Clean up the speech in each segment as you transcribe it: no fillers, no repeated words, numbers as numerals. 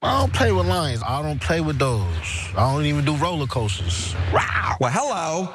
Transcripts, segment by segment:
I don't play with lions. I don't play with those. I don't even do roller coasters. Wow. Well, hello.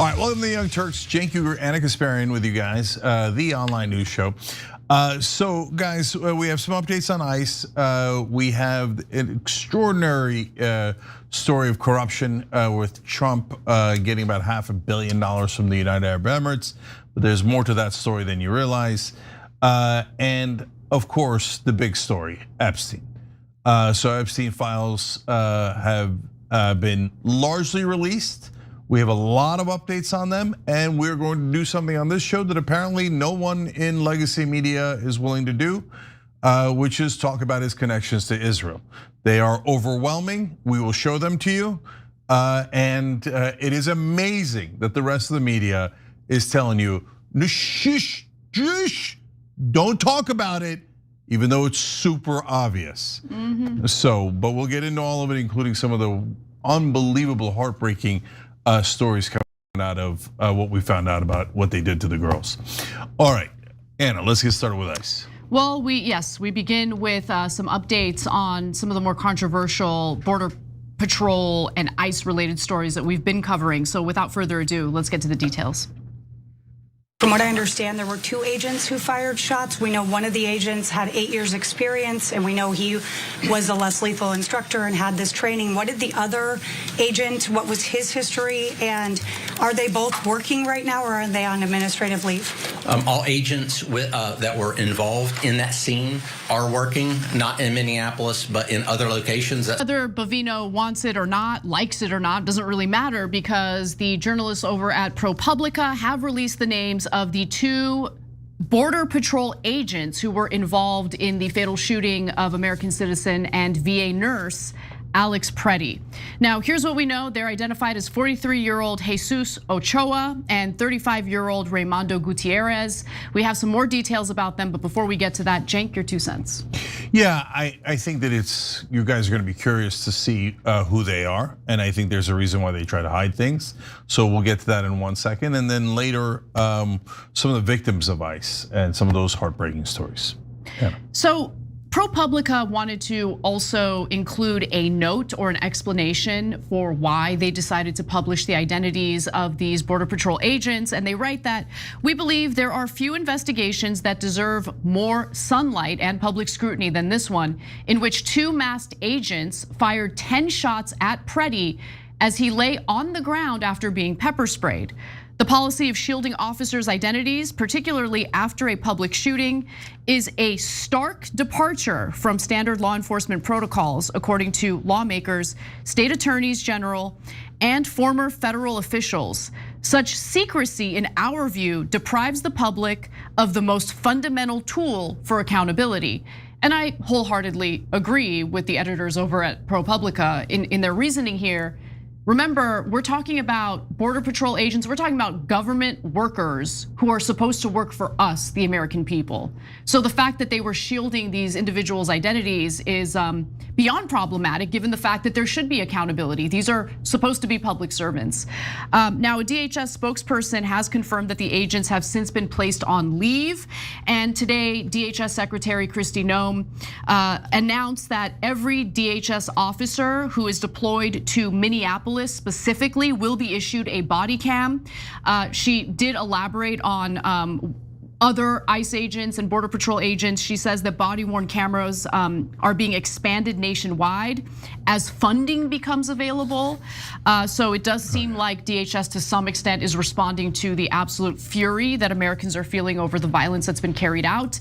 All right, welcome to the Young Turks. Cenk Uygur, Anna Kasparian with you guys, the online news show. So guys, we have some updates on ICE. We have an extraordinary story of corruption with Trump getting about $500 million from the United Arab Emirates. But there's more to that story than you realize. And of course, the big story, Epstein. So Epstein files have been largely released. We have a lot of updates on them, and we're going to do something on this show that apparently no one in legacy media is willing to do, which is talk about his connections to Israel. They are overwhelming. We will show them to you. And it is amazing that the rest of the media is telling you, don't talk about it, even though it's super obvious. So, but we'll get into all of it, including some of the unbelievable, heartbreaking stories coming out of what we found out about what they did to the girls. All right, Anna, let's get started with ICE. Well, we begin with some updates on some of the more controversial Border Patrol and ICE related stories that we've been covering. So without further ado, let's get to the details. From what I understand, there were 2 agents who fired shots. We know one of the agents had 8 years experience, and we know he was a less lethal instructor and had this training. What did the other agent, what was his history? And are they both working right now, or are they on administrative leave? All agents that were involved in that scene are working, not in Minneapolis, but in other locations. Whether Bovino wants it or not, likes it or not, doesn't really matter, because the journalists over at ProPublica have released the names of the 2 Border Patrol agents who were involved in the fatal shooting of American citizen and VA nurse Alex Pretti. Now, here's what we know. They're identified as 43-year-old Jesus Ochoa and 35-year-old Raymundo Gutierrez. We have some more details about them, but before we get to that, Cenk, your 2 cents. Yeah, I think that you guys are gonna be curious to see who they are. And I think there's a reason why they try to hide things. So we'll get to that in 1 second. And then later, some of the victims of ICE and some of those heartbreaking stories. Yeah. So ProPublica wanted to also include a note or an explanation for why they decided to publish the identities of these Border Patrol agents. And they write that, we believe there are few investigations that deserve more sunlight and public scrutiny than this one, in which 2 masked agents fired 10 shots at Pretti as he lay on the ground after being pepper sprayed. The policy of shielding officers' identities, particularly after a public shooting, is a stark departure from standard law enforcement protocols, according to lawmakers, state attorneys general, and former federal officials. Such secrecy, in our view, deprives the public of the most fundamental tool for accountability. And I wholeheartedly agree with the editors over at ProPublica in their reasoning here. Remember, we're talking about Border Patrol agents, we're talking about government workers who are supposed to work for us, the American people. So the fact that they were shielding these individuals' identities is beyond problematic, given the fact that there should be accountability. These are supposed to be public servants. Now, a DHS spokesperson has confirmed that the agents have since been placed on leave. And today, DHS Secretary Kristi Noem announced that every DHS officer who is deployed to Minneapolis specifically will be issued a body cam. She did elaborate on other ICE agents and Border Patrol agents. She says that body-worn cameras are being expanded nationwide as funding becomes available. So it does seem like DHS to some extent is responding to the absolute fury that Americans are feeling over the violence that's been carried out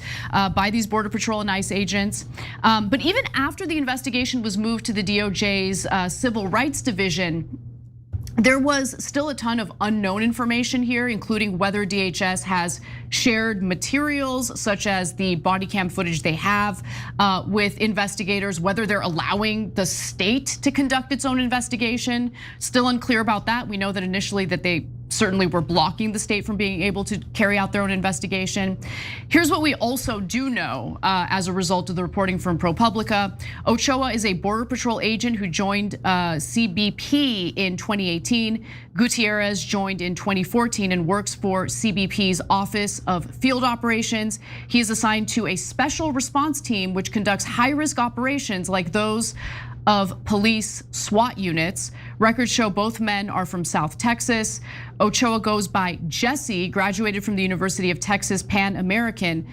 by these Border Patrol and ICE agents. But even after the investigation was moved to the DOJ's Civil Rights Division, there was still a ton of unknown information here, including whether DHS has shared materials such as the body cam footage they have with investigators, whether they're allowing the state to conduct its own investigation. Still unclear about that. We know that initially that they certainly were blocking the state from being able to carry out their own investigation. Here's what we also do know as a result of the reporting from ProPublica. Ochoa is a Border Patrol agent who joined CBP in 2018. Gutierrez joined in 2014 and works for CBP's Office of Field Operations. He is assigned to a special response team which conducts high-risk operations like those of police SWAT units. Records show both men are from South Texas. Ochoa goes by Jesse, graduated from the University of Texas Pan American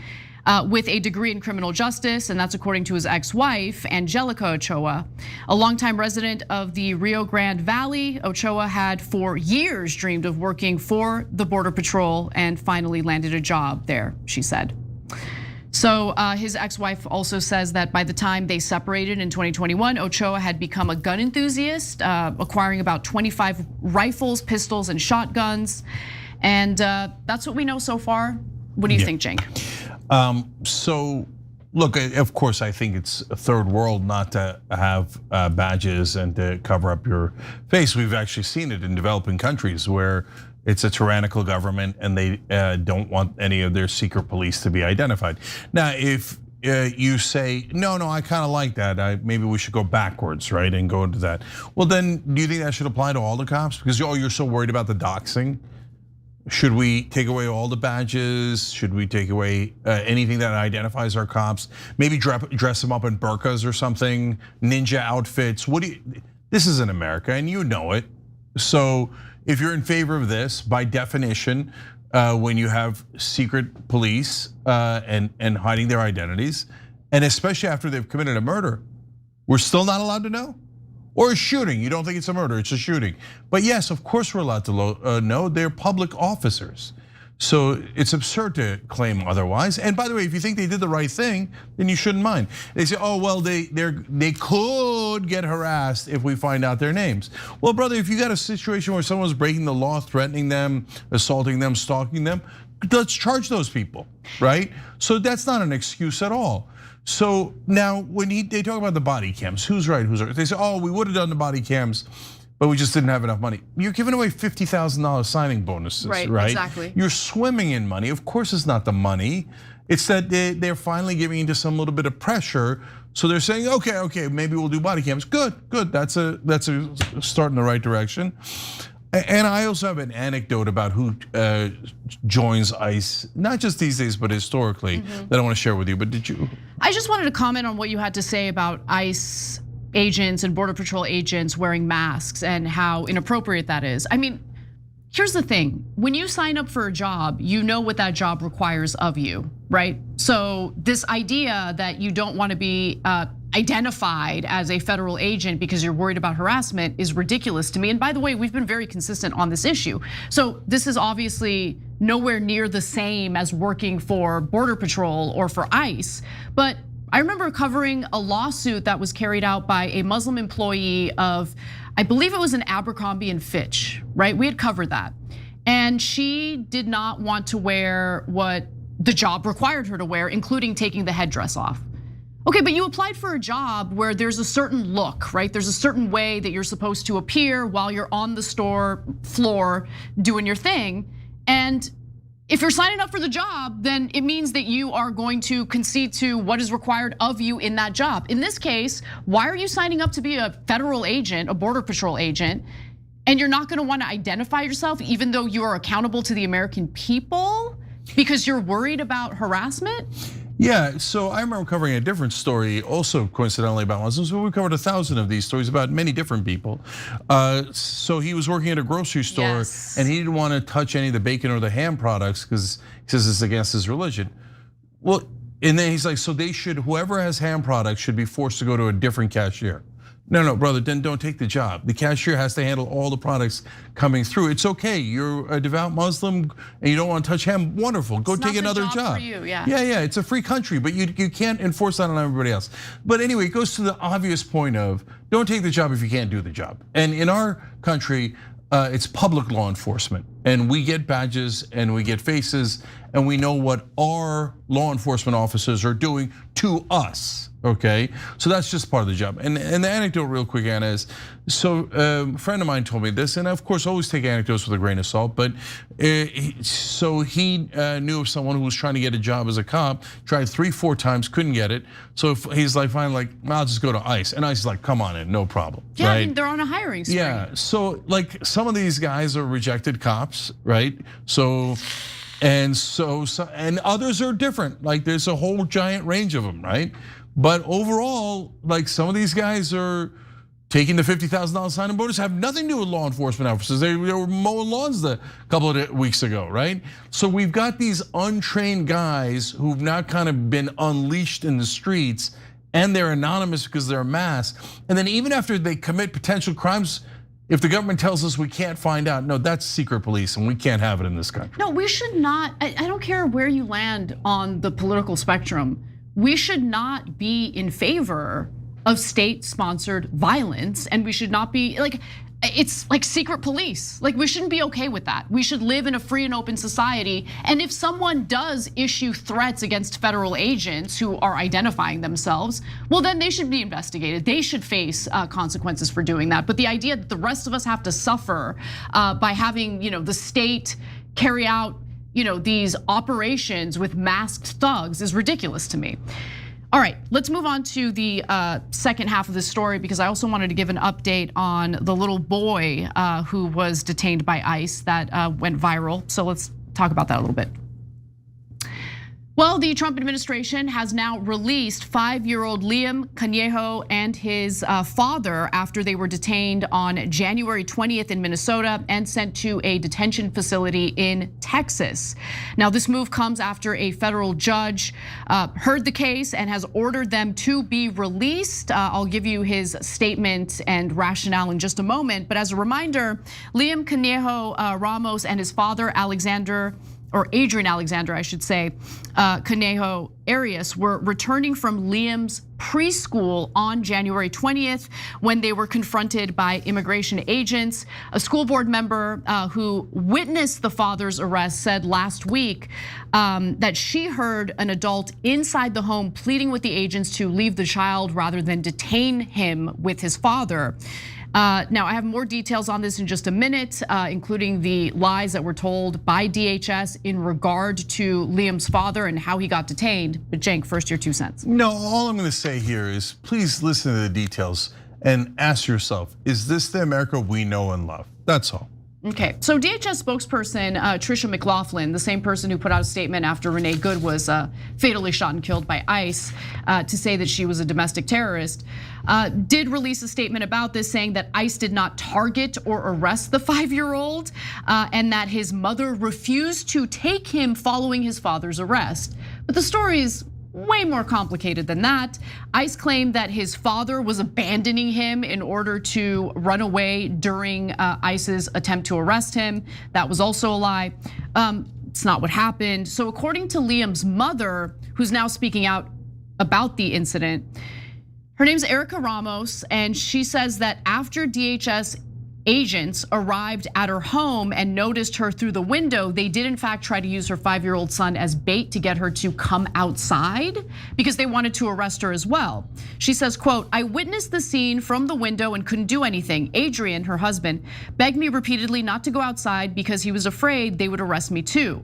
with a degree in criminal justice, and that's according to his ex-wife, Angelica Ochoa. A longtime resident of the Rio Grande Valley, Ochoa had for years dreamed of working for the Border Patrol and finally landed a job there, she said. So his ex-wife also says that by the time they separated in 2021, Ochoa had become a gun enthusiast, acquiring about 25 rifles, pistols, and shotguns. And that's what we know so far. What do you think, Cenk? So look, of course, I think it's a third world not to have badges and to cover up your face. We've actually seen it in developing countries where it's a tyrannical government and they don't want any of their secret police to be identified. Now, if you say, no, I kind of like that, maybe we should go backwards, right, and go into that. Well, then do you think that should apply to all the cops? Because you're so worried about the doxing. Should we take away all the badges? Should we take away anything that identifies our cops? Maybe dress them up in burqas or something, ninja outfits. This is in America and you know it. So if you're in favor of this, by definition, when you have secret police and hiding their identities, and especially after they've committed a murder, we're still not allowed to know? Or a shooting, you don't think it's a murder, it's a shooting. But yes, of course we're allowed to know, they're public officers. So it's absurd to claim otherwise. And by the way, if you think they did the right thing, then you shouldn't mind. They say, oh, well, they could get harassed if we find out their names. Well, brother, if you got a situation where someone's breaking the law, threatening them, assaulting them, stalking them, let's charge those people, right? So that's not an excuse at all. So now when they talk about the body cams, who's right, who's right? They say, oh, we would have done the body cams, but we just didn't have enough money. You're giving away $50,000 signing bonuses, right? Exactly. You're swimming in money. Of course it's not the money. It's that they're finally giving into some little bit of pressure. So they're saying, okay, maybe we'll do body cams. Good. That's a start in the right direction. And I also have an anecdote about who joins ICE, not just these days, but historically, that I want to share with you. But did you? I just wanted to comment on what you had to say about ICE agents and Border Patrol agents wearing masks and how inappropriate that is. I mean, here's the thing. When you sign up for a job, you know what that job requires of you, right? So this idea that you don't want to be identified as a federal agent because you're worried about harassment is ridiculous to me. And by the way, we've been very consistent on this issue. So this is obviously nowhere near the same as working for Border Patrol or for ICE, but I remember covering a lawsuit that was carried out by a Muslim employee of, I believe it was an Abercrombie and Fitch, right? We had covered that. And she did not want to wear what the job required her to wear, including taking the headdress off. Okay, but you applied for a job where there's a certain look, right? There's a certain way that you're supposed to appear while you're on the store floor doing your thing. And if you're signing up for the job, then it means that you are going to concede to what is required of you in that job. In this case, why are you signing up to be a federal agent, a Border Patrol agent, and you're not gonna wanna identify yourself even though you are accountable to the American people because you're worried about harassment? Yeah, so I remember covering a different story, also coincidentally about Muslims, but we covered 1,000 of these stories about many different people. So he was working at a grocery store, and he didn't want to touch any of the bacon or the ham products because he says it's against his religion. Well, and then he's like, so they should, whoever has ham products should be forced to go to a different cashier. No, brother, then don't take the job. The cashier has to handle all the products coming through. It's okay, you're a devout Muslim and you don't want to touch ham, wonderful. Go take another job. For you, yeah. Yeah, it's a free country, but you can't enforce that on everybody else. But anyway, it goes to the obvious point of don't take the job if you can't do the job. And in our country, it's public law enforcement. And we get badges and we get faces and we know what our law enforcement officers are doing to us. Okay, so that's just part of the job. And the anecdote real quick, Anna, is, so a friend of mine told me this, and of course always take anecdotes with a grain of salt, but so he knew of someone who was trying to get a job as a cop, tried 3-4 times, couldn't get it. So he's like, finally like, I'll just go to ICE. And ICE is like, come on in, no problem. Yeah, right? I mean, they're on a hiring spree. Yeah, so like some of these guys are rejected cops, right? And others are different. Like there's a whole giant range of them, right? But overall, like some of these guys are taking the $50,000 sign-on bonus, have nothing to do with law enforcement officers. They were mowing lawns a couple of weeks ago, right? So we've got these untrained guys who've now kind of been unleashed in the streets, and they're anonymous because they're a mass. And then even after they commit potential crimes, if the government tells us we can't find out, no, that's secret police and we can't have it in this country. No, we should not, I don't care where you land on the political spectrum, we should not be in favor of state-sponsored violence, and we should not be like, it's like secret police. Like we shouldn't be okay with that. We should live in a free and open society. And if someone does issue threats against federal agents who are identifying themselves, well then they should be investigated. They should face consequences for doing that. But the idea that the rest of us have to suffer by having the state carry out these operations with masked thugs is ridiculous to me. All right, let's move on to the second half of this story because I also wanted to give an update on the little boy who was detained by ICE that went viral. So let's talk about that a little bit. Well, the Trump administration has now released 5-year-old Liam Conejo and his father after they were detained on January 20th in Minnesota and sent to a detention facility in Texas. Now, this move comes after a federal judge heard the case and has ordered them to be released. I'll give you his statement and rationale in just a moment. But as a reminder, Liam Conejo Ramos and his father, Adrian Alexander, I should say, Conejo Arias were returning from Liam's preschool on January 20th when they were confronted by immigration agents. A school board member who witnessed the father's arrest said last week that she heard an adult inside the home pleading with the agents to leave the child rather than detain him with his father. Now, I have more details on this in just a minute, including the lies that were told by DHS in regard to Liam's father and how he got detained. But Cenk, first your 2 cents. No, all I'm gonna say here is please listen to the details and ask yourself, is this the America we know and love? That's all. Okay, so DHS spokesperson Tricia McLaughlin, the same person who put out a statement after Renee Good was fatally shot and killed by ICE to say that she was a domestic terrorist, did release a statement about this saying that ICE did not target or arrest the 5-year-old and that his mother refused to take him following his father's arrest. But the story is way more complicated than that. ICE claimed that his father was abandoning him in order to run away during ICE's attempt to arrest him. That was also a lie. It's not what happened. So according to Liam's mother, who's now speaking out about the incident, her name's Erica Ramos, and she says that after DHS agents arrived at her home and noticed her through the window, they did in fact try to use her 5-year-old son as bait to get her to come outside because they wanted to arrest her as well. She says, quote, "I witnessed the scene from the window and couldn't do anything. Adrian, her husband, begged me repeatedly not to go outside because he was afraid they would arrest me too.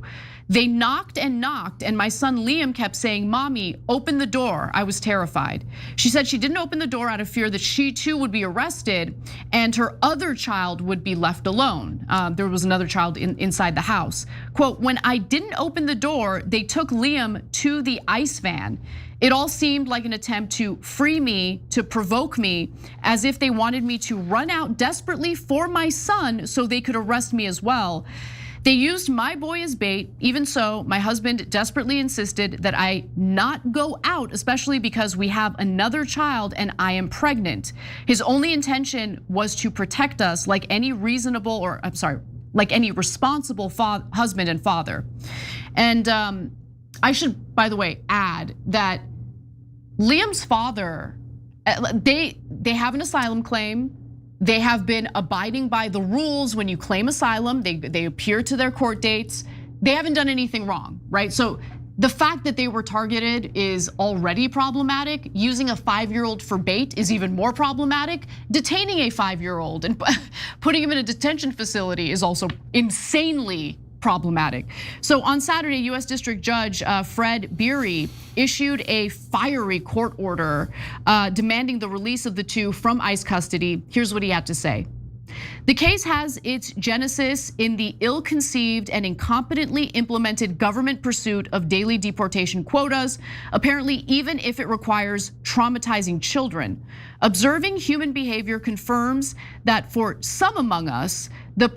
They knocked and knocked, and my son Liam kept saying, "Mommy, open the door." I was terrified. She said she didn't open the door out of fear that she too would be arrested and her other child would be left alone. There was another child inside the house. Quote, "When I didn't open the door, they took Liam to the ICE van. It all seemed like an attempt to free me, to provoke me, as if they wanted me to run out desperately for my son so they could arrest me as well. They used my boy as bait. Even so, my husband desperately insisted that I not go out, especially because we have another child and I am pregnant. His only intention was to protect us like any like any responsible husband and father." And I should, by the way, add that Liam's father, they have an asylum claim. They have been abiding by the rules when you claim asylum. They appear to their court dates. They haven't done anything wrong, right? So the fact that they were targeted is already problematic. Using a 5-year-old for bait is even more problematic. Detaining a 5-year-old and putting him in a detention facility is also insanely problematic. So on Saturday, US District Judge Fred Beery issued a fiery court order demanding the release of the two from ICE custody. Here's what he had to say. "The case has its genesis in the ill-conceived and incompetently implemented government pursuit of daily deportation quotas, apparently even if it requires traumatizing children. Observing human behavior confirms that for some among us, the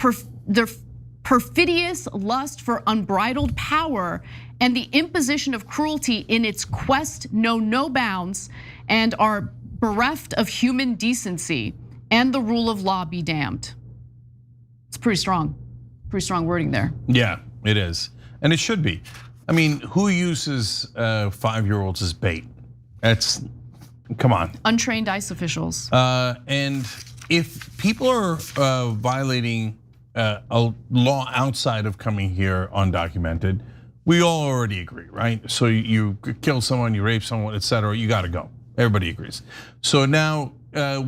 perfidious lust for unbridled power and the imposition of cruelty in its quest know no bounds and are bereft of human decency, and the rule of law be damned." It's pretty strong wording there. Yeah, it is, and it should be. I mean, who uses 5-year-olds as bait? Come on. Untrained ICE officials. And if people are violating a law outside of coming here undocumented, we all already agree, right? So you kill someone, you rape someone, etc., you gotta go. Everybody agrees. So now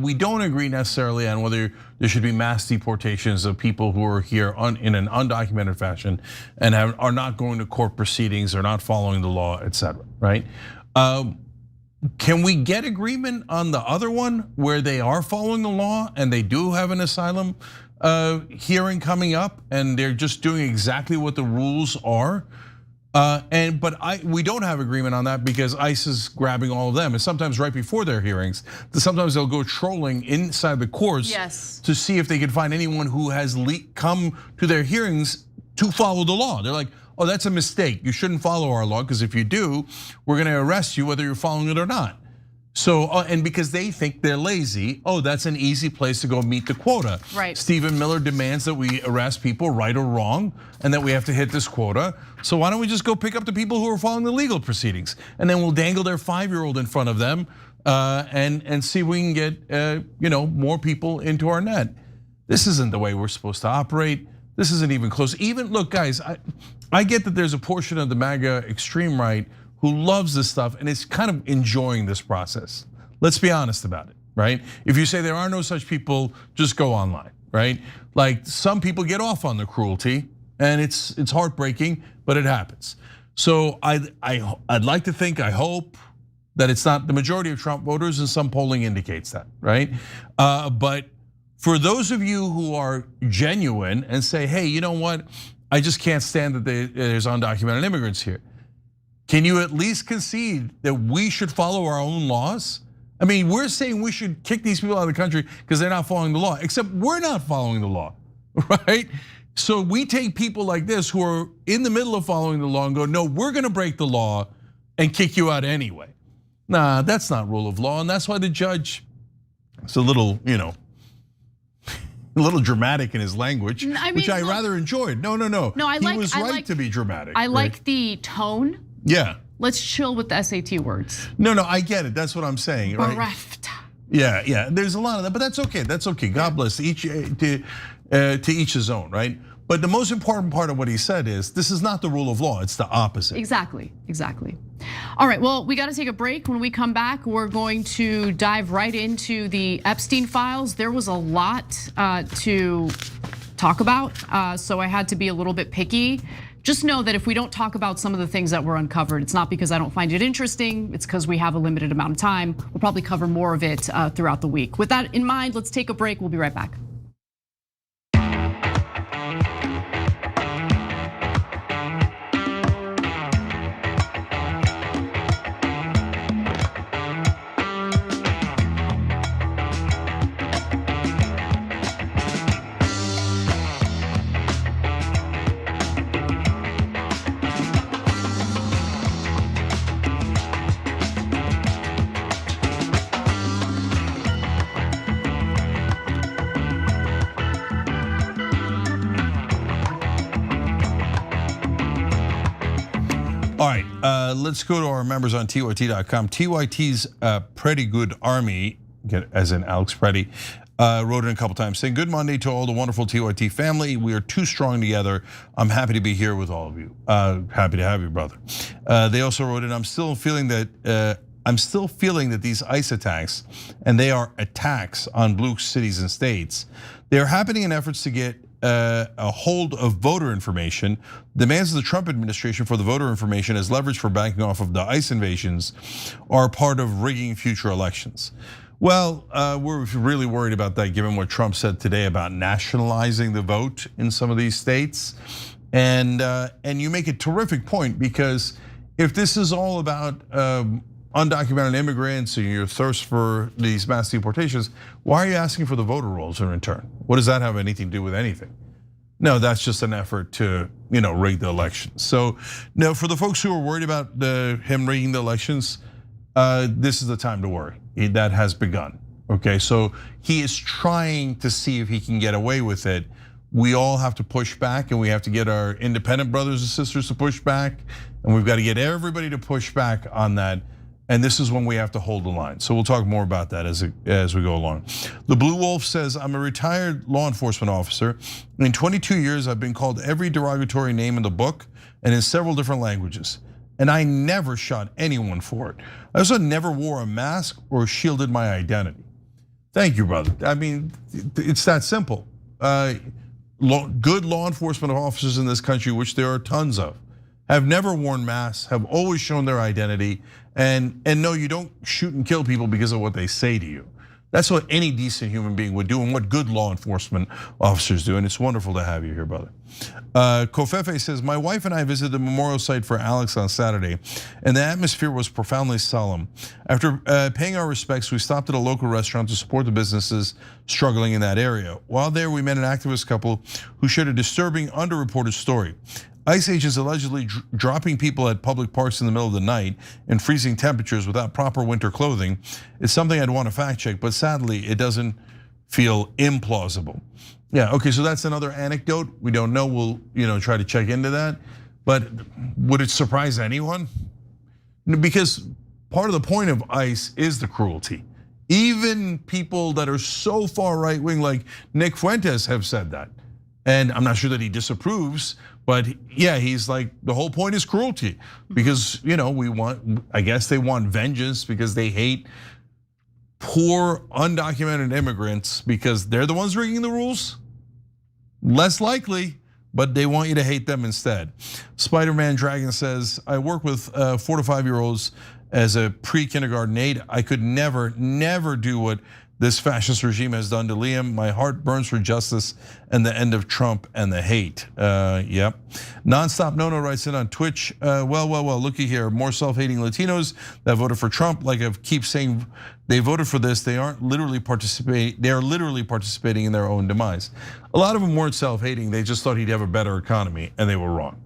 we don't agree necessarily on whether there should be mass deportations of people who are here in an undocumented fashion and are not going to court proceedings or not following the law, etc., right? Can we get agreement on the other one where they are following the law and they do have an asylum hearing coming up and they're just doing exactly what the rules are? But we don't have agreement on that because ICE is grabbing all of them, and sometimes right before their hearings, sometimes they'll go trolling inside the courts to see if they can find anyone who has come to their hearings to follow the law. They're like, "Oh, that's a mistake. You shouldn't follow our law because if you do, we're going to arrest you whether you're following it or not." So, and because they think they're lazy, oh, that's an easy place to go meet the quota. Right. Stephen Miller demands that we arrest people, right or wrong, and that we have to hit this quota. So why don't we just go pick up the people who are following the legal proceedings, and then we'll dangle their 5-year-old in front of them, and see if we can get more people into our net. This isn't the way we're supposed to operate. This isn't even close. Even look, guys, I get that there's a portion of the MAGA extreme right who loves this stuff and is kind of enjoying this process. Let's be honest about it, right? If you say there are no such people, just go online, right? Like some people get off on the cruelty and it's heartbreaking, but it happens. So I'd like to think, I hope that it's not the majority of Trump voters, and some polling indicates that, right? But for those of you who are genuine and say, "Hey, you know what? I just can't stand that there's undocumented immigrants here." Can you at least concede that we should follow our own laws? I mean, we're saying we should kick these people out of the country because they're not following the law, except we're not following the law, right? So we take people like this who are in the middle of following the law and go, "No, we're gonna break the law and kick you out anyway." Nah, that's not rule of law, and that's why the judge is a little, a little dramatic in his language, which I rather enjoyed. No. No, He was right to be dramatic. I like the tone. Yeah. Let's chill with the SAT words. No, I get it. That's what I'm saying, right? Bereft. Yeah. There's a lot of that, but that's okay. That's okay. God bless each to each his own, right? But the most important part of what he said is this is not the rule of law. It's the opposite. Exactly. All right. Well, we got to take a break. When we come back, we're going to dive right into the Epstein files. There was a lot to talk about, so I had to be a little bit picky. just know that if we don't talk about some of the things that were uncovered, it's not because I don't find it interesting, it's because we have a limited amount of time. We'll probably cover more of it throughout the week. With that in mind, let's take a break. We'll be right back. All right, let's go to our members on TYT.com. TYT's Pretty Good Army, as in Alex Pretti, wrote in a couple times saying, "Good Monday to all the wonderful TYT family. We are too strong together. I'm happy to be here with all of you. Happy to have you, brother." They also wrote in, I'm still feeling that these ICE attacks, and they are attacks on blue cities and states, they are happening in efforts to get a hold of voter information. Demands of the Trump administration for the voter information as leverage for backing off of the ICE invasions are part of rigging future elections. Well, we're really worried about that given what Trump said today about nationalizing the vote in some of these states. And you make a terrific point, because if this is all about undocumented immigrants and your thirst for these mass deportations, why are you asking for the voter rolls in return? What does that have anything to do with anything? No, that's just an effort to rig the elections. So no, for the folks who are worried about him rigging the elections, this is the time to worry. That has begun. Okay, so he is trying to see if he can get away with it. We all have to push back, and we have to get our independent brothers and sisters to push back, and we've got to get everybody to push back on that. And this is when we have to hold the line. So we'll talk more about that as we go along. The Blue Wolf says, I'm a retired law enforcement officer. In 22 years, I've been called every derogatory name in the book and in several different languages. And I never shot anyone for it. I also never wore a mask or shielded my identity. Thank you, brother. I mean, it's that simple. Good law enforcement officers in this country, which there are tons of, have never worn masks, have always shown their identity, and no, you don't shoot and kill people because of what they say to you. That's what any decent human being would do, and what good law enforcement officers do, and it's wonderful to have you here, brother. Kofefe says, my wife and I visited the memorial site for Alex on Saturday, and the atmosphere was profoundly solemn. After paying our respects, we stopped at a local restaurant to support the businesses struggling in that area. While there, we met an activist couple who shared a disturbing, underreported story. ICE agents allegedly dropping people at public parks in the middle of the night in freezing temperatures without proper winter clothing is something I'd want to fact check, but sadly it doesn't feel implausible. Yeah, okay, so that's another anecdote. We don't know, we'll try to check into that. But would it surprise anyone? Because part of the point of ICE is the cruelty. Even people that are so far right wing like Nick Fuentes have said that. And I'm not sure that he disapproves, but yeah, he's like, the whole point is cruelty. Because I guess they want vengeance because they hate poor undocumented immigrants because they're the ones rigging the rules. Less likely, but they want you to hate them instead. Spider-Man Dragon says, I work with 4 to 5 year olds as a pre-kindergarten aide. I could never do what this fascist regime has done to Liam. My heart burns for justice and the end of Trump and the hate. Yep. Nonstop Nono writes in on Twitch. Well, looky here. More self-hating Latinos that voted for Trump. Like I keep saying, they voted for this. They aren't literally participating. They are literally participating in their own demise. A lot of them weren't self-hating. They just thought he'd have a better economy, and they were wrong.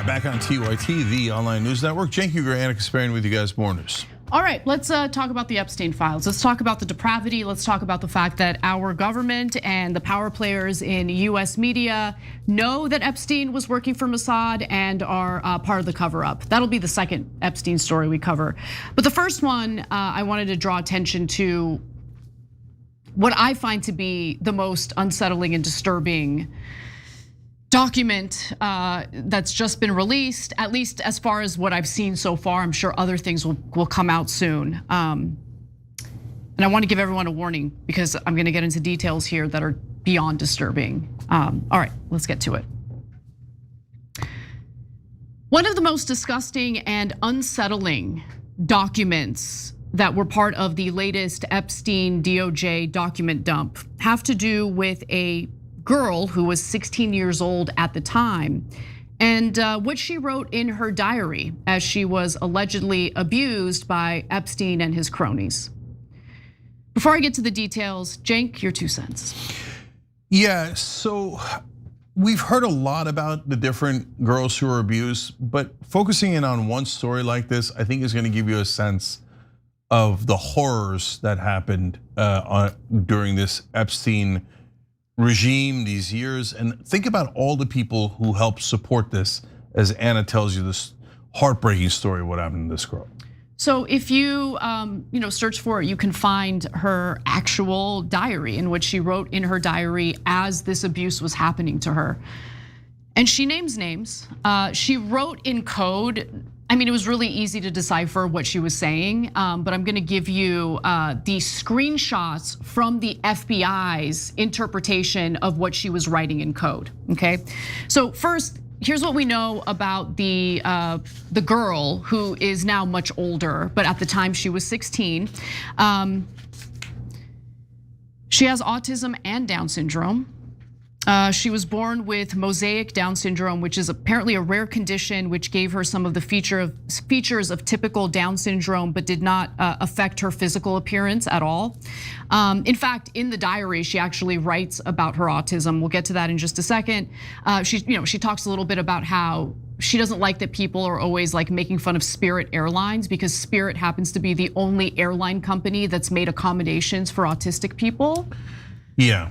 Back on TYT, the online news network. Cenk Uygur, Anna Kasparian with you guys. More news. All right, let's talk about the Epstein files. Let's talk about the depravity. Let's talk about the fact that our government and the power players in US media know that Epstein was working for Mossad and are part of the cover-up. That'll be the second Epstein story we cover. But the first one, I wanted to draw attention to what I find to be the most unsettling and disturbing document that's just been released, at least as far as what I've seen so far. I'm sure other things will come out soon. And I want to give everyone a warning because I'm going to get into details here that are beyond disturbing. All right, let's get to it. One of the most disgusting and unsettling documents that were part of the latest Epstein DOJ document dump have to do with a girl who was 16 years old at the time, and what she wrote in her diary as she was allegedly abused by Epstein and his cronies. Before I get to the details, Cenk, your 2 cents. Yeah, so we've heard a lot about the different girls who were abused, but focusing in on one story like this, I think is gonna give you a sense of the horrors that happened during this Epstein regime, these years. And think about all the people who helped support this, as Anna tells you this heartbreaking story of what happened to this girl. So if you search for it, you can find her actual diary in which she wrote in her diary as this abuse was happening to her. And she names names. She wrote in code. I mean, it was really easy to decipher what she was saying, but I'm gonna give you the screenshots from the FBI's interpretation of what she was writing in code, okay? So first, here's what we know about the girl who is now much older, but at the time she was 16. She has autism and Down syndrome. She was born with mosaic Down syndrome, which is apparently a rare condition which gave her some of the features of typical Down syndrome, but did not affect her physical appearance at all. In fact, in the diary, she actually writes about her autism. We'll get to that in just a second. She talks a little bit about how she doesn't like that people are always like making fun of Spirit Airlines because Spirit happens to be the only airline company that's made accommodations for autistic people. Yeah.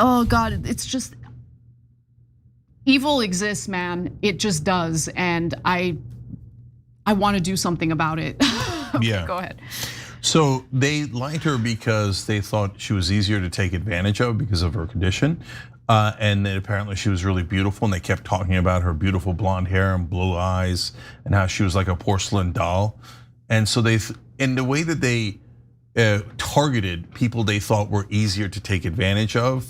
Oh God, it's just, evil exists, man. It just does, and I want to do something about it. Yeah. Go ahead. So they liked her because they thought she was easier to take advantage of because of her condition. And then apparently she was really beautiful, and they kept talking about her beautiful blonde hair and blue eyes and how she was like a porcelain doll. And so in the way that they targeted people they thought were easier to take advantage of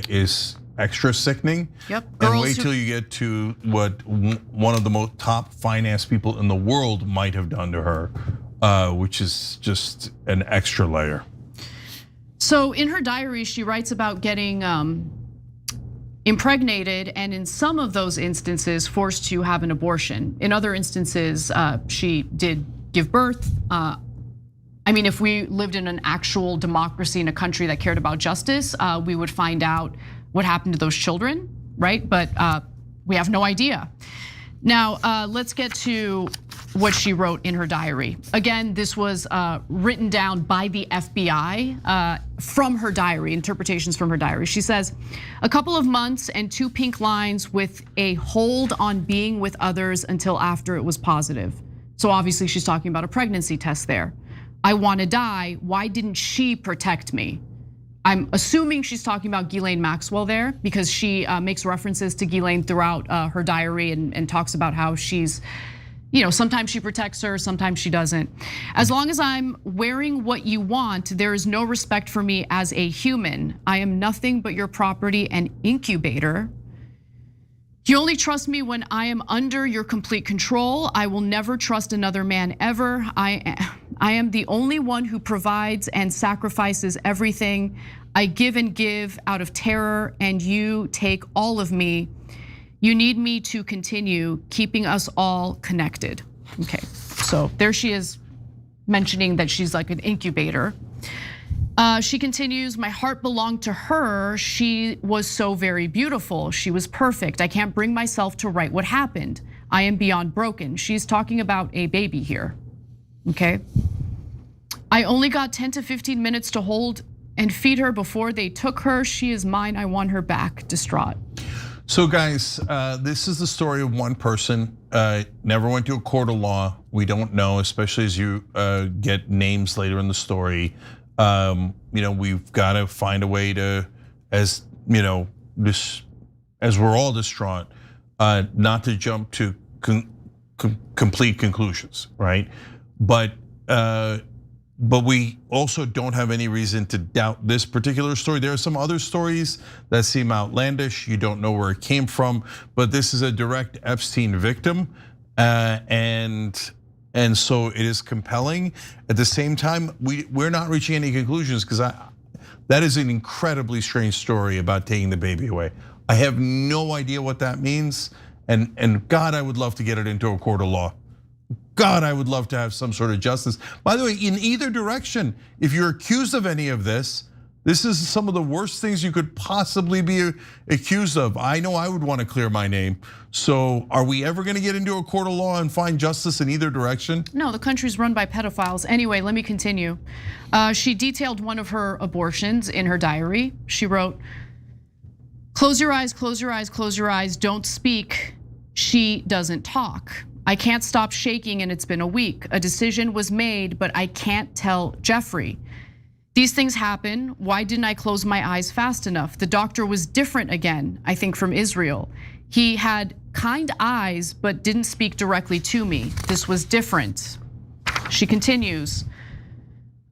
is extra sickening. Yep. And wait till you get to what one of the most top finance people in the world might have done to her, which is just an extra layer. So in her diary, she writes about getting impregnated, and in some of those instances, forced to have an abortion. In other instances, she did give birth. I mean, if we lived in an actual democracy in a country that cared about justice, we would find out what happened to those children, right? But we have no idea. Now, let's get to what she wrote in her diary. Again, this was written down by the FBI from her diary, interpretations from her diary. She says, a couple of months and 2 pink lines with a hold on being with others until after it was positive. So obviously she's talking about a pregnancy test there. I want to die. Why didn't she protect me? I'm assuming she's talking about Ghislaine Maxwell there because she makes references to Ghislaine throughout her diary and talks about how she's, sometimes she protects her, sometimes she doesn't. As long as I'm wearing what you want, there is no respect for me as a human. I am nothing but your property and incubator. You only trust me when I am under your complete control. I will never trust another man ever. I am the only one who provides and sacrifices everything. I give and give out of terror, and you take all of me. You need me to continue keeping us all connected. Okay, so there she is mentioning that she's like an incubator. She continues, my heart belonged to her. She was so very beautiful. She was perfect. I can't bring myself to write what happened. I am beyond broken. She's talking about a baby here, okay? I only got 10 to 15 minutes to hold and feed her before they took her. She is mine, I want her back, distraught. So guys, this is the story of one person, never went to a court of law. We don't know, especially as you get names later in the story. We've got to find a way to, as we're all distraught, not to jump to complete conclusions, right? But we also don't have any reason to doubt this particular story. There are some other stories that seem outlandish. You don't know where it came from, but this is a direct Epstein victim, and so it is compelling. At the same time, we're not reaching any conclusions because that is an incredibly strange story about taking the baby away. I have no idea what that means, and God, I would love to get it into a court of law. God, I would love to have some sort of justice. By the way, in either direction, if you're accused of any of this is some of the worst things you could possibly be accused of. I know I would want to clear my name. So are we ever going to get into a court of law and find justice in either direction? No, the country's run by pedophiles. Anyway, let me continue. She detailed one of her abortions in her diary. She wrote, "Close your eyes, close your eyes, close your eyes, don't speak. She doesn't talk. I can't stop shaking and it's been a week. A decision was made, but I can't tell Jeffrey. These things happen. Why didn't I close my eyes fast enough? The doctor was different again, I think from Israel. He had kind eyes, but didn't speak directly to me. This was different." She continues,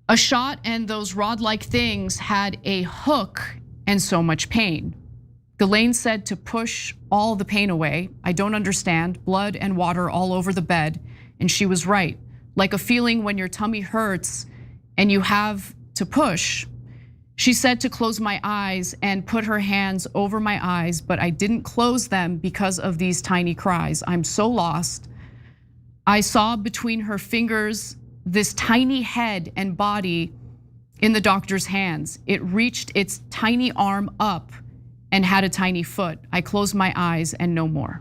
"A shot and those rod-like things had a hook and so much pain. Ghislaine said to push all the pain away. I don't understand, blood and water all over the bed. And she was right. Like a feeling when your tummy hurts and you have to push. She said to close my eyes and put her hands over my eyes, but I didn't close them because of these tiny cries. I'm so lost. I saw between her fingers this tiny head and body in the doctor's hands. It reached its tiny arm up and had a tiny foot. I closed my eyes and no more."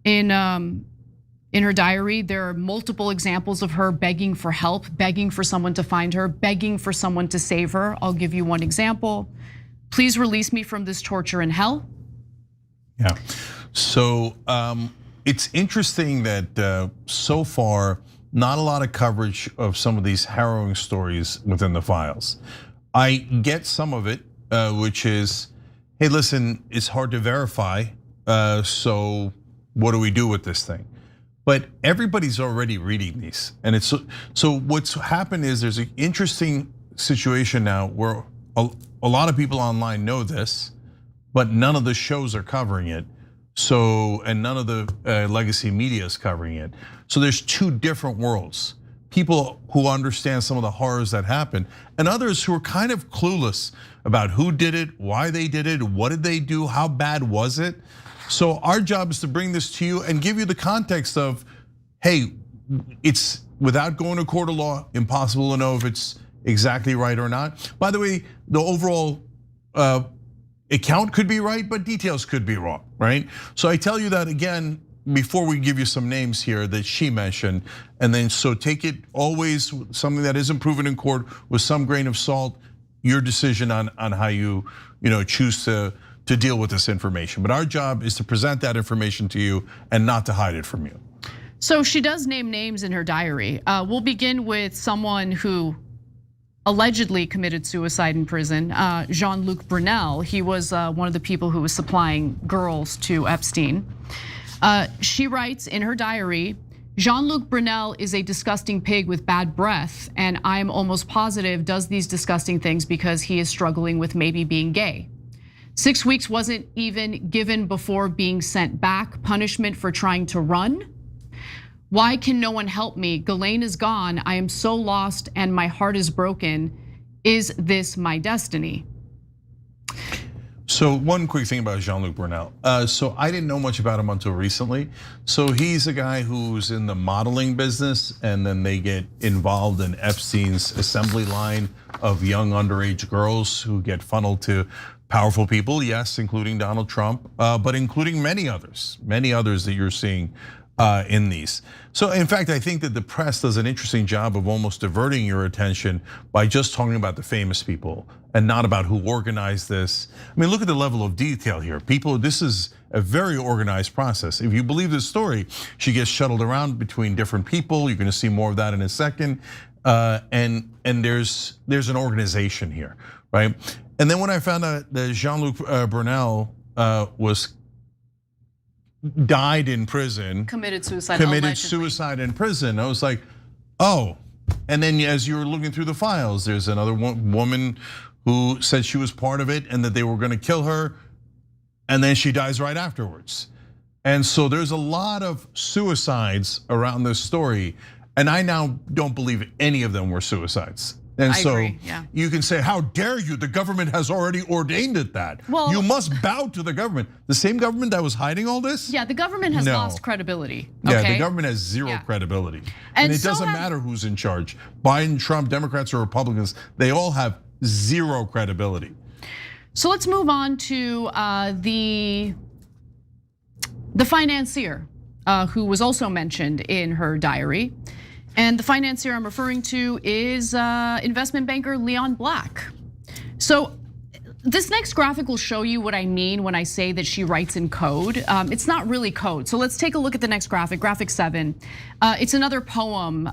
In her diary, there are multiple examples of her begging for help, begging for someone to find her, begging for someone to save her. I'll give you one example. "Please release me from this torture and hell." Yeah, so it's interesting that so far, not a lot of coverage of some of these harrowing stories within the files. I get some of it, which is, hey, listen, it's hard to verify, so what do we do with this thing? But everybody's already reading these, and it's so what's happened is there's an interesting situation now where a lot of people online know this, but none of the shows are covering it. So, and none of the legacy media is covering it. So there's two different worlds. People who understand some of the horrors that happen, and others who are kind of clueless about who did it, why they did it, what did they do, how bad was it? So our job is to bring this to you and give you the context of, hey, it's without going to court of law, impossible to know if it's exactly right or not. By the way, the overall account could be right, but details could be wrong, right? So I tell you that again, before we give you some names here that she mentioned, and then so take it always something that isn't proven in court with some grain of salt, your decision on how you choose to deal with this information. But our job is to present that information to you and not to hide it from you. So she does name names in her diary. We'll begin with someone who allegedly committed suicide in prison, Jean-Luc Brunel. He was one of the people who was supplying girls to Epstein. She writes in her diary, "Jean-Luc Brunel is a disgusting pig with bad breath, and I'm almost positive does these disgusting things because he is struggling with maybe being gay. 6 weeks wasn't even given before being sent back, punishment for trying to run. Why can no one help me? Ghislaine is gone, I am so lost and my heart is broken. Is this my destiny?" So one quick thing about Jean-Luc Brunel. So I didn't know much about him until recently. So he's a guy who's in the modeling business, and then they get involved in Epstein's assembly line of young underage girls who get funneled to powerful people, yes, including Donald Trump, but including many others that you're seeing in these. So in fact, I think that the press does an interesting job of almost diverting your attention by just talking about the famous people and not about who organized this. I mean, look at the level of detail here. This is a very organized process. If you believe this story, she gets shuttled around between different people. You're gonna see more of that in a second. and there's an organization here, right? And then when I found out that Jean-Luc Brunel died in prison, committed suicide in prison, I was like, oh. And then as you were looking through the files, there's another woman who said she was part of it and that they were going to kill her, and then she dies right afterwards. And so there's a lot of suicides around this story, and I now don't believe any of them were suicides. And so you can say, how dare you? The government has already ordained it that. Well, you must bow to the government. The same government that was hiding all this? Yeah, the government has lost credibility. Okay? Yeah, the government has zero credibility. And it doesn't matter who's in charge. Biden, Trump, Democrats, or Republicans, they all have zero credibility. So let's move on to the financier who was also mentioned in her diary. And the financier I'm referring to is investment banker Leon Black. So this next graphic will show you what I mean when I say that she writes in code. It's not really code. So let's take a look at the next graphic, graphic 7. It's another poem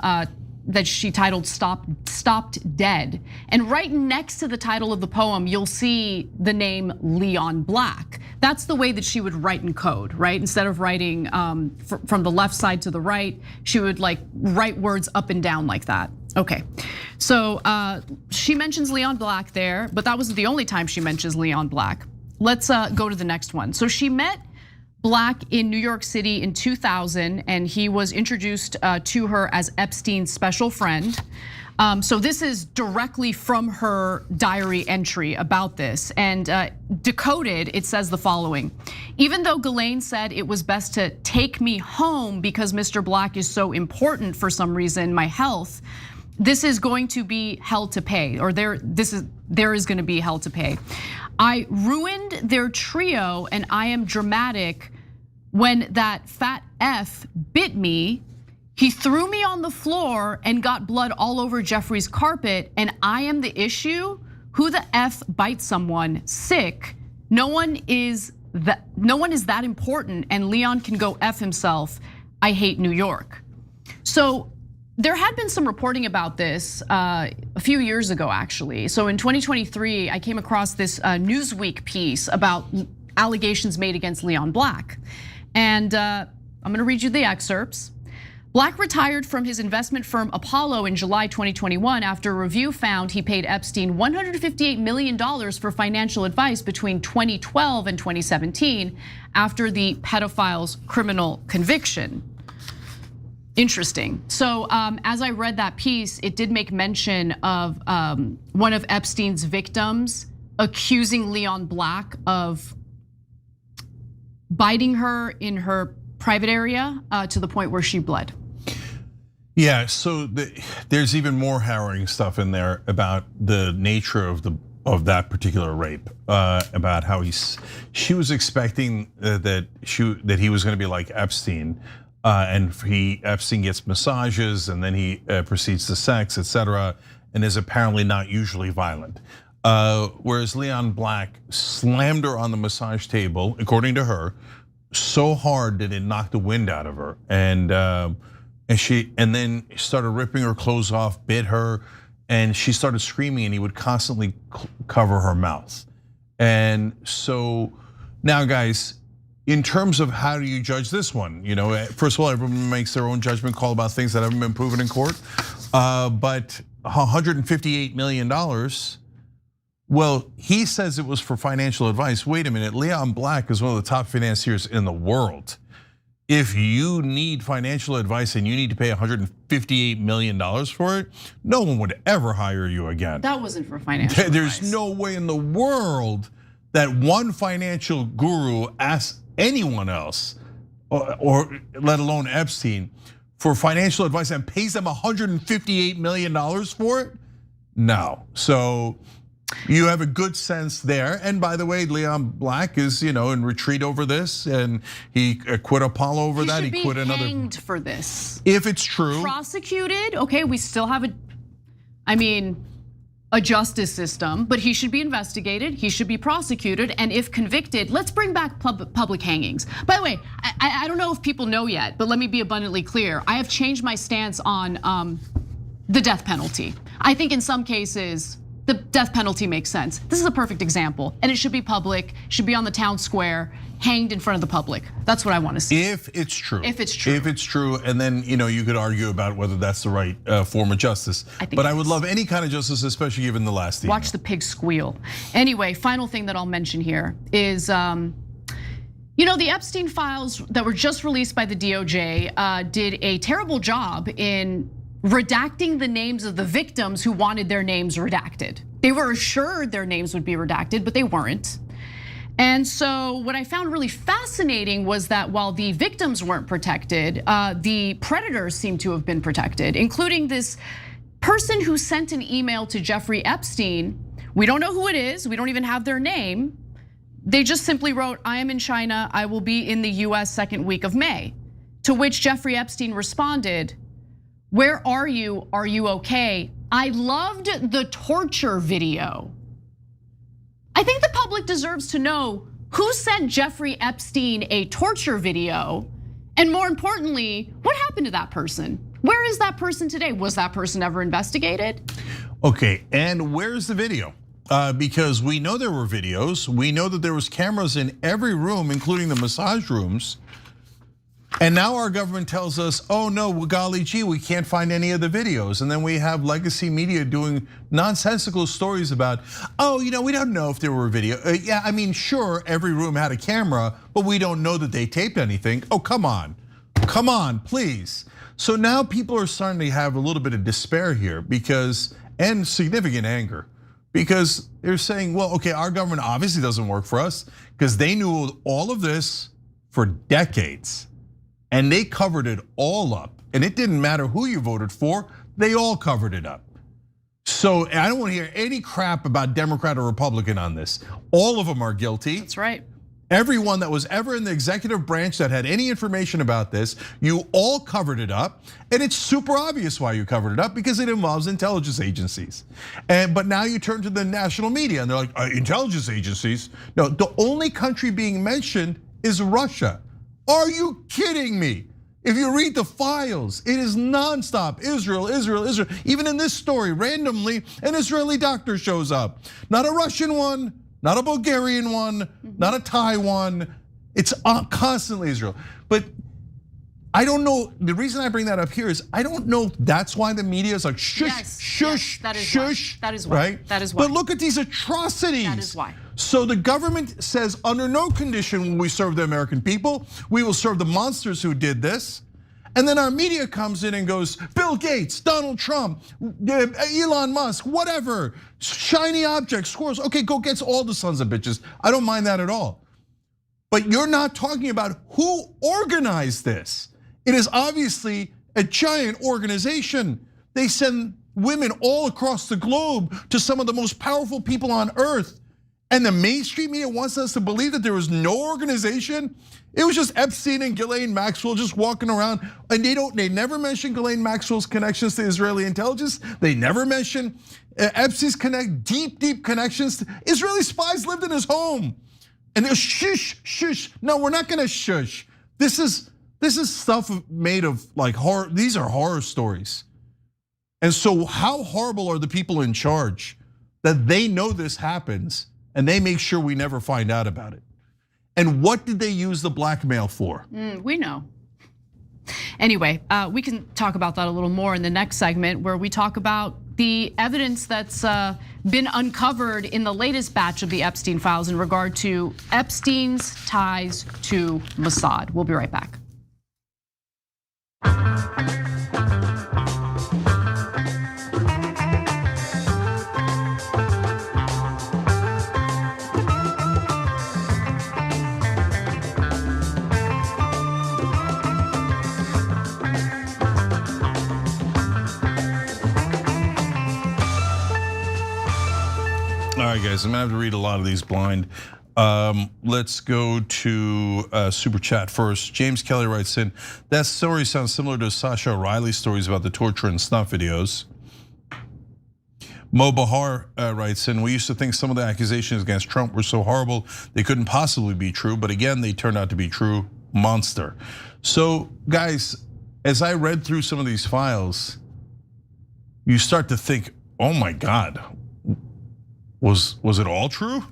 that she titled Stopped Dead. And right next to the title of the poem, you'll see the name Leon Black. That's the way that she would write in code, right? Instead of writing from the left side to the right, she would like write words up and down like that. Okay, so she mentions Leon Black there, but that wasn't the only time she mentions Leon Black. Let's go to the next one. So she met Black in New York City in 2000, and he was introduced to her as Epstein's special friend. So this is directly from her diary entry about this, and decoded, it says the following: even though Ghislaine said it was best to take me home because Mr. Black is so important for some reason, my health, this is going to be hell to pay, or there is going to be hell to pay. I ruined their trio, and I am dramatic. When that fat F bit me, he threw me on the floor and got blood all over Jeffrey's carpet, and I am the issue. Who the F bites someone? Sick. No one is that important, and Leon can go F himself. I hate New York. So there had been some reporting about this a few years ago, actually. So in 2023, I came across this Newsweek piece about allegations made against Leon Black. And I'm gonna read you the excerpts. Black retired from his investment firm Apollo in July 2021 after a review found he paid Epstein $158 million for financial advice between 2012 and 2017 after the pedophile's criminal conviction. Interesting. So as I read that piece, it did make mention of one of Epstein's victims accusing Leon Black of biting her in her private area to the point where she bled. Yeah, so there's even more harrowing stuff in there about the nature of that particular rape, about how she was expecting that he was going to be like Epstein. And Epstein gets massages, and then he proceeds to sex, etc., and is apparently not usually violent. Whereas Leon Black slammed her on the massage table, according to her, so hard that it knocked the wind out of her, and then started ripping her clothes off, bit her, and she started screaming, and he would constantly cover her mouth. And so now, guys, in terms of how do you judge this one? First of all, everyone makes their own judgment call about things that haven't been proven in court. But $158 million, well, he says it was for financial advice. Wait a minute, Leon Black is one of the top financiers in the world. If you need financial advice and you need to pay $158 million for it, no one would ever hire you again. That wasn't for financial advice. There's no way in the world that one financial guru asks anyone else, or let alone Epstein, for financial advice and pays them $158 million for it? No. So you have a good sense there. And by the way, Leon Black is, in retreat over this, and he quit Apollo over that. He should be hanged for this. If it's true. Prosecuted, okay, we still have a justice system, but he should be investigated, he should be prosecuted, and if convicted, let's bring back public hangings. By the way, I don't know if people know yet, but let me be abundantly clear. I have changed my stance on the death penalty. I think in some cases, the death penalty makes sense. This is a perfect example, and it should be public, should be on the town square, hanged in front of the public. That's what I want to see. If it's true. If it's true. If it's true, and then you could argue about whether that's the right form of justice. But I would love any kind of justice, especially given the last email. Watch the pig squeal. Anyway, final thing that I'll mention here is, the Epstein files that were just released by the DOJ did a terrible job in redacting the names of the victims who wanted their names redacted. They were assured their names would be redacted, but they weren't. And so what I found really fascinating was that while the victims weren't protected, the predators seem to have been protected, including this person who sent an email to Jeffrey Epstein. We don't know who it is, we don't even have their name. They just simply wrote, "I am in China, I will be in the US second week of May." To which Jeffrey Epstein responded, "Where are you? Are you okay? I loved the torture video." I think the public deserves to know who sent Jeffrey Epstein a torture video, and more importantly, what happened to that person? Where is that person today? Was that person ever investigated? Okay, and where's the video? Because we know there were videos. We know that there was cameras in every room, including the massage rooms. And now our government tells us, oh no, well, golly gee, we can't find any of the videos. And then we have legacy media doing nonsensical stories about, oh, we don't know if there were video. Yeah, I mean, sure, every room had a camera, but we don't know that they taped anything. Oh, come on, please. So now people are starting to have a little bit of despair here and significant anger. Because they're saying, well, okay, our government obviously doesn't work for us because they knew all of this for decades. And they covered it all up. And it didn't matter who you voted for, they all covered it up. So I don't want to hear any crap about Democrat or Republican on this. All of them are guilty. That's right. Everyone that was ever in the executive branch that had any information about this, you all covered it up. And it's super obvious why you covered it up, because it involves intelligence agencies. But now you turn to the national media and they're like, intelligence agencies? No, the only country being mentioned is Russia. Are you kidding me? If you read the files, it is nonstop. Israel, Israel, Israel. Even in this story, randomly, an Israeli doctor shows up. Not a Russian one, not a Bulgarian one, not a Thai one. It's constantly Israel. But I don't know, the reason I bring that up here is I don't know if that's why the media is like shush, shush, shush. That is why. Right? That is why. But look at these atrocities. That is why. So the government says under no condition will we serve the American people. We will serve the monsters who did this. And then our media comes in and goes, Bill Gates, Donald Trump, Elon Musk, whatever, shiny objects, squirrels. Okay, go get all the sons of bitches. I don't mind that at all. But you're not talking about who organized this. It is obviously a giant organization. They send women all across the globe to some of the most powerful people on earth. And the mainstream media wants us to believe that there was no organization. It was just Epstein and Ghislaine Maxwell just walking around, and they never mention Ghislaine Maxwell's connections to Israeli intelligence. They never mention Epstein's deep connections to Israeli spies lived in his home. And they're shush. No, we're not gonna shush. This is stuff made of like horror. These are horror stories. And so how horrible are the people in charge that they know this happens and they make sure we never find out about it? And what did they use the blackmail for? We know. Anyway, we can talk about that a little more in the next segment, where we talk about the evidence that's been uncovered in the latest batch of the Epstein files in regard to Epstein's ties to Mossad. We'll be right back. All right, guys, I'm gonna have to read a lot of these blind. Let's go to Super Chat first. James Kelly writes in, that story sounds similar to Sasha Riley's stories about the torture and snuff videos. Mo Bahar writes in, we used to think some of the accusations against Trump were so horrible they couldn't possibly be true, but again, they turned out to be true. Monster. So guys, as I read through some of these files, you start to think, oh my God, was it all true?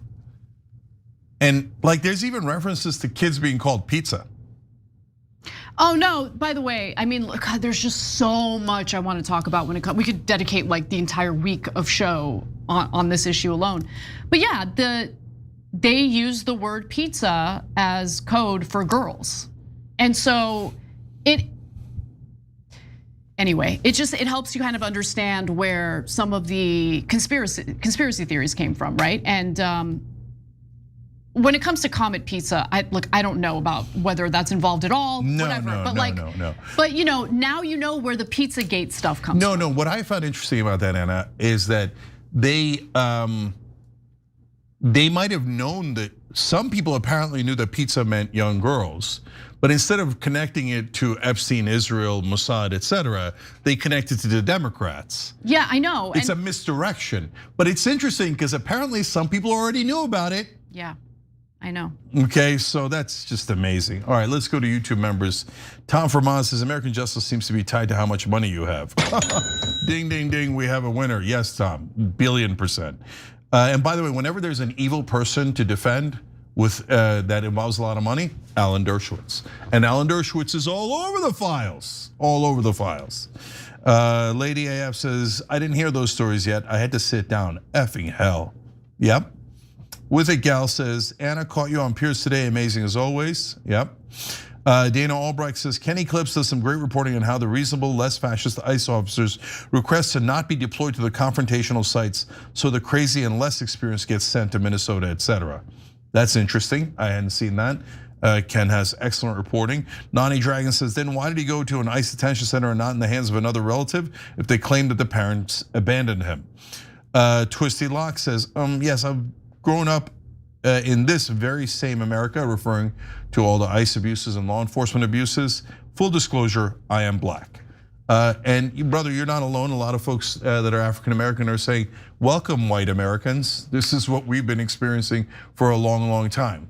And like, there's even references to kids being called pizza. Oh no, by the way, I mean, look, God, there's just so much I want to talk about when it comes. We could dedicate like the entire week of show on this issue alone. But yeah, they use the word pizza as code for girls. And so anyway, it helps you kind of understand where some of the conspiracy theories came from, right? And when it comes to Comet Pizza, I don't know about whether that's involved at all. Whatever. No. But now you know where the Pizzagate stuff comes from. No. What I found interesting about that, Anna, is that they might have known that some people apparently knew that pizza meant young girls, but instead of connecting it to Epstein, Israel, Mossad, etc., they connected to the Democrats. Yeah, I know. It's a misdirection, but it's interesting because apparently some people already knew about it. Yeah. I know. Okay, so that's just amazing. All right, let's go to YouTube members. Tom Vermont says, American justice seems to be tied to how much money you have. Ding, ding, ding, we have a winner. Yes, Tom, billion%. And by the way, whenever there's an evil person to defend with that involves a lot of money, Alan Dershowitz. And Alan Dershowitz is all over the files, all over the files. Lady AF says, I didn't hear those stories yet. I had to sit down, effing hell. Yep. With it, Gal says, Anna caught you on Piers today, amazing as always. Yep. Dana Albright says, Kenny Clips does some great reporting on how the reasonable, less fascist ICE officers request to not be deployed to the confrontational sites, so the crazy and less experienced gets sent to Minnesota, etc. That's interesting, I hadn't seen that. Ken has excellent reporting. Nani Dragon says, then why did he go to an ICE detention center and not in the hands of another relative if they claim that the parents abandoned him? Twisty Lock says, yes, I've grown up in this very same America, referring to all the ICE abuses and law enforcement abuses. Full disclosure, I am black. And brother, you're not alone. A lot of folks that are African American are saying, welcome white Americans. This is what we've been experiencing for a long, long time.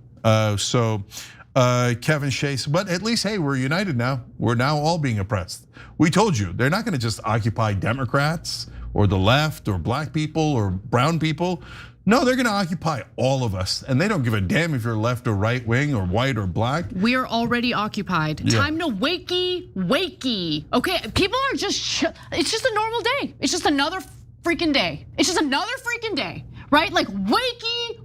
Kevin Shea, but at least, hey, we're united now. We're now all being oppressed. We told you, they're not gonna just occupy Democrats or the left or black people or brown people. No, they're gonna occupy all of us, and they don't give a damn if you're left or right wing or white or black. We are already occupied. Yeah. Time to wakey. Okay, people are just, it's just a normal day. It's just another freaking day. It's just another freaking day, right? Like wakey.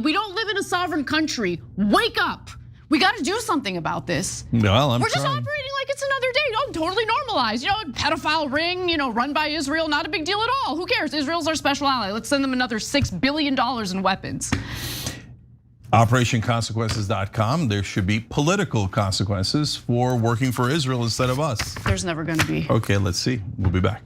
We don't live in a sovereign country. Wake up. We got to do something about this. Well, we're just operating like it's another day. Totally normalized. Pedophile ring, run by Israel, not a big deal at all. Who cares? Israel's our special ally. Let's send them another $6 billion in weapons. OperationConsequences.com. There should be political consequences for working for Israel instead of us. There's never going to be. Okay, let's see. We'll be back.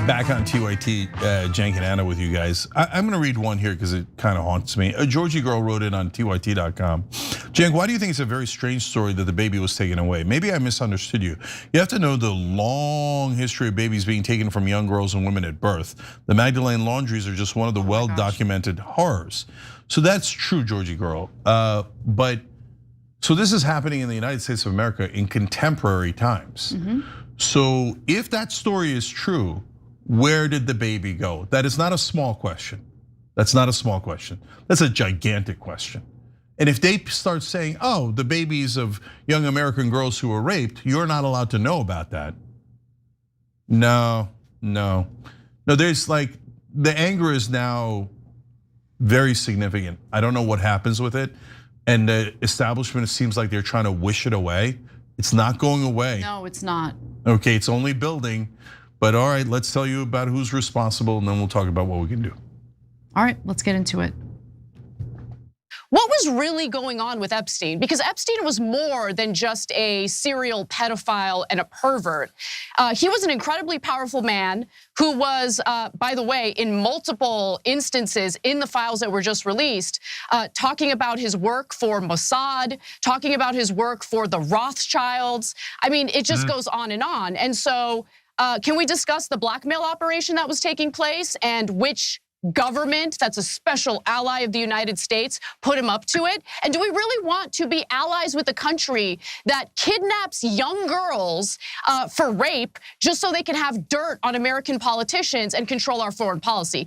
Back on TYT, Cenk and Anna with you guys. I'm gonna read one here because it kind of haunts me. A Georgie girl wrote it on TYT.com. Cenk, why do you think it's a very strange story that the baby was taken away? Maybe I misunderstood you. You have to know the long history of babies being taken from young girls and women at birth. The Magdalene laundries are just one of the well-documented horrors. So that's true, Georgie girl. But so this is happening in the United States of America in contemporary times. So if that story is true, where did the baby go? That is not a small question. That's not a small question. That's a gigantic question. And if they start saying, oh, the babies of young American girls who were raped, you're not allowed to know about that. No, there's like, the anger is now very significant. I don't know what happens with it. And the establishment, it seems like they're trying to wish it away. It's not going away. No, it's not. Okay, it's only building. But all right, let's tell you about who's responsible and then we'll talk about what we can do. All right, let's get into it. What was really going on with Epstein? Because Epstein was more than just a serial pedophile and a pervert. He was an incredibly powerful man who was, by the way, in multiple instances in the files that were just released, talking about his work for Mossad, talking about his work for the Rothschilds. I mean, it just goes on and on. And so can we discuss the blackmail operation that was taking place and which government that's a special ally of the United States put him up to it? And do we really want to be allies with a country that kidnaps young girls for rape just so they can have dirt on American politicians and control our foreign policy?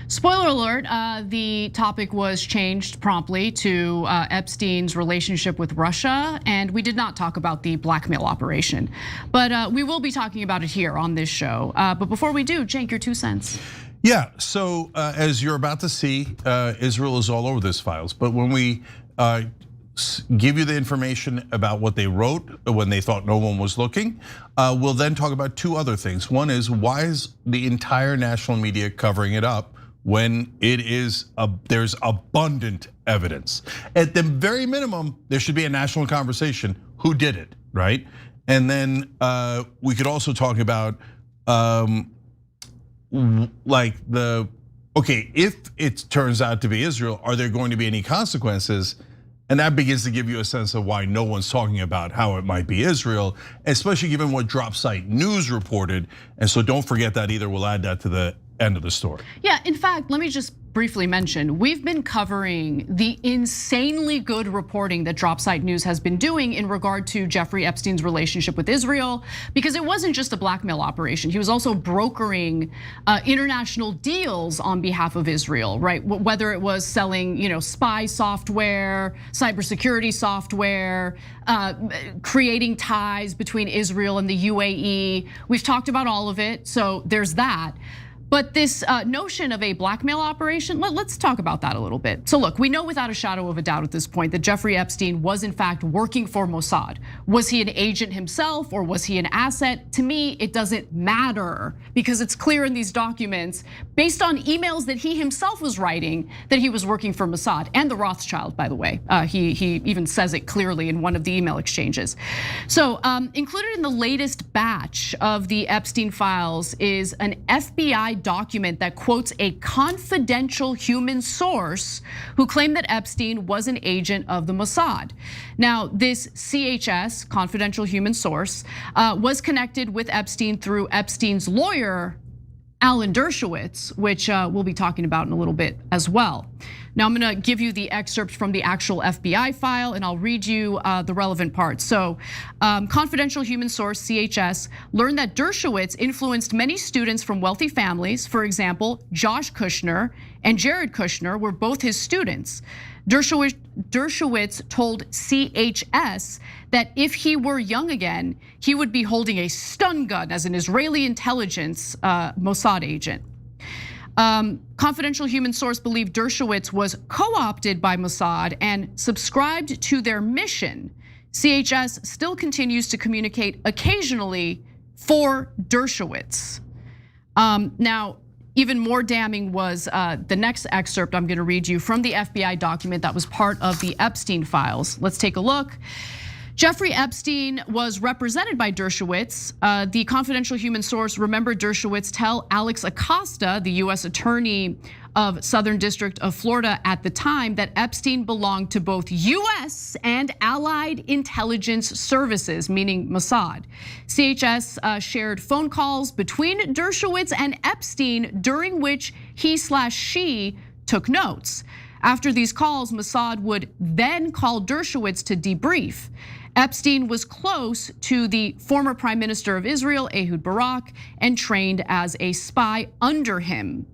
Spoiler alert, the topic was changed promptly to Epstein's relationship with Russia, and we did not talk about the blackmail operation. But we will be talking about it here on this show. But before we do, Cenk, your 2 cents. Yeah, so as you're about to see, Israel is all over this files. But when we give you the information about what they wrote when they thought no one was looking, we'll then talk about 2 other things. One is, why is the entire national media covering it up when it is there's abundant evidence? At the very minimum, there should be a national conversation. Who did it, right? And then we could also talk about okay, if it turns out to be Israel, are there going to be any consequences? And that begins to give you a sense of why no one's talking about how it might be Israel, especially given what Drop Site News reported. And so don't forget that either. We'll add that to the end of the story. Yeah, in fact, let me just briefly mention, we've been covering the insanely good reporting that Drop Site News has been doing in regard to Jeffrey Epstein's relationship with Israel, because it wasn't just a blackmail operation. He was also brokering international deals on behalf of Israel, right? Whether it was selling, spy software, cybersecurity software, creating ties between Israel and the UAE. We've talked about all of it, so there's that. But this notion of a blackmail operation, let's talk about that a little bit. So look, we know without a shadow of a doubt at this point that Jeffrey Epstein was in fact working for Mossad. Was he an agent himself or was he an asset? To me, it doesn't matter because it's clear in these documents, based on emails that he himself was writing, that he was working for Mossad and the Rothschild, by the way. He even says it clearly in one of the email exchanges. So included in the latest batch of the Epstein files is an FBI document that quotes a confidential human source who claimed that Epstein was an agent of the Mossad. Now, this CHS, confidential human source, was connected with Epstein through Epstein's lawyer, Alan Dershowitz, which we'll be talking about in a little bit as well. Now I'm gonna give you the excerpt from the actual FBI file and I'll read you the relevant parts. So confidential human source, CHS, learned that Dershowitz influenced many students from wealthy families. For example, Josh Kushner and Jared Kushner were both his students. Dershowitz told CHS that if he were young again, he would be holding a stun gun as an Israeli intelligence Mossad agent. Confidential human source believed Dershowitz was co-opted by Mossad and subscribed to their mission. CHS still continues to communicate occasionally for Dershowitz. Now, even more damning was the next excerpt I'm gonna read you from the FBI document that was part of the Epstein files. Let's take a look. Jeffrey Epstein was represented by Dershowitz. The confidential human source remembered Dershowitz tell Alex Acosta, the US attorney of Southern District of Florida at the time, that Epstein belonged to both US and allied intelligence services, meaning Mossad. CHS shared phone calls between Dershowitz and Epstein during which he/she took notes. After these calls, Mossad would then call Dershowitz to debrief. Epstein was close to the former Prime Minister of Israel, Ehud Barak, and trained as a spy under him.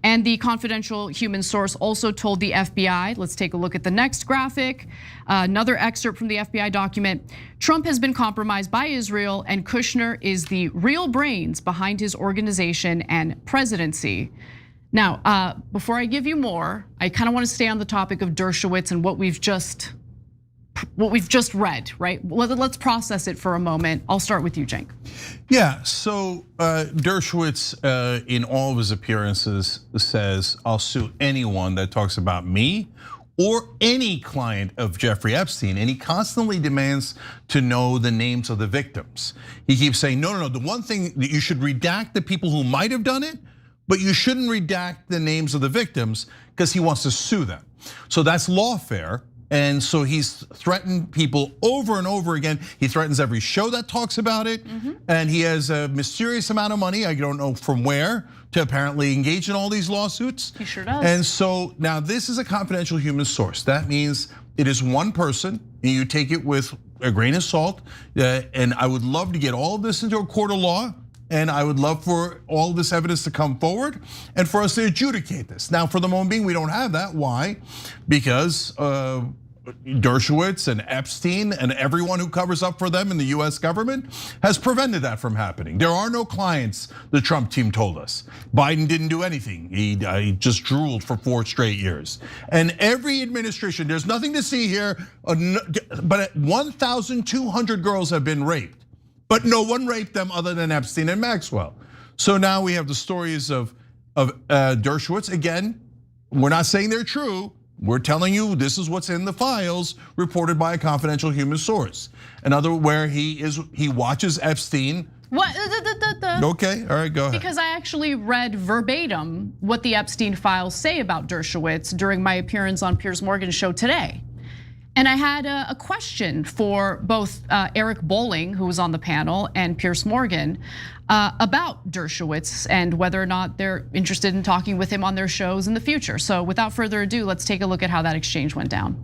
And the confidential human source also told the FBI, let's take a look at the next graphic, another excerpt from the FBI document. Trump has been compromised by Israel and Kushner is the real brains behind his organization and presidency. Now, before I give you more, I kind of want to stay on the topic of Dershowitz and what we've just we've just read, right? Let's process it for a moment. I'll start with you, Cenk. Yeah, so Dershowitz in all of his appearances says, I'll sue anyone that talks about me or any client of Jeffrey Epstein, and he constantly demands to know the names of the victims. He keeps saying, no, the one thing that you should redact the people who might have done it, but you shouldn't redact the names of the victims because he wants to sue them. So that's lawfare. And so he's threatened people over and over again. He threatens every show that talks about it. And he has a mysterious amount of money, I don't know from where, to apparently engage in all these lawsuits. He sure does. And so now this is a confidential human source. That means it is one person, and you take it with a grain of salt. And I would love to get all of this into a court of law. And I would love for all this evidence to come forward and for us to adjudicate this. Now, for the moment being, we don't have that. Why? Because Dershowitz and Epstein and everyone who covers up for them in the US government has prevented that from happening. There are no clients, the Trump team told us. Biden didn't do anything. He just drooled for 4 straight years. And every administration, there's nothing to see here, but 1,200 girls have been raped. But no one raped them other than Epstein and Maxwell. So now we have the stories of Dershowitz. Again, we're not saying they're true. We're telling you this is what's in the files reported by a confidential human source. Another where he watches Epstein. What? Okay, all right, go ahead. Because I actually read verbatim what the Epstein files say about Dershowitz during my appearance on Piers Morgan's show today. And I had a question for both Eric Bolling, who was on the panel, and Piers Morgan about Dershowitz and whether or not they're interested in talking with him on their shows in the future. So without further ado, let's take a look at how that exchange went down.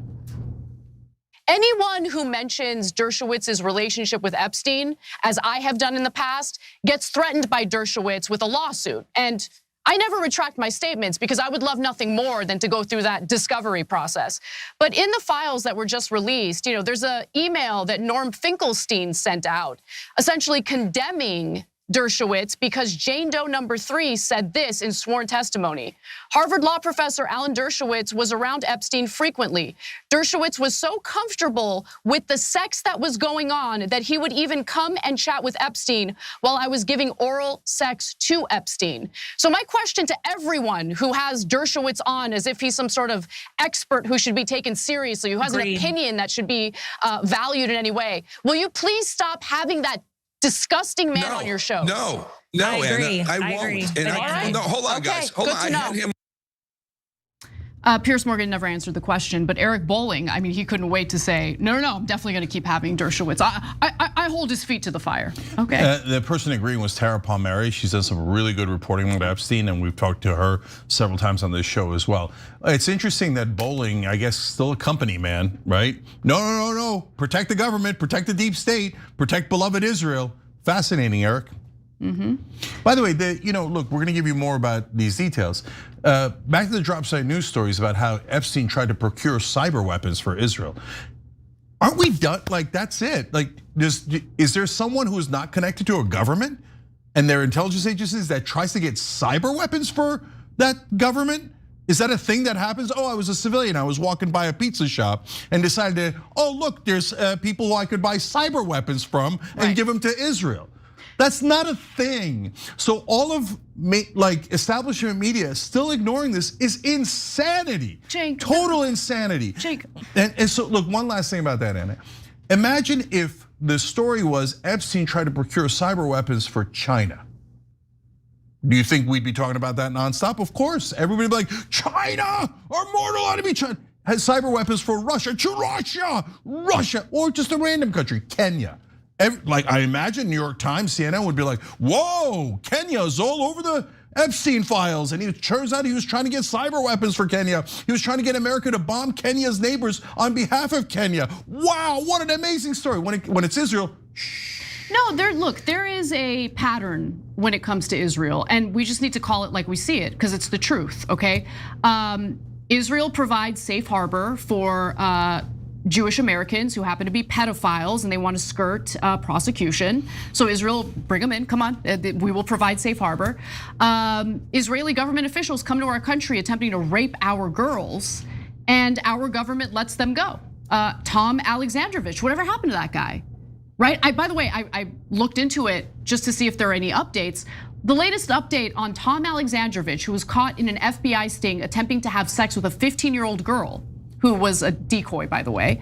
Anyone who mentions Dershowitz's relationship with Epstein, as I have done in the past, gets threatened by Dershowitz with a lawsuit. And I never retract my statements because I would love nothing more than to go through that discovery process. But in the files that were just released, there's an email that Norm Finkelstein sent out, essentially condemning Dershowitz because Jane Doe number 3 said this in sworn testimony. Harvard law professor Alan Dershowitz was around Epstein frequently. Dershowitz was so comfortable with the sex that was going on that he would even come and chat with Epstein while I was giving oral sex to Epstein. So my question to everyone who has Dershowitz on as if he's some sort of expert who should be taken seriously, who has an opinion that should be valued in any way, will you please stop having that disgusting man on your show? No, I agree. Anna, I won't. Agree. And no, hold on, guys. Hold on. I had him. Piers Morgan never answered the question, but Eric Bolling, I mean, he couldn't wait to say, no, I'm definitely going to keep having Dershowitz. I hold his feet to the fire. Okay. The person agreeing was Tara Palmieri. She's done some really good reporting on Epstein, and we've talked to her several times on this show as well. It's interesting that Bolling, I guess, still a company man, right? No. Protect the government, protect the deep state, protect beloved Israel. Fascinating, Eric. By the way, look, we're gonna give you more about these details. Back to the drop site news stories about how Epstein tried to procure cyber weapons for Israel. Aren't we done? Like, that's it. Like, is there someone who is not connected to a government and their intelligence agencies that tries to get cyber weapons for that government? Is that a thing that happens? Oh, I was a civilian. I was walking by a pizza shop and decided, look, there's people who I could buy cyber weapons from and give them to Israel. That's not a thing. So all of establishment media still ignoring this is insanity. Cenk, Total insanity. Cenk. And so look, one last thing about that, Anna. Imagine if the story was Epstein tried to procure cyber weapons for China. Do you think we'd be talking about that nonstop? Of course, everybody would be like, China, our mortal enemy, China, has cyber weapons for Russia, Russia, or just a random country, Kenya. I imagine New York Times, CNN would be like, whoa, Kenya's all over the Epstein files. And it turns out he was trying to get cyber weapons for Kenya. He was trying to get America to bomb Kenya's neighbors on behalf of Kenya. Wow, what an amazing story. When it's Israel, No, there is a pattern when it comes to Israel, and we just need to call it like we see it, because it's the truth, okay? Israel provides safe harbor for Jewish Americans who happen to be pedophiles and they want to skirt prosecution. So Israel, bring them in, come on, we will provide safe harbor. Israeli government officials come to our country attempting to rape our girls, and our government lets them go. Tom Alexandrovich. Whatever happened to that guy? Right? By the way, I looked into it just to see if there are any updates. The latest update on Tom Alexandrovich, who was caught in an FBI sting attempting to have sex with a 15-year-old girl, who was a decoy, by the way.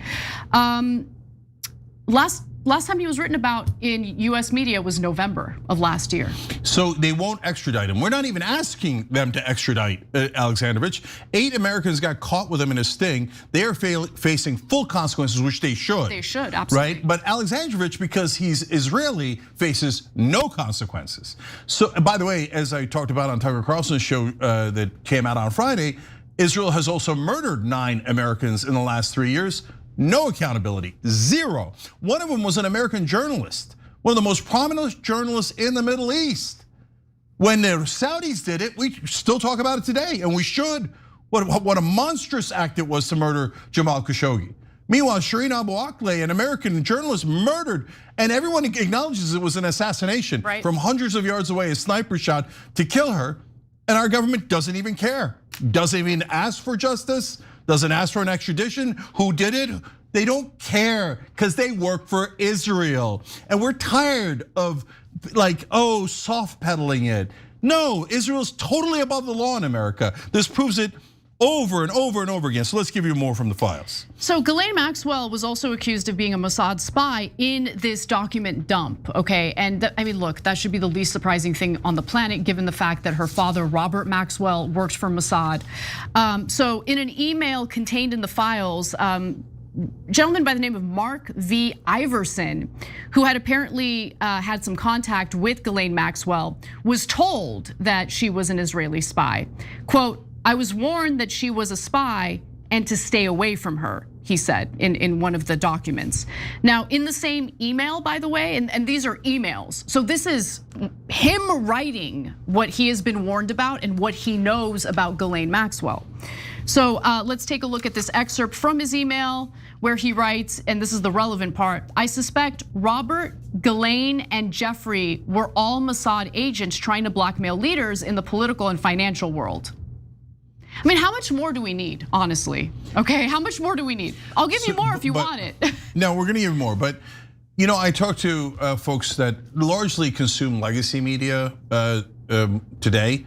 Last time he was written about in US media was November of last year. So they won't extradite him. We're not even asking them to extradite Alexandrovich. 8 Americans got caught with him in a sting. They are facing full consequences, which they should. They should, absolutely. Right? But Alexandrovich, because he's Israeli, faces no consequences. So, by the way, as I talked about on Tucker Carlson's show that came out on Friday, Israel has also murdered 9 Americans in the last 3 years. No accountability, 0. One of them was an American journalist, one of the most prominent journalists in the Middle East. When the Saudis did it, we still talk about it today, and we should. What a monstrous act it was to murder Jamal Khashoggi. Meanwhile, Shireen Abu Akleh, an American journalist, murdered, and everyone acknowledges it was an assassination from hundreds of yards away, a sniper shot to kill her, and our government doesn't even care. Doesn't even ask for justice, doesn't ask for an extradition. Who did it? They don't care because they work for Israel. And we're tired of soft pedaling it. No, Israel's totally above the law in America. This proves it over and over and over again. So let's give you more from the files. So Ghislaine Maxwell was also accused of being a Mossad spy in this document dump, okay? And I mean, look, that should be the least surprising thing on the planet, given the fact that her father, Robert Maxwell, worked for Mossad. So in an email contained in the files, a gentleman by the name of Mark V. Iverson, who had apparently had some contact with Ghislaine Maxwell, was told that she was an Israeli spy. Quote, "I was warned that she was a spy and to stay away from her," he said in one of the documents. Now, in the same email, by the way, and these are emails. So this is him writing what he has been warned about and what he knows about Ghislaine Maxwell. So let's take a look at this excerpt from his email where he writes, and this is the relevant part: "I suspect Robert, Ghislaine, and Jeffrey were all Mossad agents trying to blackmail leaders in the political and financial world." I mean, how much more do we need, honestly? Okay, how much more do we need? I'll give you more if you want it. No, we're gonna give you more, but I talked to folks that largely consume legacy media today.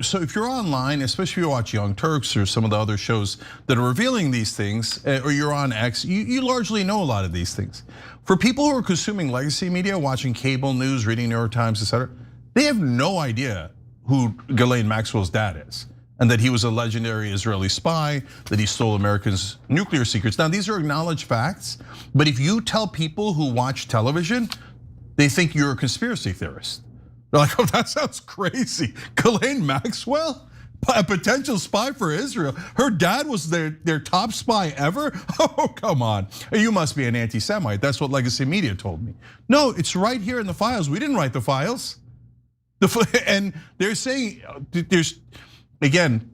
So if you're online, especially if you watch Young Turks or some of the other shows that are revealing these things, or you're on X, you largely know a lot of these things. For people who are consuming legacy media, watching cable news, reading New York Times, etc., they have no idea who Ghislaine Maxwell's dad is, and that he was a legendary Israeli spy, that he stole Americans' nuclear secrets. Now, these are acknowledged facts, but if you tell people who watch television, they think you're a conspiracy theorist. They're like, oh, that sounds crazy. Ghislaine Maxwell, a potential spy for Israel. Her dad was their top spy ever? Oh, come on. You must be an anti-Semite. That's what legacy media told me. No, it's right here in the files. We didn't write the files. And they're saying, there's, again,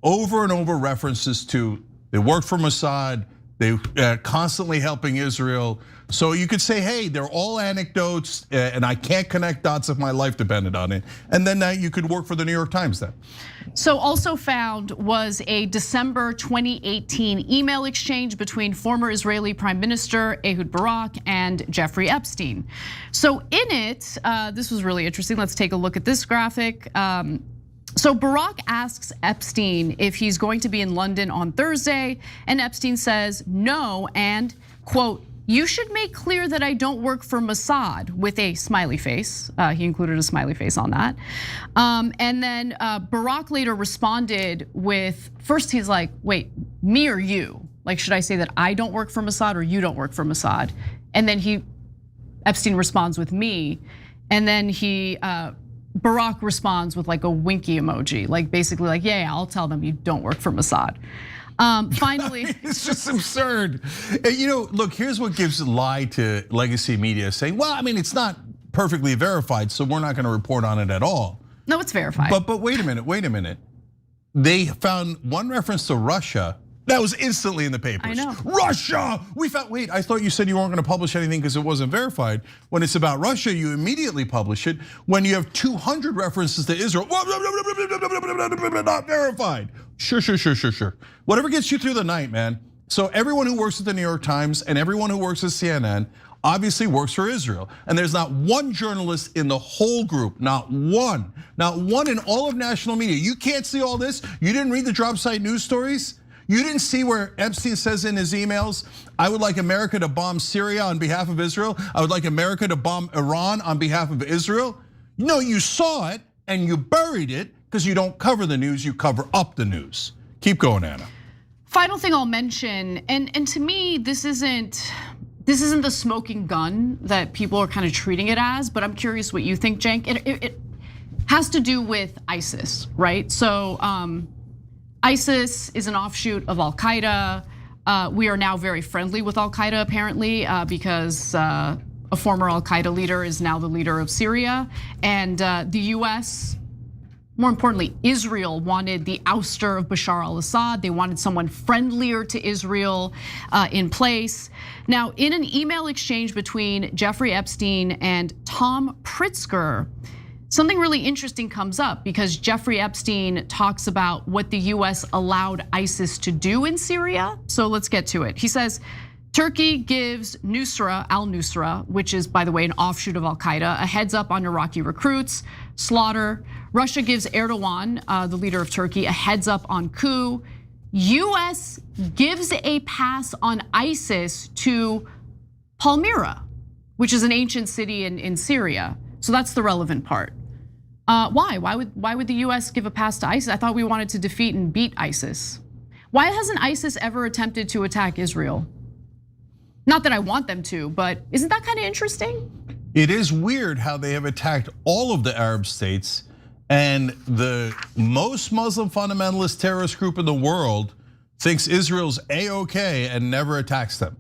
over and over references to they worked for Mossad, they constantly helping Israel. So you could say, hey, they're all anecdotes, and I can't connect dots if my life depended on it. And then you could work for the New York Times then. So also found was a December 2018 email exchange between former Israeli Prime Minister Ehud Barak and Jeffrey Epstein. So in it, this was really interesting. Let's take a look at this graphic. So Barak asks Epstein if he's going to be in London on Thursday, and Epstein says no, and quote, "You should make clear that I don't work for Mossad," with a smiley face. He included a smiley face on that. And then Barak later responded with, first he's like, wait, me or you? Like, should I say that I don't work for Mossad or you don't work for Mossad? And then Epstein responds with me. And then Barak responds with like a winky emoji, like basically like, yeah, I'll tell them you don't work for Mossad. Finally, it's just absurd. Look, here's what gives lie to legacy media, saying, well, I mean, it's not perfectly verified, so we're not gonna report on it at all. No, it's verified. But wait a minute. They found one reference to Russia that was instantly in the papers. I know. Russia, wait, I thought you said you weren't gonna publish anything because it wasn't verified. When it's about Russia, you immediately publish it. When you have 200 references to Israel, not verified. Sure. Whatever gets you through the night, man. So everyone who works at the New York Times and everyone who works at CNN obviously works for Israel. And there's not one journalist in the whole group, not one in all of national media. You can't see all this. You didn't read the drop site news stories? You didn't see where Epstein says in his emails, I would like America to bomb Syria on behalf of Israel. I would like America to bomb Iran on behalf of Israel. No, you saw it and you buried it because you don't cover the news, you cover up the news. Keep going, Anna. Final thing I'll mention, and to me, this isn't the smoking gun that people are kind of treating it as, but I'm curious what you think, Cenk. It has to do with ISIS, right? So ISIS is an offshoot of Al Qaeda. We are now very friendly with Al Qaeda, apparently, because a former Al Qaeda leader is now the leader of Syria, and the US. More importantly, Israel wanted the ouster of Bashar al-Assad. They wanted someone friendlier to Israel in place. Now, in an email exchange between Jeffrey Epstein and Tom Pritzker, something really interesting comes up because Jeffrey Epstein talks about what the US allowed ISIS to do in Syria. So let's get to it. He says, Turkey gives Nusra, al-Nusra, which is, by the way, an offshoot of Al-Qaeda, a heads up on Iraqi recruits, slaughter. Russia gives Erdogan, the leader of Turkey, a heads up on coup. US gives a pass on ISIS to Palmyra, which is an ancient city in Syria. So that's the relevant part. Why? Why would the US give a pass to ISIS? I thought we wanted to defeat and beat ISIS. Why hasn't ISIS ever attempted to attack Israel? Not that I want them to, but isn't that kind of interesting? It is weird how they have attacked all of the Arab states, and the most Muslim fundamentalist terrorist group in the world thinks Israel's A-okay and never attacks them.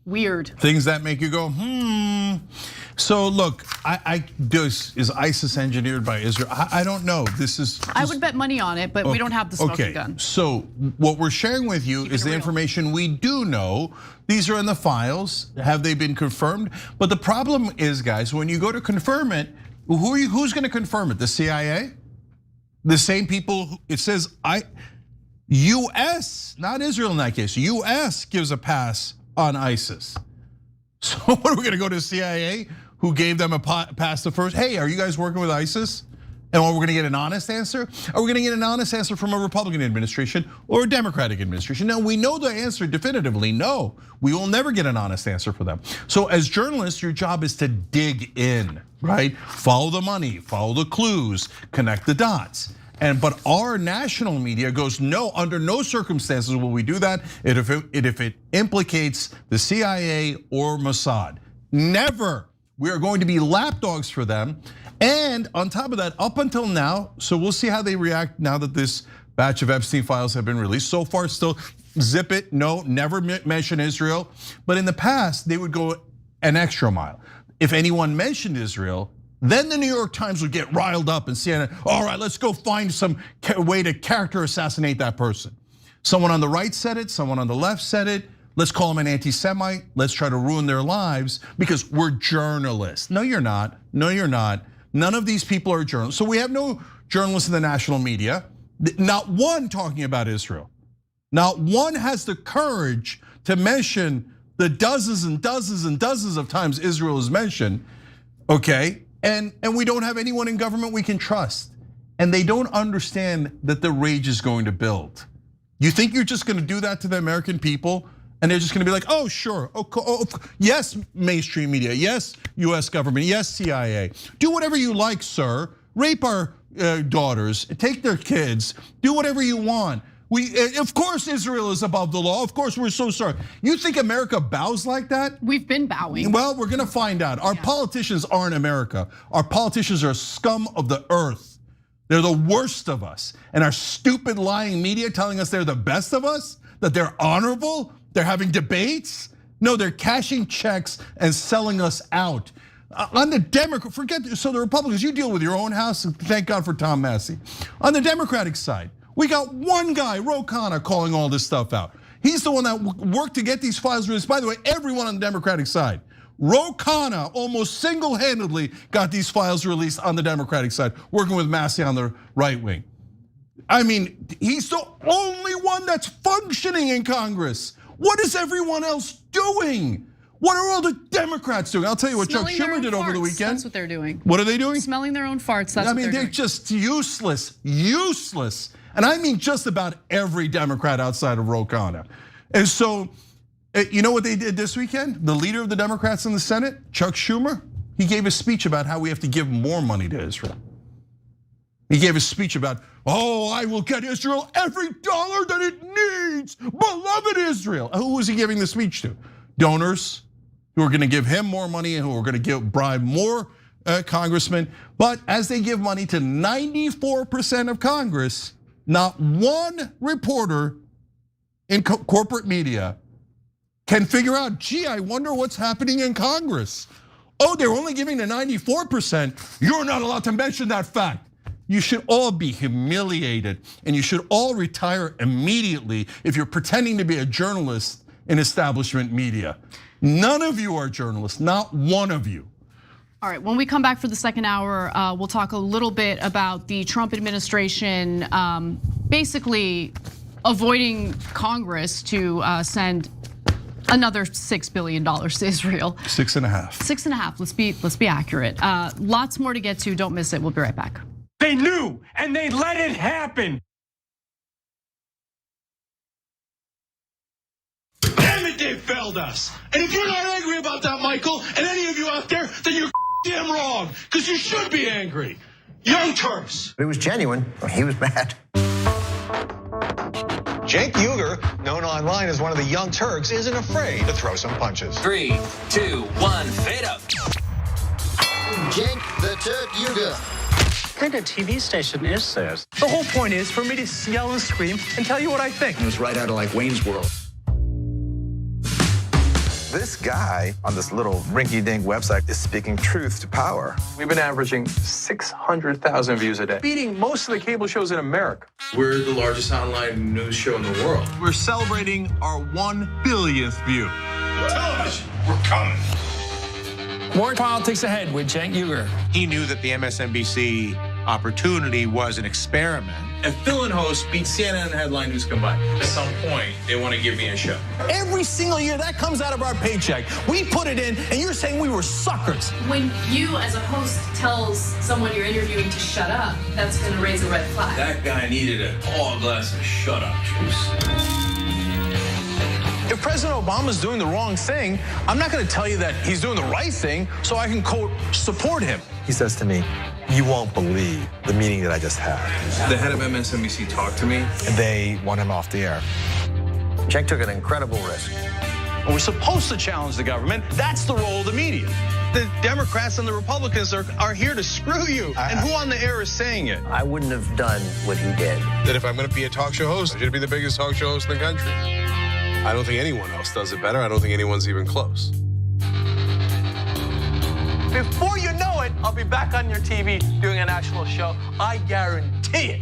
Weird. Things that make you go, So look, is ISIS engineered by Israel? I don't know. I would bet money on it, but we don't have the smoking gun. So what we're sharing with you is the information we do know. These are in the files. Have they been confirmed? But the problem is, guys, when you go to confirm it, who's going to confirm it? The CIA? The same people? It says US, not Israel in that case. US gives a pass on ISIS. So what are we going to go to the CIA, who gave them a pass the first? Hey, are you guys working with ISIS? And we're going to get an honest answer? Are we going to get an honest answer from a Republican administration or a Democratic administration? Now, we know the answer definitively, no. We will never get an honest answer for them. So as journalists, your job is to dig in, right? Follow the money, follow the clues, connect the dots. But our national media goes, no, under no circumstances will we do that if it implicates the CIA or Mossad. Never. We are going to be lapdogs for them. And on top of that, up until now, so we'll see how they react now that this batch of Epstein files have been released. So far, still zip it, no, never mention Israel. But in the past, they would go an extra mile. If anyone mentioned Israel, then the New York Times would get riled up and say, all right, let's go find some way to character assassinate that person. Someone on the right said it, someone on the left said it. Let's call them an anti-Semite. Let's try to ruin their lives because we're journalists. No, you're not. No, you're not. None of these people are journalists. So we have no journalists in the national media. Not one talking about Israel. Not one has the courage to mention the dozens and dozens and dozens of times Israel is mentioned, okay? And we don't have anyone in government we can trust. And they don't understand that the rage is going to build. You think you're just gonna do that to the American people? And they're just gonna be like, oh, sure, yes, mainstream media, yes, US government, yes, CIA. Do whatever you like, sir. Rape our daughters, take their kids, do whatever you want. Of course Israel is above the law. Of course, we're so sorry. You think America bows like that? We've been bowing. Well, we're gonna find out. Our politicians aren't America. Our politicians are scum of the earth. They're the worst of us. And our stupid lying media telling us they're the best of us, that they're honorable, they're having debates. No, they're cashing checks and selling us out. On the Democrat, so the Republicans, you deal with your own house, thank God for Tom Massey. On the Democratic side, we got one guy, Ro Khanna, calling all this stuff out. He's the one that worked to get these files released. By the way, everyone on the Democratic side, Ro Khanna almost single-handedly got these files released on the Democratic side, working with Massey on the right wing. I mean, he's the only one that's functioning in Congress. What is everyone else doing? What are all the Democrats doing? I'll tell you what Chuck Schumer did over the weekend. That's what they're doing. What are they doing? Smelling their own farts. That's what they're doing. They're just useless. And I mean just about every Democrat outside of Ro Khanna. And so, you know what they did this weekend? The leader of the Democrats in the Senate, Chuck Schumer, he gave a speech about how we have to give more money to Israel. He gave a speech about, I will get Israel every dollar that it needs, beloved Israel. Who was he giving the speech to? Donors who are gonna give him more money and who are gonna bribe more congressmen. But as they give money to 94% of Congress, not one reporter in corporate media can figure out, gee, I wonder what's happening in Congress. They're only giving to 94%. You're not allowed to mention that fact. You should all be humiliated and you should all retire immediately if you're pretending to be a journalist in establishment media. None of you are journalists, not one of you. All right, when we come back for the second hour, we'll talk a little bit about the Trump administration basically avoiding Congress to send another $6 billion to Israel. 6.5. 6.5, let's be accurate. Lots more to get to, don't miss it, we'll be right back. They knew and they let it happen. Damn it, they failed us. And if you're not angry about that, Michael, and any of you out there, then you're damn wrong, because you should be angry. Young Turks. It was genuine. He was mad. Cenk Uygur, known online as one of the Young Turks, isn't afraid to throw some punches. 3, 2, 1, fade up. Cenk the Turk Uygur. What kind of TV station is this? The whole point is for me to yell and scream and tell you what I think. It was right out of like Wayne's World. This guy on this little rinky-dink website is speaking truth to power. We've been averaging 600,000 views a day, beating most of the cable shows in America. We're the largest online news show in the world. We're celebrating our 1 billionth view. Television, we're coming. More politics ahead with Cenk Uygur. He knew that the MSNBC opportunity was an experiment. If Phil and host beat CNN and headline news combined, at some point they want to give me a show. Every single year that comes out of our paycheck. We put it in, and you're saying we were suckers. When you, as a host, tells someone you're interviewing to shut up, that's going to raise a red flag. That guy needed a tall glass of shut up juice. If President Obama's doing the wrong thing, I'm not going to tell you that he's doing the right thing so I can, quote, support him. He says to me, you won't believe the meeting that I just had. The head of MSNBC talked to me. And they want him off the air. Cenk took an incredible risk. We're supposed to challenge the government. That's the role of the media. The Democrats and the Republicans are here to screw you. And who on the air is saying it? I wouldn't have done what he did. That if I'm going to be a talk show host, I should be the biggest talk show host in the country. I don't think anyone else does it better. I don't think anyone's even close. Before you know it, I'll be back on your TV doing a national show. I guarantee it.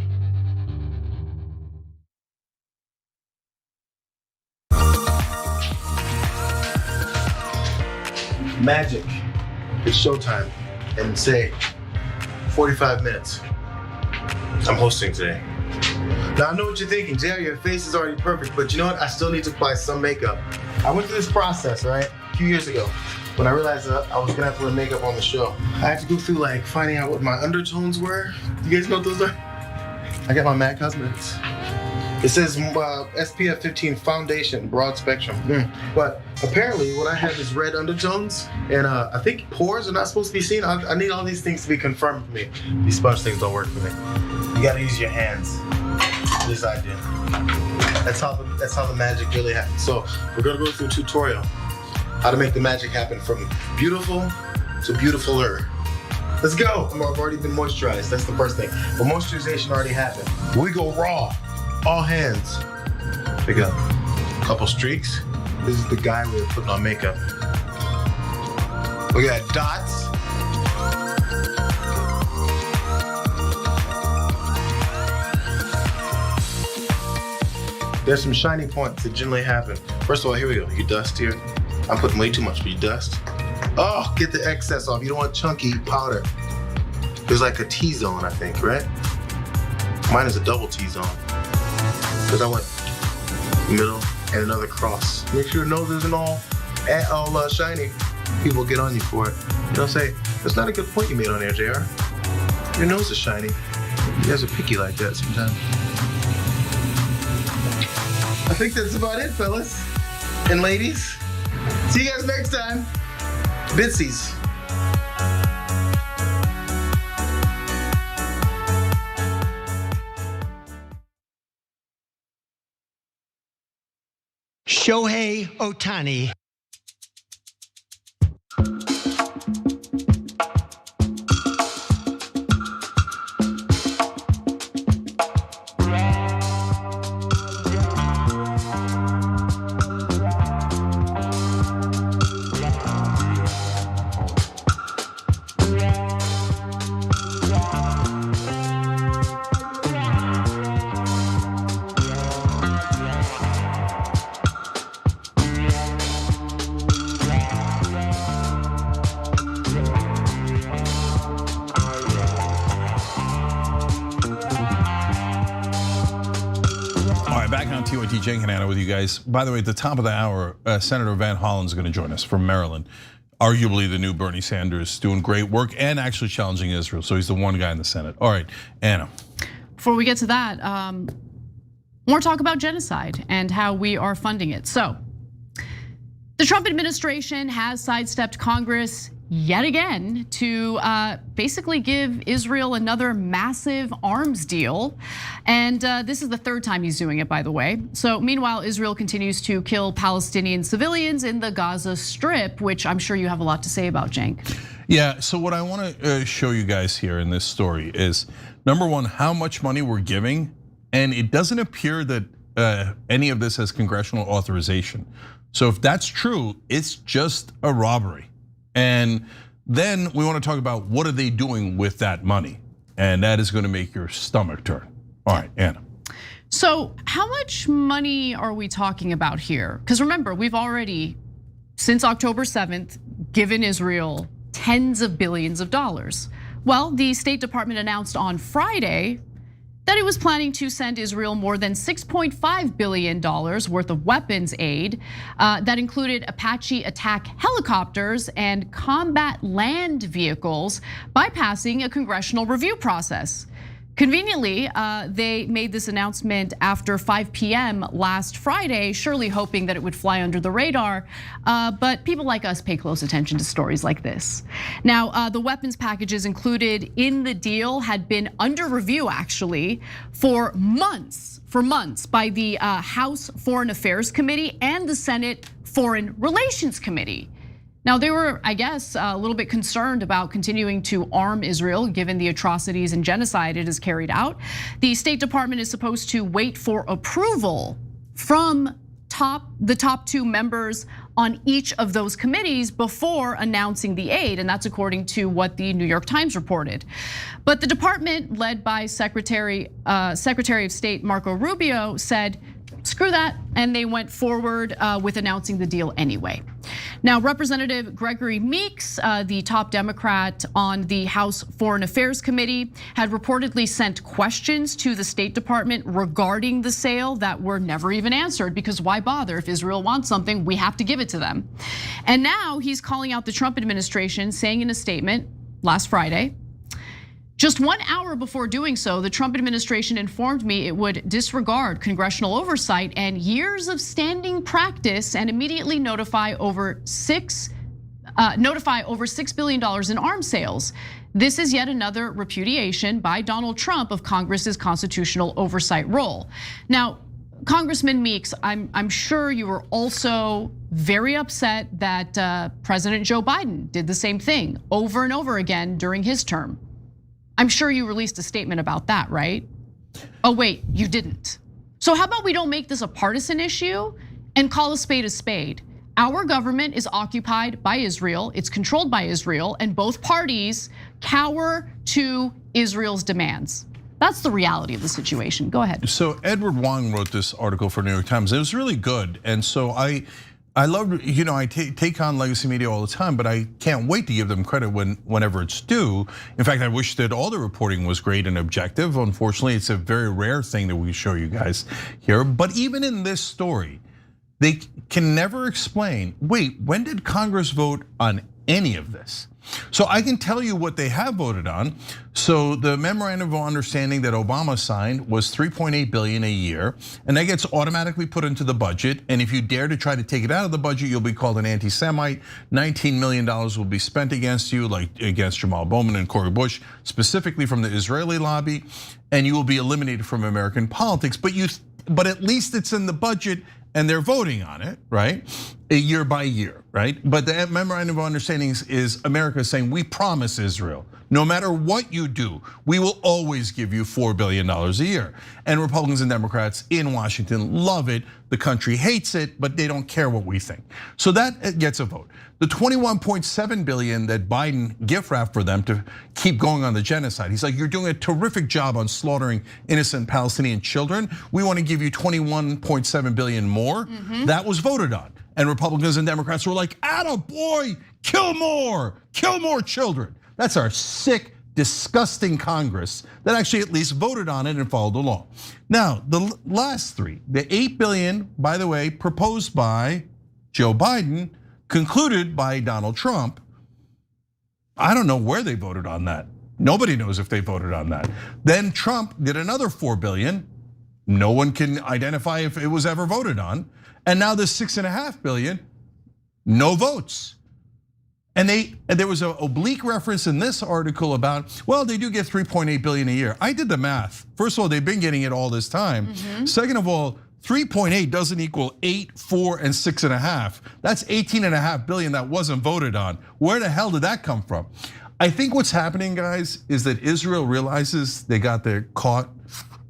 Magic. It's showtime. And say 45 minutes. I'm hosting today. Now I know what you're thinking, Jerry, your face is already perfect, but you know what? I still need to apply some makeup. I went through this process, right? A few years ago, when I realized that I was gonna have to wear makeup on the show. I had to go through like finding out what my undertones were. You guys know what those are? I got my MAC Cosmetics. It says SPF 15 foundation, broad spectrum. But apparently what I have is red undertones, and I think pores are not supposed to be seen. I need all these things to be confirmed for me. These sponge things don't work for me. You gotta use your hands. At least I did. That's how the magic really happens. So we're gonna go through a tutorial how to make the magic happen from beautiful to beautifuler. Let's go. I've already been moisturized. That's the first thing. But moisturization already happened. We go raw. All hands. Pick up a couple streaks. This is the guy way of putting on makeup. We got dots. There's some shiny points that generally happen. First of all, here we go. You dust here. I'm putting way too much, but you dust. Oh, get the excess off. You don't want chunky powder. There's like a T-zone, I think, right? Mine is a double T-zone. Because I went middle and another cross. Make sure your nose isn't all shiny. People get on you for it. You know, say, that's not a good point you made on there, JR. Your nose is shiny. You guys are picky like that sometimes. I think that's about it, fellas and ladies. See you guys next time. Bitsies. Shohei Ohtani. Cenk with you guys. By the way, at the top of the hour, Senator Van Hollen is going to join us from Maryland. Arguably the new Bernie Sanders, doing great work and actually challenging Israel. So he's the one guy in the Senate. All right, Anna. Before we get to that, more talk about genocide and how we are funding it. So the Trump administration has sidestepped Congress yet again to basically give Israel another massive arms deal. And this is the third time he's doing it, by the way. So meanwhile, Israel continues to kill Palestinian civilians in the Gaza Strip, which I'm sure you have a lot to say about, Cenk. Yeah, so what I want to show you guys here in this story is, number one, how much money we're giving. And it doesn't appear that any of this has congressional authorization. So if that's true, it's just a robbery. And then we want to talk about what are they doing with that money? And that is going to make your stomach turn. All right, Anna. So how much money are we talking about here? Because remember, we've already, since October 7th, given Israel tens of billions of dollars. Well, the State Department announced on Friday that it was planning to send Israel more than $6.5 billion worth of weapons aid that included Apache attack helicopters and combat land vehicles, bypassing a congressional review process. Conveniently, they made this announcement after 5 p.m. last Friday, surely hoping that it would fly under the radar. But people like us pay close attention to stories like this. Now, the weapons packages included in the deal had been under review actually for months by the House Foreign Affairs Committee and the Senate Foreign Relations Committee. Now, they were, I guess, a little bit concerned about continuing to arm Israel given the atrocities and genocide it has carried out. The State Department is supposed to wait for approval from the top two members on each of those committees before announcing the aid, and that's according to what the New York Times reported. But the department, led by Secretary of State Marco Rubio, said, screw that, and they went forward with announcing the deal anyway. Now, Representative Gregory Meeks, the top Democrat on the House Foreign Affairs Committee, had reportedly sent questions to the State Department regarding the sale that were never even answered, because why bother? If Israel wants something, we have to give it to them. And now he's calling out the Trump administration, saying in a statement last Friday, just 1 hour before doing so, the Trump administration informed me it would disregard congressional oversight and years of standing practice and immediately notify over $6 billion in arms sales. This is yet another repudiation by Donald Trump of Congress's constitutional oversight role. Now, Congressman Meeks, I'm sure you were also very upset that President Joe Biden did the same thing over and over again during his term. I'm sure you released a statement about that, right? Oh wait, you didn't. So how about we don't make this a partisan issue and call a spade a spade? Our government is occupied by Israel, it's controlled by Israel, and both parties cower to Israel's demands. That's the reality of the situation. Go ahead. So Edward Wong wrote this article for New York Times. It was really good, and so I I love, I take on legacy media all the time, but I can't wait to give them credit whenever it's due. In fact, I wish that all the reporting was great and objective. Unfortunately, it's a very rare thing that we show you guys here. But even in this story, they can never explain, wait, when did Congress vote on any of this? So I can tell you what they have voted on. So the memorandum of understanding that Obama signed was $3.8 billion a year, and that gets automatically put into the budget. And if you dare to try to take it out of the budget, you'll be called an anti-Semite. $19 million will be spent against you, like against Jamal Bowman and Cori Bush, specifically from the Israeli lobby, and you will be eliminated from American politics. But at least it's in the budget, and they're voting on it, right? Year by year, right? But the memorandum of understanding is America saying, we promise Israel, no matter what you do, we will always give you $4 billion a year. And Republicans and Democrats in Washington love it. The country hates it, but they don't care what we think. So that gets a vote. The $21.7 billion that Biden gift wrapped for them to keep going on the genocide. He's like, you're doing a terrific job on slaughtering innocent Palestinian children. We want to give you $21.7 billion more. That was voted on. And Republicans and Democrats were like, attaboy, kill more children. That's our sick, disgusting Congress that actually at least voted on it and followed the law. Now, the last three, the $8 billion, by the way, proposed by Joe Biden, concluded by Donald Trump. I don't know where they voted on that. Nobody knows if they voted on that. Then Trump did another $4 billion. No one can identify if it was ever voted on. And now this $6.5 billion, no votes. And there was an oblique reference in this article about, well, they do get $3.8 billion a year. I did the math. First of all, they've been getting it all this time. Second of all, 3.8 doesn't equal 8, 4, and 6.5. That's 18.5 billion that wasn't voted on. Where the hell did that come from? I think what's happening, guys, is that Israel realizes they got their caught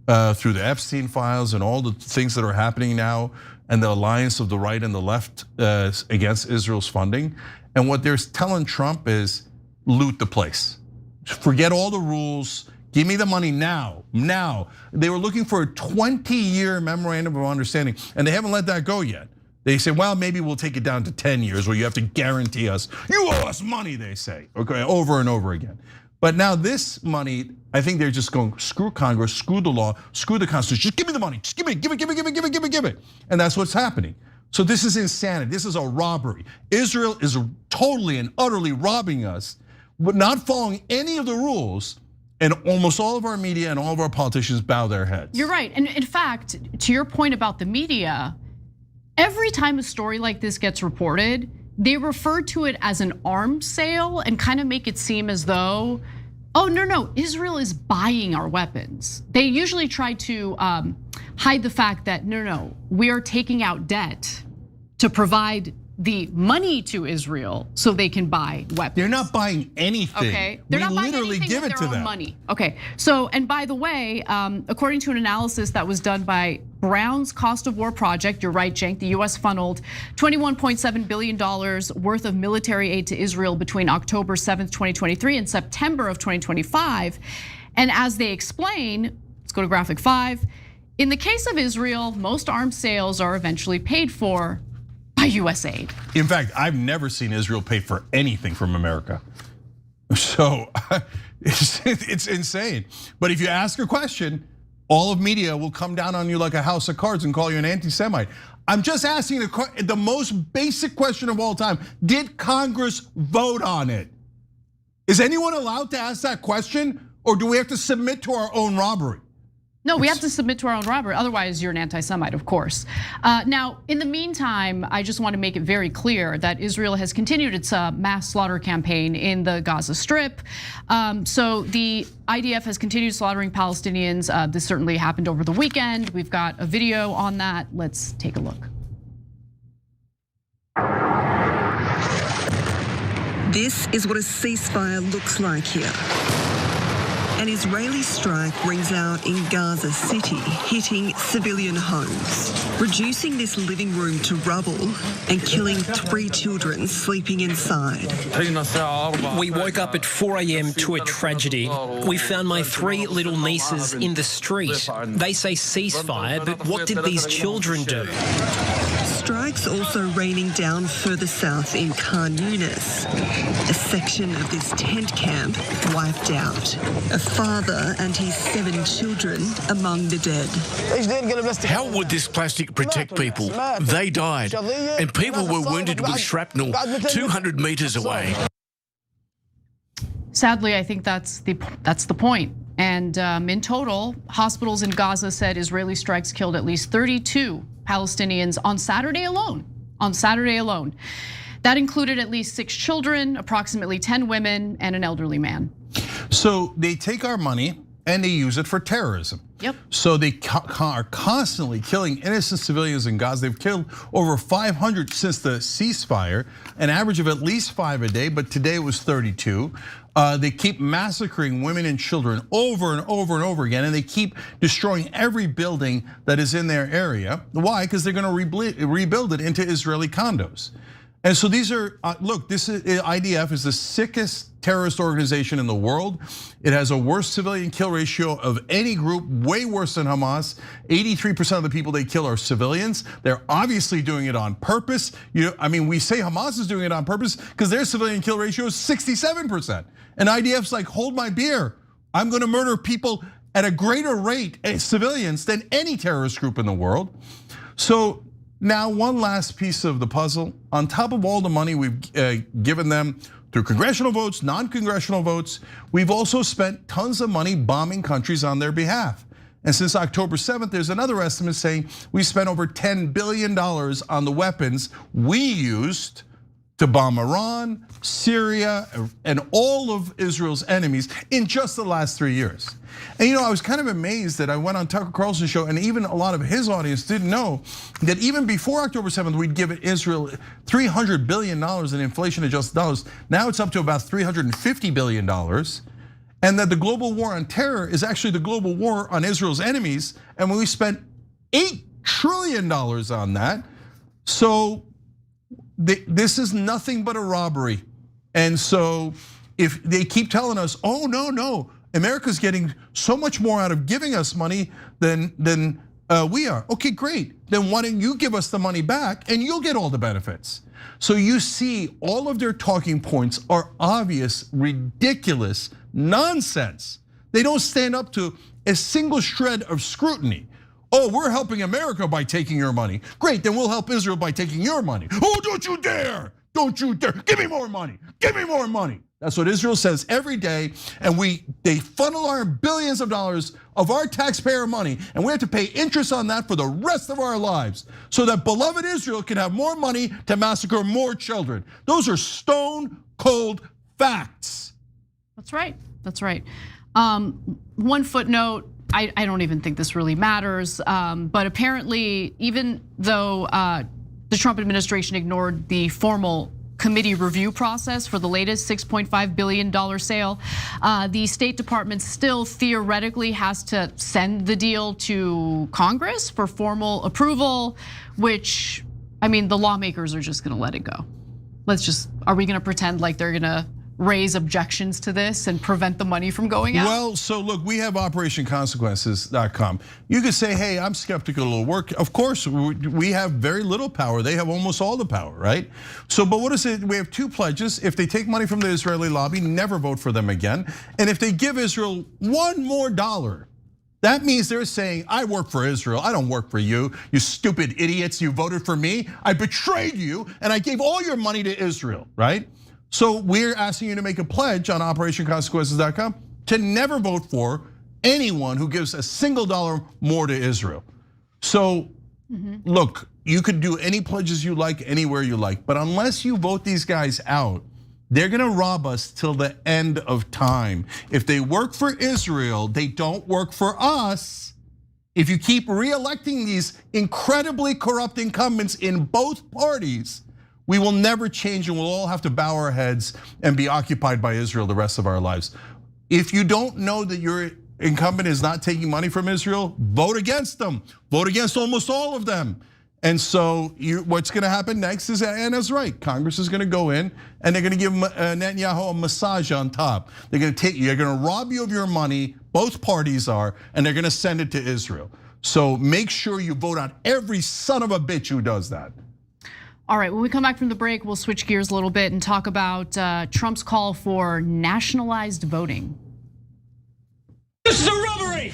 through the Epstein files and all the things that are happening now, and the alliance of the right and the left against Israel's funding. And what they're telling Trump is loot the place. Forget all the rules. Give me the money now. They were looking for a 20-year memorandum of understanding, and they haven't let that go yet. They say, well, maybe we'll take it down to 10 years where you have to guarantee us, you owe us money, they say, okay, over and over again. But now this money, I think they're just going, screw Congress, screw the law, screw the Constitution, just give me the money, just give it. And that's what's happening. So this is insanity, this is a robbery. Israel is totally and utterly robbing us, but not following any of the rules. And almost all of our media and all of our politicians bow their heads. You're right, and in fact, to your point about the media, every time a story like this gets reported, they refer to it as an arms sale and kind of make it seem as though, oh no, Israel is buying our weapons. They usually try to hide the fact that no, we are taking out debt to provide the money to Israel so they can buy weapons. They're not buying anything. Okay, they're not buying anything give with it their to own them. money. Okay, so and by the way, according to an analysis that was done by Brown's Cost of War Project, you're right, Cenk, the US funneled $21.7 billion worth of military aid to Israel between October 7th, 2023 and September of 2025. And as they explain, let's go to graphic 5. In the case of Israel, most arms sales are eventually paid for by US aid. In fact, I've never seen Israel pay for anything from America. So it's insane. But if you ask a question, all of media will come down on you like a house of cards and call you an anti-Semite. I'm just asking the most basic question of all time. Did Congress vote on it? Is anyone allowed to ask that question? Or do we have to submit to our own robbery? No, we have to submit to our own robbery. Otherwise, you're an anti-Semite, of course. Now, in the meantime, I just want to make it very clear that Israel has continued its mass slaughter campaign in the Gaza Strip. So the IDF has continued slaughtering Palestinians. This certainly happened over the weekend. We've got a video on that. Let's take a look. This is what a ceasefire looks like here. An Israeli strike rings out in Gaza City, hitting civilian homes, reducing this living room to rubble and killing 3 children sleeping inside. We woke up at 4 a.m. to a tragedy. We found my 3 little nieces in the street. They say ceasefire, but what did these children do? strikes also raining down further south in Khan Yunis. A section of this tent camp wiped out. A father and his 7 children among the dead. How would this plastic protect people? They died, and people were wounded with shrapnel 200 meters away. Sadly, I think that's the point. And in total, hospitals in Gaza said Israeli strikes killed at least 32 Palestinians on Saturday alone. On Saturday alone. That included at least 6 children, approximately 10 women, and an elderly man. So they take our money and they use it for terrorism. Yep. So they are constantly killing innocent civilians in Gaza. They've killed over 500 since the ceasefire, an average of at least 5 a day, but today it was 32. They keep massacring women and children over and over and over again, and they keep destroying every building that is in their area. Why? Because they're gonna rebuild it into Israeli condos. And so these are, look, this is IDF is the sickest terrorist organization in the world. It has a worse civilian kill ratio of any group, way worse than Hamas. 83% of the people they kill are civilians. They're obviously doing it on purpose. I mean, we say Hamas is doing it on purpose because their civilian kill ratio is 67%. And IDF's like, hold my beer. I'm gonna murder people at a greater rate, civilians, than any terrorist group in the world. So now, one last piece of the puzzle. On top of all the money we've given them through congressional votes, non-congressional votes, we've also spent tons of money bombing countries on their behalf. And since October 7th, there's another estimate saying we spent over $10 billion on the weapons we used to bomb Iran, Syria, and all of Israel's enemies in just the last 3 years. And I was kind of amazed that I went on Tucker Carlson's show, and even a lot of his audience didn't know that even before October 7th, we'd given Israel $300 billion in inflation-adjusted dollars. Now it's up to about $350 billion. And that the global war on terror is actually the global war on Israel's enemies. And we spent $8 trillion on that. So this is nothing but a robbery. And so if they keep telling us, oh, no, America's getting so much more out of giving us money than we are. Okay, great. Then why don't you give us the money back and you'll get all the benefits? So you see all of their talking points are obvious, ridiculous nonsense. They don't stand up to a single shred of scrutiny. Oh, we're helping America by taking your money. Great, then we'll help Israel by taking your money. Oh, don't you dare, don't you dare. Give me more money, give me more money. That's what Israel says every day, and they funnel our billions of dollars of our taxpayer money, and we have to pay interest on that for the rest of our lives, so that beloved Israel can have more money to massacre more children. Those are stone cold facts. That's right, that's right. One footnote, I don't even think this really matters, but apparently, even though the Trump administration ignored the formal committee review process for the latest $6.5 billion sale, the State Department still theoretically has to send the deal to Congress for formal approval, which, I mean, the lawmakers are just gonna let it go. Are we gonna pretend like they're gonna raise objections to this and prevent the money from going out? Well, so look, we have operationconsequences.com. You could say, hey, I'm skeptical it'll work. Of course, we have very little power. They have almost all the power, right? So, but what is it? We have 2 pledges. If they take money from the Israeli lobby, never vote for them again. And if they give Israel $1 more, that means they're saying, I work for Israel, I don't work for you. You stupid idiots, you voted for me. I betrayed you, and I gave all your money to Israel, right? So we're asking you to make a pledge on operationconsequences.com to never vote for anyone who gives a single dollar more to Israel. So look, you could do any pledges you like, anywhere you like, but unless you vote these guys out, they're gonna rob us till the end of time. If they work for Israel, they don't work for us. If you keep re-electing these incredibly corrupt incumbents in both parties, we will never change, and we'll all have to bow our heads and be occupied by Israel the rest of our lives. If you don't know that your incumbent is not taking money from Israel, vote against them. Vote against almost all of them. And so what's gonna happen next is, Anna's right, Congress is gonna go in and they're gonna give Netanyahu a massage on top. They're gonna rob you of your money, both parties are, and they're gonna send it to Israel. So make sure you vote on every son of a bitch who does that. All right, when we come back from the break, we'll switch gears a little bit and talk about Trump's call for nationalized voting. This is a robbery!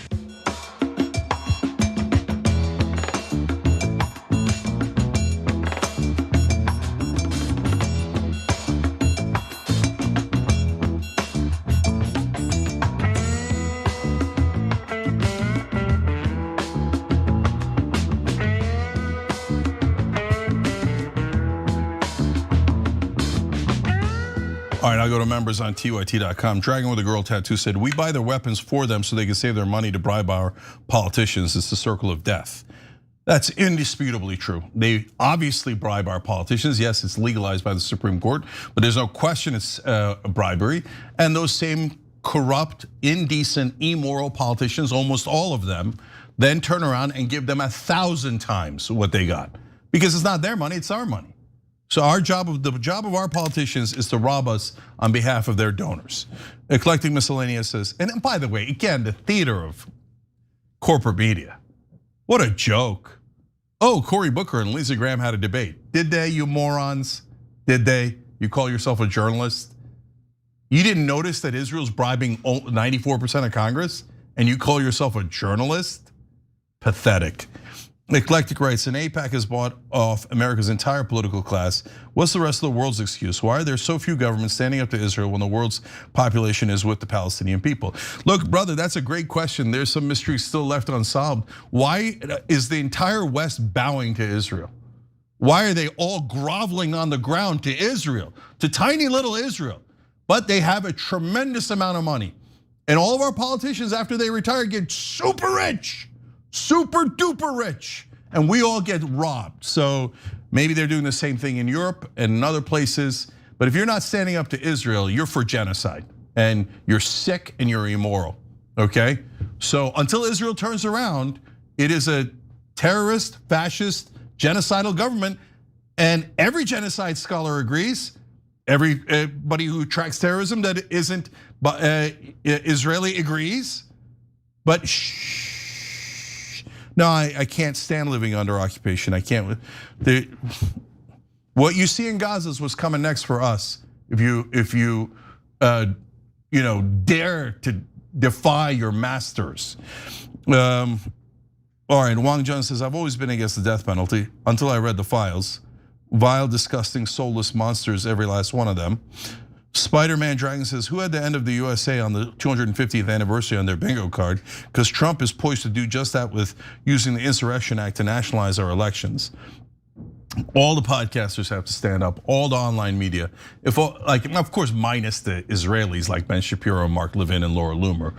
All right, I'll go to members on TYT.com. Dragon with a Girl Tattoo said, we buy their weapons for them so they can save their money to bribe our politicians. It's the circle of death. That's indisputably true. They obviously bribe our politicians. Yes, it's legalized by the Supreme Court, but there's no question it's bribery. And those same corrupt, indecent, immoral politicians, almost all of them, then turn around and give them 1,000 times what they got. Because it's not their money, it's our money. So the job of our politicians is to rob us on behalf of their donors. Eclectic Miscellaneous says, and by the way, again, the theater of corporate media. What a joke. Oh, Cory Booker and Lindsey Graham had a debate. Did they, you morons? Did they? You call yourself a journalist? You didn't notice that Israel's bribing 94% of Congress and you call yourself a journalist? Pathetic. Eclectic writes, and AIPAC has bought off America's entire political class. What's the rest of the world's excuse? Why are there so few governments standing up to Israel when the world's population is with the Palestinian people? Look, brother, that's a great question. There's some mystery still left unsolved. Why is the entire West bowing to Israel? Why are they all groveling on the ground to Israel, to tiny little Israel? But they have a tremendous amount of money. And all of our politicians, after they retire, get super rich. Super duper rich, and we all get robbed. So maybe they're doing the same thing in Europe and in other places. But if you're not standing up to Israel, you're for genocide, and you're sick and you're immoral, okay? So until Israel turns around, it is a terrorist, fascist, genocidal government, and every genocide scholar agrees. Everybody who tracks terrorism that isn't Israeli agrees, but no, I can't stand living under occupation. I can't. What you see in Gaza is what's coming next for us. If you dare to defy your masters. All right, Wang Jun says, I've always been against the death penalty until I read the files. Vile, disgusting, soulless monsters, every last one of them. Spider-Man Dragon says, who had the end of the USA on the 250th anniversary on their bingo card? Because Trump is poised to do just that with using the Insurrection Act to nationalize our elections. All the podcasters have to stand up, all the online media. Of course, minus the Israelis like Ben Shapiro, Mark Levin, and Laura Loomer.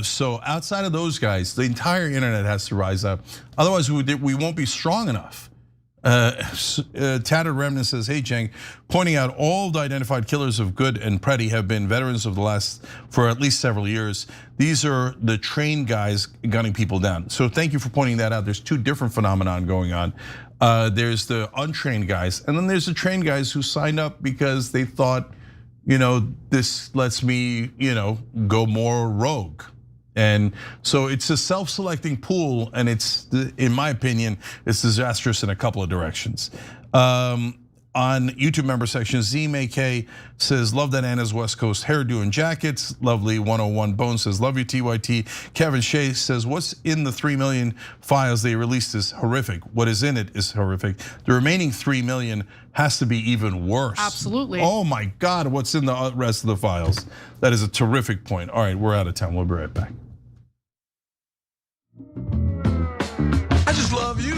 So outside of those guys, the entire internet has to rise up. Otherwise, we won't be strong enough. Tattered Remnant says, hey Cenk, pointing out all the identified killers of Good and Pretti have been veterans of the last, for at least several years. These are the trained guys gunning people down. So thank you for pointing that out. There's two different phenomenon going on. There's the untrained guys, and then there's the trained guys who signed up because they thought, this lets me, go more rogue. And so it's a self-selecting pool, and it's, in my opinion, it's disastrous in a couple of directions. On YouTube member section, ZMK says, love that Anna's West Coast hairdo and jackets. Lovely 101 Bone says, love you TYT. Kevin Shea says, what's in the 3 million files they released is horrific. What is in it is horrific. The remaining 3 million has to be even worse. Absolutely. Oh my God, what's in the rest of the files? That is a terrific point. All right, we're out of time. We'll be right back. I just love you.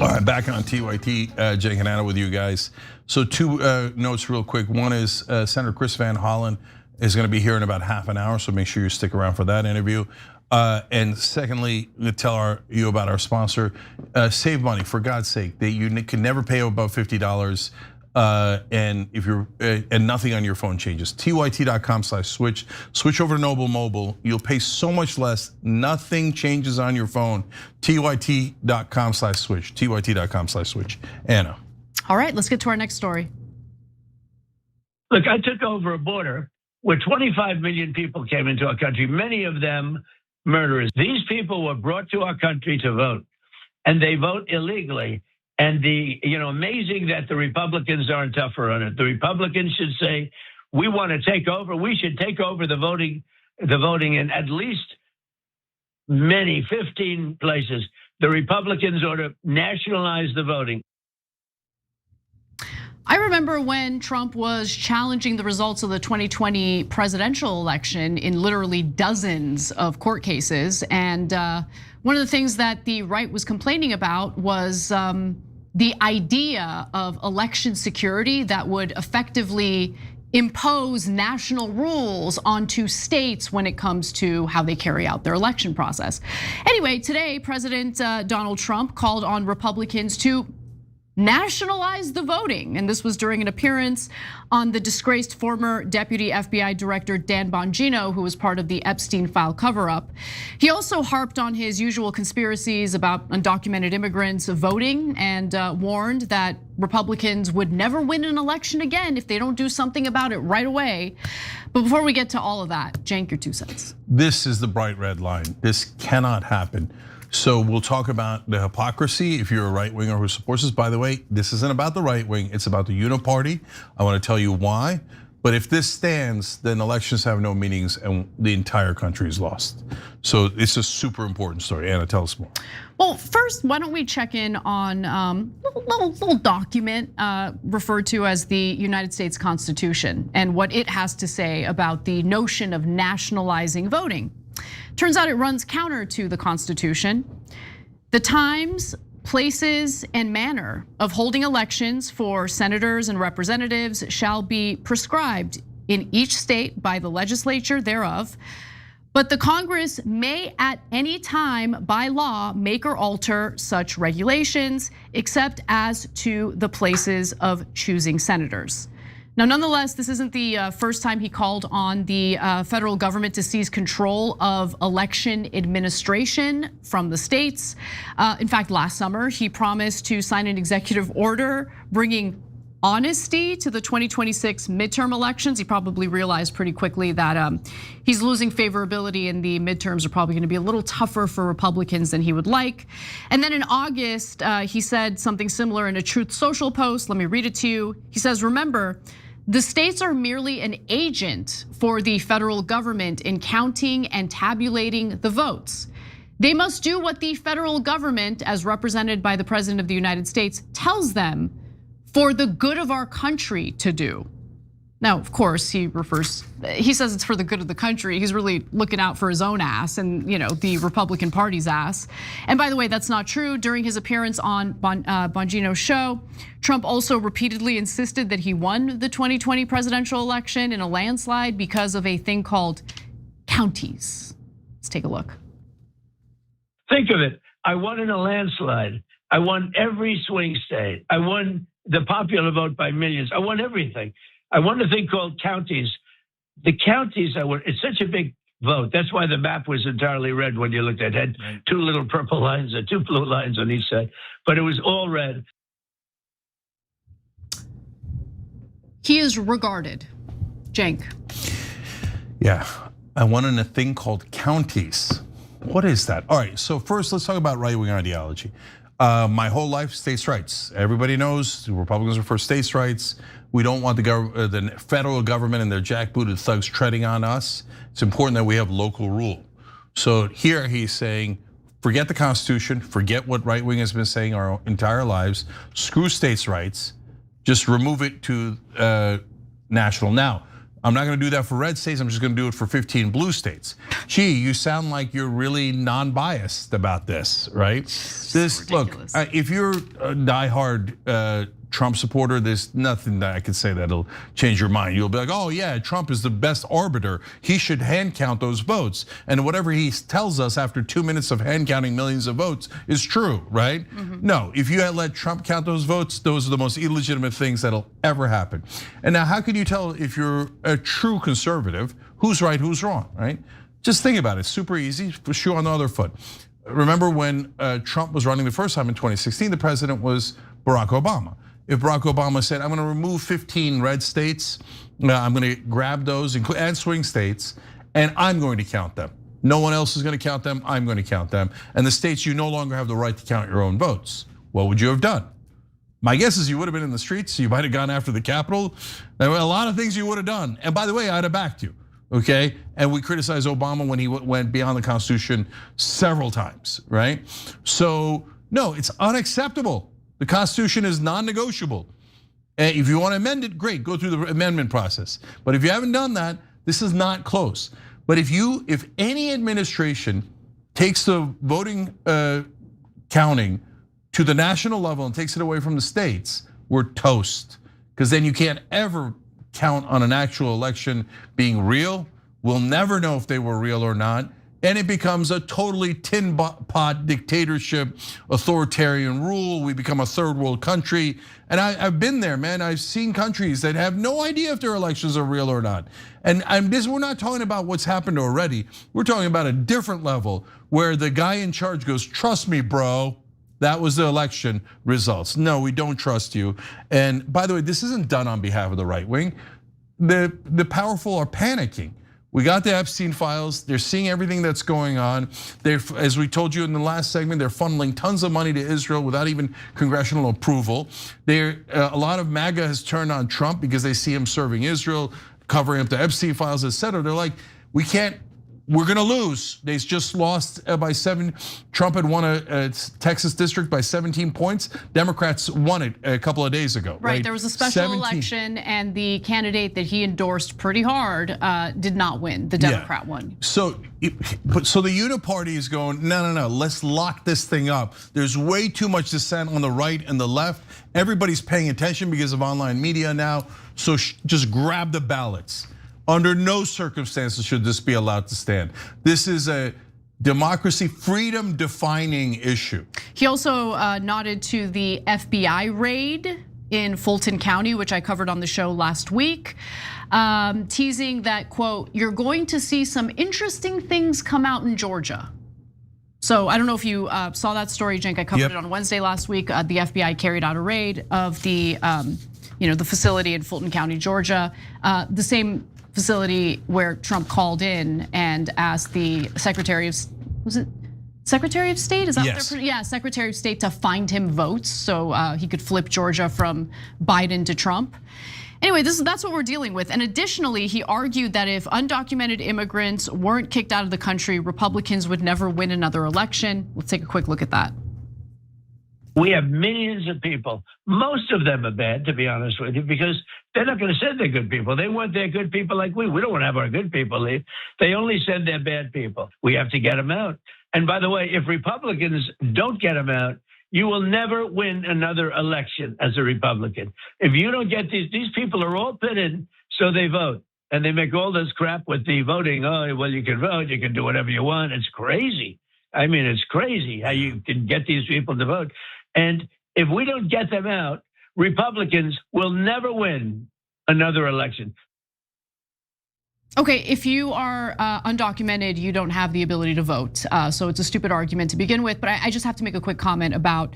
All right, back on TYT, Jake and Anna with you guys. So two notes real quick. One is Senator Chris Van Hollen is gonna be here in about half an hour, so make sure you stick around for that interview. And secondly, to tell you about our sponsor, Save Money, for God's sake. You can never pay above $50. And if you're and nothing on your phone changes. tyt.com/switch. Switch over to Noble Mobile. You'll pay so much less. Nothing changes on your phone. tyt.com/switch. tyt.com/switch. Anna. All right, let's get to our next story. Look, I took over a border where 25 million people came into our country, many of them murderers. These people were brought to our country to vote, and they vote illegally. And amazing that the Republicans aren't tougher on it. The Republicans should say, we want to take over. We should take over the voting in at least 15 places. The Republicans ought to nationalize the voting. I remember when Trump was challenging the results of the 2020 presidential election in literally dozens of court cases. And one of the things that the right was complaining about was the idea of election security that would effectively impose national rules onto states when it comes to how they carry out their election process. Anyway, today, President Donald Trump called on Republicans to nationalize the voting. And this was during an appearance on the disgraced former deputy FBI director Dan Bongino, who was part of the Epstein file cover-up. He also harped on his usual conspiracies about undocumented immigrants voting and warned that Republicans would never win an election again if they don't do something about it right away. But before we get to all of that, Cenk, your 2 cents. This is the bright red line. This cannot happen. So we'll talk about the hypocrisy if you're a right winger who supports this. By the way, this isn't about the right wing, it's about the uniparty. I want to tell you why. But if this stands, then elections have no meanings and the entire country is lost. So it's a super important story. Anna, tell us more. Well, first, why don't we check in on a little document referred to as the United States Constitution and what it has to say about the notion of nationalizing voting. Turns out it runs counter to the Constitution. The times, places, and manner of holding elections for senators and representatives shall be prescribed in each state by the legislature thereof. But the Congress may at any time by law make or alter such regulations, except as to the places of choosing senators. Now, nonetheless, this isn't the first time he called on the federal government to seize control of election administration from the states. In fact, last summer, he promised to sign an executive order bringing honesty to the 2026 midterm elections. He probably realized pretty quickly that he's losing favorability and the midterms are probably gonna be a little tougher for Republicans than he would like. And then in August, he said something similar in a Truth Social post. Let me read it to you. He says, remember, the states are merely an agent for the federal government in counting and tabulating the votes. They must do what the federal government, as represented by the President of the United States, tells them for the good of our country to do. Now, of course, he says it's for the good of the country. He's really looking out for his own ass and the Republican Party's ass. And by the way, that's not true. During his appearance on Bongino's show, Trump also repeatedly insisted that he won the 2020 presidential election in a landslide because of a thing called counties. Let's take a look. Think of it. I won in a landslide. I won every swing state. I won the popular vote by millions. I won everything. I won a thing called counties. The counties I won, it's such a big vote. That's why the map was entirely red when you looked at it. Had 2 little purple lines and 2 blue lines on each side, but it was all red. He is regarded, Cenk. Yeah, I won in a thing called counties. What is that? All right, so first let's talk about right-wing ideology. My whole life, states' rights. Everybody knows the Republicans are for states' rights. We don't want the federal government and their jackbooted thugs treading on us. It's important that we have local rule. So here he's saying, forget the Constitution, forget what right wing has been saying our entire lives, screw states' rights, just remove it to national. Now, I'm not gonna do that for red states, I'm just gonna do it for 15 blue states. Gee, you sound like you're really non-biased about this, right? Look, if you're a diehard Trump supporter, there's nothing that I could say that'll change your mind. You'll be like, oh yeah, Trump is the best arbiter. He should hand count those votes. And whatever he tells us after 2 minutes of hand counting millions of votes is true, right? No, if you had let Trump count those votes, those are the most illegitimate things that'll ever happen. And now how can you tell if you're a true conservative, who's right, who's wrong, right? Just think about it, super easy, shoe on the other foot. Remember when Trump was running the first time in 2016, the president was Barack Obama. If Barack Obama said, I'm gonna remove 15 red states, I'm gonna grab those and swing states, and I'm going to count them. No one else is gonna count them, I'm gonna count them. And the states you no longer have the right to count your own votes. What would you have done? My guess is you would have been in the streets, you might have gone after the Capitol. There were a lot of things you would have done. And by the way, I'd have backed you, okay? And we criticized Obama when he went beyond the Constitution several times, right? So no, it's unacceptable. The Constitution is non-negotiable. If you want to amend it, great, go through the amendment process. But if you haven't done that, this is not close. But if any administration takes the voting counting to the national level and takes it away from the states, we're toast. Because then you can't ever count on an actual election being real. We'll never know if they were real or not. And it becomes a totally tin pot dictatorship, authoritarian rule. We become a third world country. And I've been there, man. I've seen countries that have no idea if their elections are real or not. And we're not talking about what's happened already. We're talking about a different level where the guy in charge goes, trust me, bro. That was the election results. No, we don't trust you. And by the way, this isn't done on behalf of the right wing. The powerful are panicking. We got the Epstein files. They're seeing everything that's going on. As we told you in the last segment, they're funneling tons of money to Israel without even congressional approval. A lot of MAGA has turned on Trump because they see him serving Israel, covering up the Epstein files, etc. They're like, we're gonna lose. They just lost by 7. Trump had won a Texas district by 17 points. Democrats won it a couple of days ago. Right, there was a special election and the candidate that he endorsed pretty hard did not win, the Democrat won. So the uniparty is going, no, let's lock this thing up. There's way too much dissent on the right and the left. Everybody's paying attention because of online media now. So just grab the ballots. Under no circumstances should this be allowed to stand. This is a democracy, freedom defining issue. He also nodded to the FBI raid in Fulton County, which I covered on the show last week, teasing that, quote, you're going to see some interesting things come out in Georgia. So I don't know if you saw that story, Cenk. I covered it on Wednesday last week. The FBI carried out a raid of the facility in Fulton County, Georgia. The same facility where Trump called in and asked the Secretary of State? Is that yes. what they're? Secretary of State to find him votes so he could flip Georgia from Biden to Trump. Anyway, that's what we're dealing with. And additionally, he argued that if undocumented immigrants weren't kicked out of the country, Republicans would never win another election. Let's take a quick look at that. We have millions of people. Most of them are bad, to be honest with you, because they're not going to send their good people. They want their good people like we. We don't want to have our good people leave. They only send their bad people. We have to get them out. And by the way, if Republicans don't get them out, you will never win another election as a Republican. If you don't get these people are all pitted, so they vote. And they make all this crap with the voting. Oh, well, you can vote, you can do whatever you want. It's crazy. I mean, it's crazy how you can get these people to vote. And if we don't get them out, Republicans will never win another election. Okay, if you are undocumented, you don't have the ability to vote. So it's a stupid argument to begin with, but I just have to make a quick comment about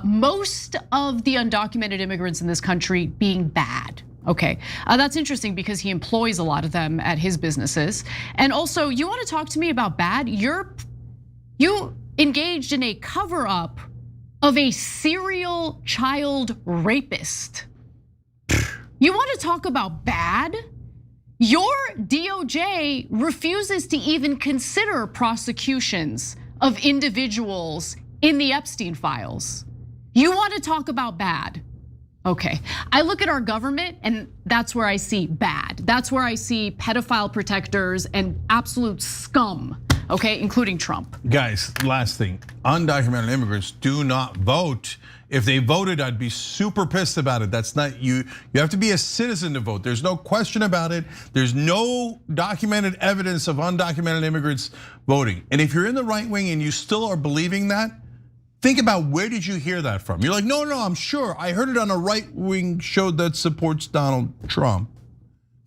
most of the undocumented immigrants in this country being bad. Okay, that's interesting because he employs a lot of them at his businesses. And also, you wanna talk to me about bad? You engaged in a cover up of a serial child rapist. You wanna talk about bad? Your DOJ refuses to even consider prosecutions of individuals in the Epstein files. You wanna talk about bad? Okay, I look at our government and that's where I see bad. That's where I see pedophile protectors and absolute scum okay, including Trump. Guys, last thing, undocumented immigrants do not vote. If they voted, I'd be super pissed about it. That's not you. You have to be a citizen to vote. There's no question about it. There's no documented evidence of undocumented immigrants voting. And if you're in the right wing and you still are believing that, think about where did you hear that from? You're like, no, I'm sure. I heard it on a right wing show that supports Donald Trump.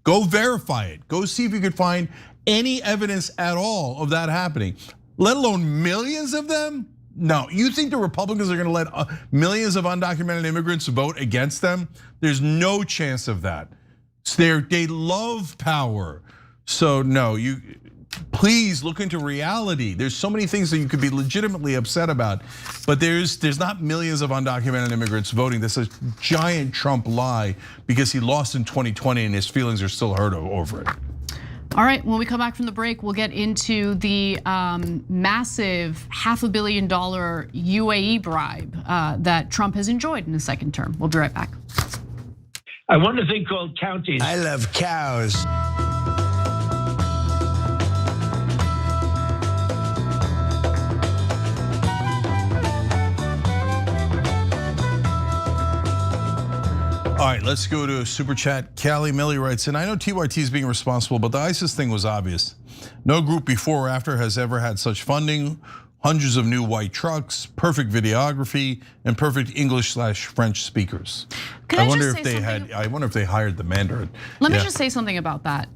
Go verify it. Go see if you could find any evidence at all of that happening, let alone millions of them. No, you think the Republicans are gonna let millions of undocumented immigrants vote against them? There's no chance of that. They love power. So no, please look into reality. There's so many things that you could be legitimately upset about, but there's not millions of undocumented immigrants voting. That's a giant Trump lie because he lost in 2020 and his feelings are still hurt over it. All right, when we come back from the break, we'll get into the massive $500 million UAE bribe that Trump has enjoyed in his second term. We'll be right back. I want a thing called counties. I love cows. All right, let's go to a super chat. Callie Millie writes in, I know TYT is being responsible, but the ISIS thing was obvious. No group before or after has ever had such funding, hundreds of new white trucks, perfect videography, and perfect English/French speakers. I wonder if they hired the Mandarin. Let me just say something about that.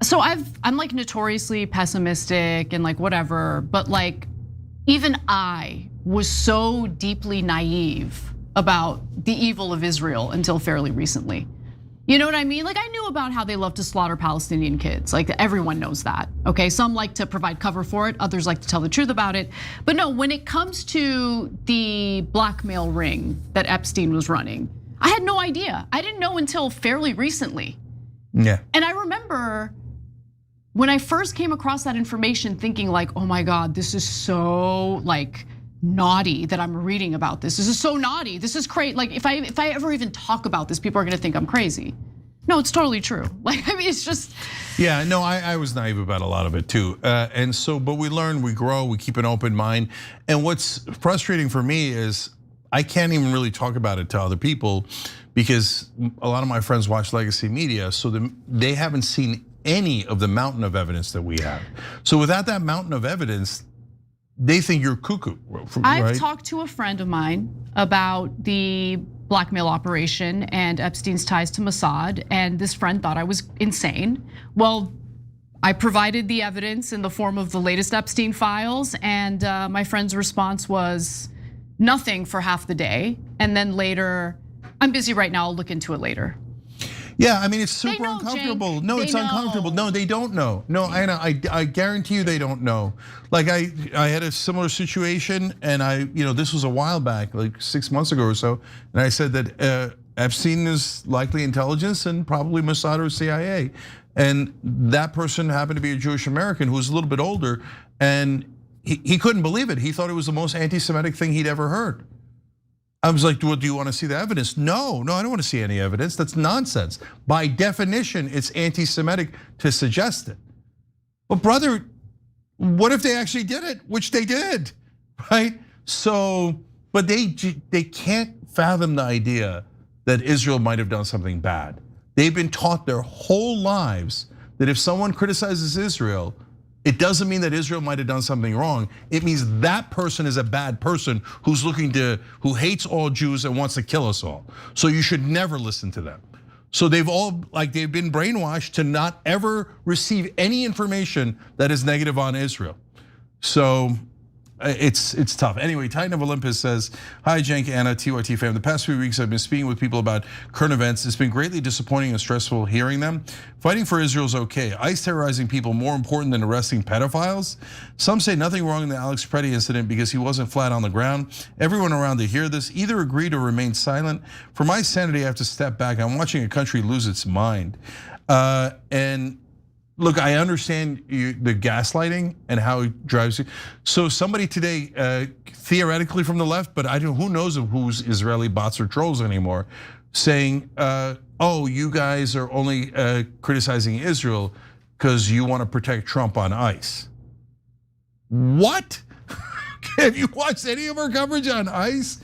So I'm like notoriously pessimistic and like whatever, but like even I was so deeply naive about the evil of Israel until fairly recently. You know what I mean? Like I knew about how they love to slaughter Palestinian kids. Like everyone knows that, okay? Some like to provide cover for it, others like to tell the truth about it. But no, when it comes to the blackmail ring that Epstein was running, I had no idea. I didn't know until fairly recently. Yeah. And I remember when I first came across that information thinking like, oh my God, this is so like, naughty that I'm reading about this. This is so naughty. This is crazy. Like if I ever even talk about this, people are gonna think I'm crazy. No, it's totally true. Like I mean, it's just. Yeah, no, I was naive about a lot of it too, and so but we learn, we grow, we keep an open mind. And what's frustrating for me is I can't even really talk about it to other people because a lot of my friends watch legacy media, so they haven't seen any of the mountain of evidence that we have. So without that mountain of evidence, they think you're cuckoo, right? I've talked to a friend of mine about the blackmail operation and Epstein's ties to Mossad, and this friend thought I was insane. Well, I provided the evidence in the form of the latest Epstein files, and my friend's response was nothing for half the day, and then later, I'm busy right now, I'll look into it later. Yeah, I mean, it's super uncomfortable. No, it's uncomfortable. No, they don't know. No, Anna, I guarantee you they don't know. Like I had a similar situation and this was a while back, like 6 months ago or so. And I said that Epstein is likely intelligence and probably Mossad or CIA. And that person happened to be a Jewish American who was a little bit older and he couldn't believe it. He thought it was the most anti-Semitic thing he'd ever heard. I was like, well, do you want to see the evidence? No, I don't want to see any evidence. That's nonsense. By definition, it's anti-Semitic to suggest it. But brother, what if they actually did it? Which they did, right? So, but they can't fathom the idea that Israel might have done something bad. They've been taught their whole lives that if someone criticizes Israel, it doesn't mean that Israel might have done something wrong. It means that person is a bad person who hates all Jews and wants to kill us all. So you should never listen to them. So they've been brainwashed to not ever receive any information that is negative on Israel. So it's tough. Anyway, Titan of Olympus says, hi Cenk, Anna, TYT fam. The past few weeks I've been speaking with people about current events. It's been greatly disappointing and stressful hearing them. Fighting for Israel is okay. ICE terrorizing people more important than arresting pedophiles. Some say nothing wrong in the Alex Pretti incident because he wasn't flat on the ground. Everyone around to hear this either agreed or remained silent. For my sanity, I have to step back. I'm watching a country lose its mind. And look, I understand the gaslighting and how it drives you. So somebody today, theoretically from the left, but who knows who's Israeli bots or trolls anymore, saying, oh, you guys are only criticizing Israel. because you want to protect Trump on ICE. What? Have you watched any of our coverage on ICE?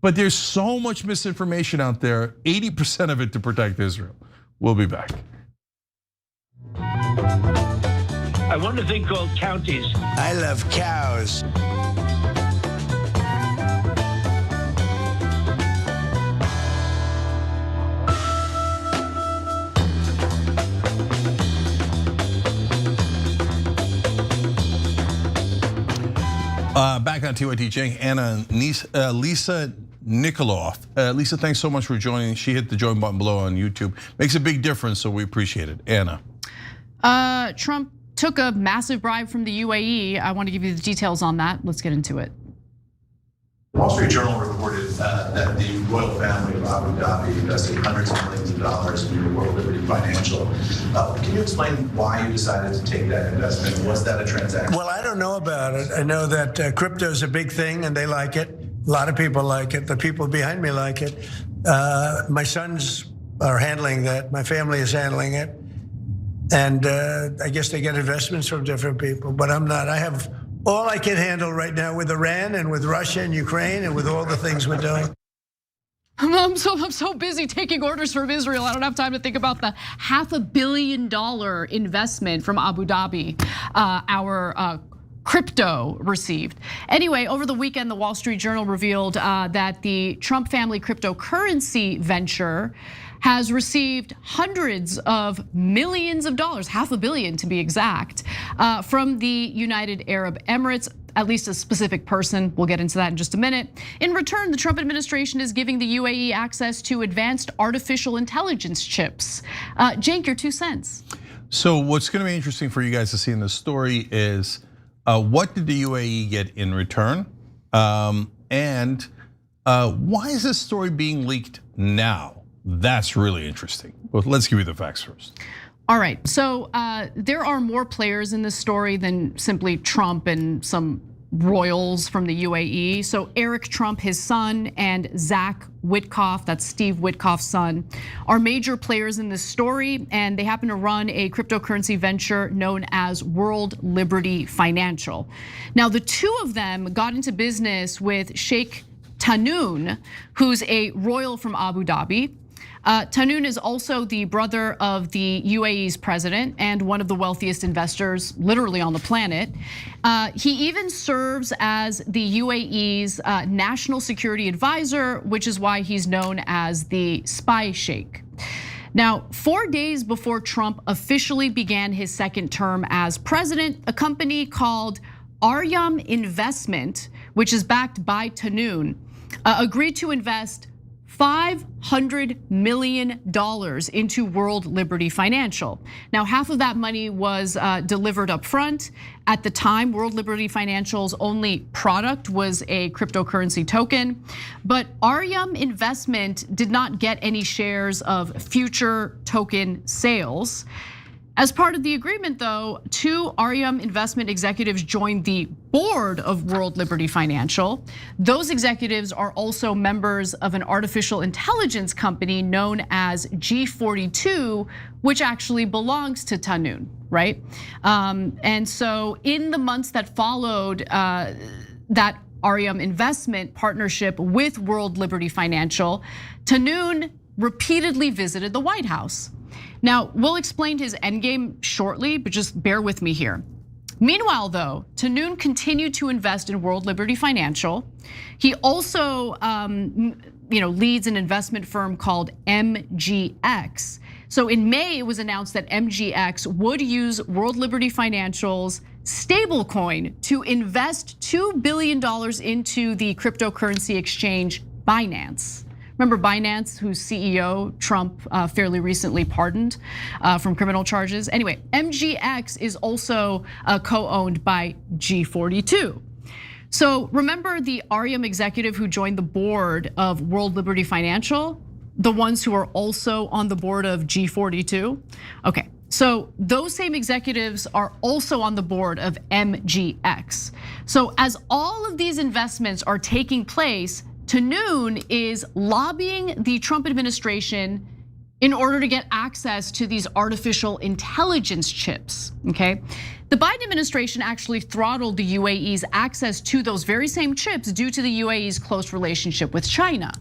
But there's so much misinformation out there, 80% of it to protect Israel. We'll be back. I want a thing called counties. I love cows. Back on TYT, Cenk, Anna, Lisa Nikoloff. Lisa, thanks so much for joining. She hit the join button below on YouTube. Makes a big difference, so we appreciate it. Anna. Trump took a massive bribe from the UAE. I want to give you the details on that. Let's get into it. The Wall Street Journal reported that the royal family of Abu Dhabi invested hundreds of millions of dollars in your World Liberty Financial. Can you explain why you decided to take that investment? Was that a transaction? Well, I don't know about it. I know that crypto is a big thing and they like it. A lot of people like it. The people behind me like it. My sons are handling that. My family is handling it. And I guess they get investments from different people, but I'm not. I have all I can handle right now with Iran and with Russia and Ukraine and with all the things we're doing. I'm so busy taking orders from Israel. I don't have time to think about the $500 million investment from Abu Dhabi, our crypto received. Anyway, over the weekend, the Wall Street Journal revealed that the Trump family cryptocurrency venture has received hundreds of millions of dollars, $500 million to be exact, from the United Arab Emirates, at least a specific person. We'll get into that in just a minute. In return, the Trump administration is giving the UAE access to advanced artificial intelligence chips. Cenk, your 2 cents. So what's going to be interesting for you guys to see in this story is what did the UAE get in return? And why is this story being leaked now? That's really interesting. But let's give you the facts first. All right, so there are more players in this story than simply Trump and some royals from the UAE. So Eric Trump, his son, and Zach Witkoff, that's Steve Witkoff's son, are major players in this story, and they happen to run a cryptocurrency venture known as World Liberty Financial. Now, the two of them got into business with Sheikh Tahnoon, who's a royal from Abu Dhabi. Tahnoon is also the brother of the UAE's president and one of the wealthiest investors literally on the planet. He even serves as the UAE's national security advisor, which is why he's known as the spy sheikh. Now, 4 days before Trump officially began his second term as president, a company called Aryam Investment, which is backed by Tahnoon, agreed to invest $500 million into World Liberty Financial. Now, half of that money was delivered up front. At the time, World Liberty Financial's only product was a cryptocurrency token, but Aryam Investment did not get any shares of future token sales. As part of the agreement, though, 2 Aryam Investment executives joined the board of World Liberty Financial. Those executives are also members of an artificial intelligence company known as G42, which actually belongs to Tahnoon, right? And so in the months that followed that Aryam Investment partnership with World Liberty Financial, Tahnoon repeatedly visited the White House. Now, we'll explain his endgame shortly, but just bear with me here. Meanwhile, though, Tahnoon continued to invest in World Liberty Financial. He also leads an investment firm called MGX. So in May, it was announced that MGX would use World Liberty Financial's stablecoin to invest $2 billion into the cryptocurrency exchange Binance. Remember Binance, whose CEO Trump fairly recently pardoned from criminal charges? Anyway, MGX is also co-owned by G42. So remember the Aryam executive who joined the board of World Liberty Financial? The ones who are also on the board of G42? Okay, so those same executives are also on the board of MGX. So as all of these investments are taking place, Tahnoon is lobbying the Trump administration in order to get access to these artificial intelligence chips, okay? The Biden administration actually throttled the UAE's access to those very same chips due to the UAE's close relationship with China.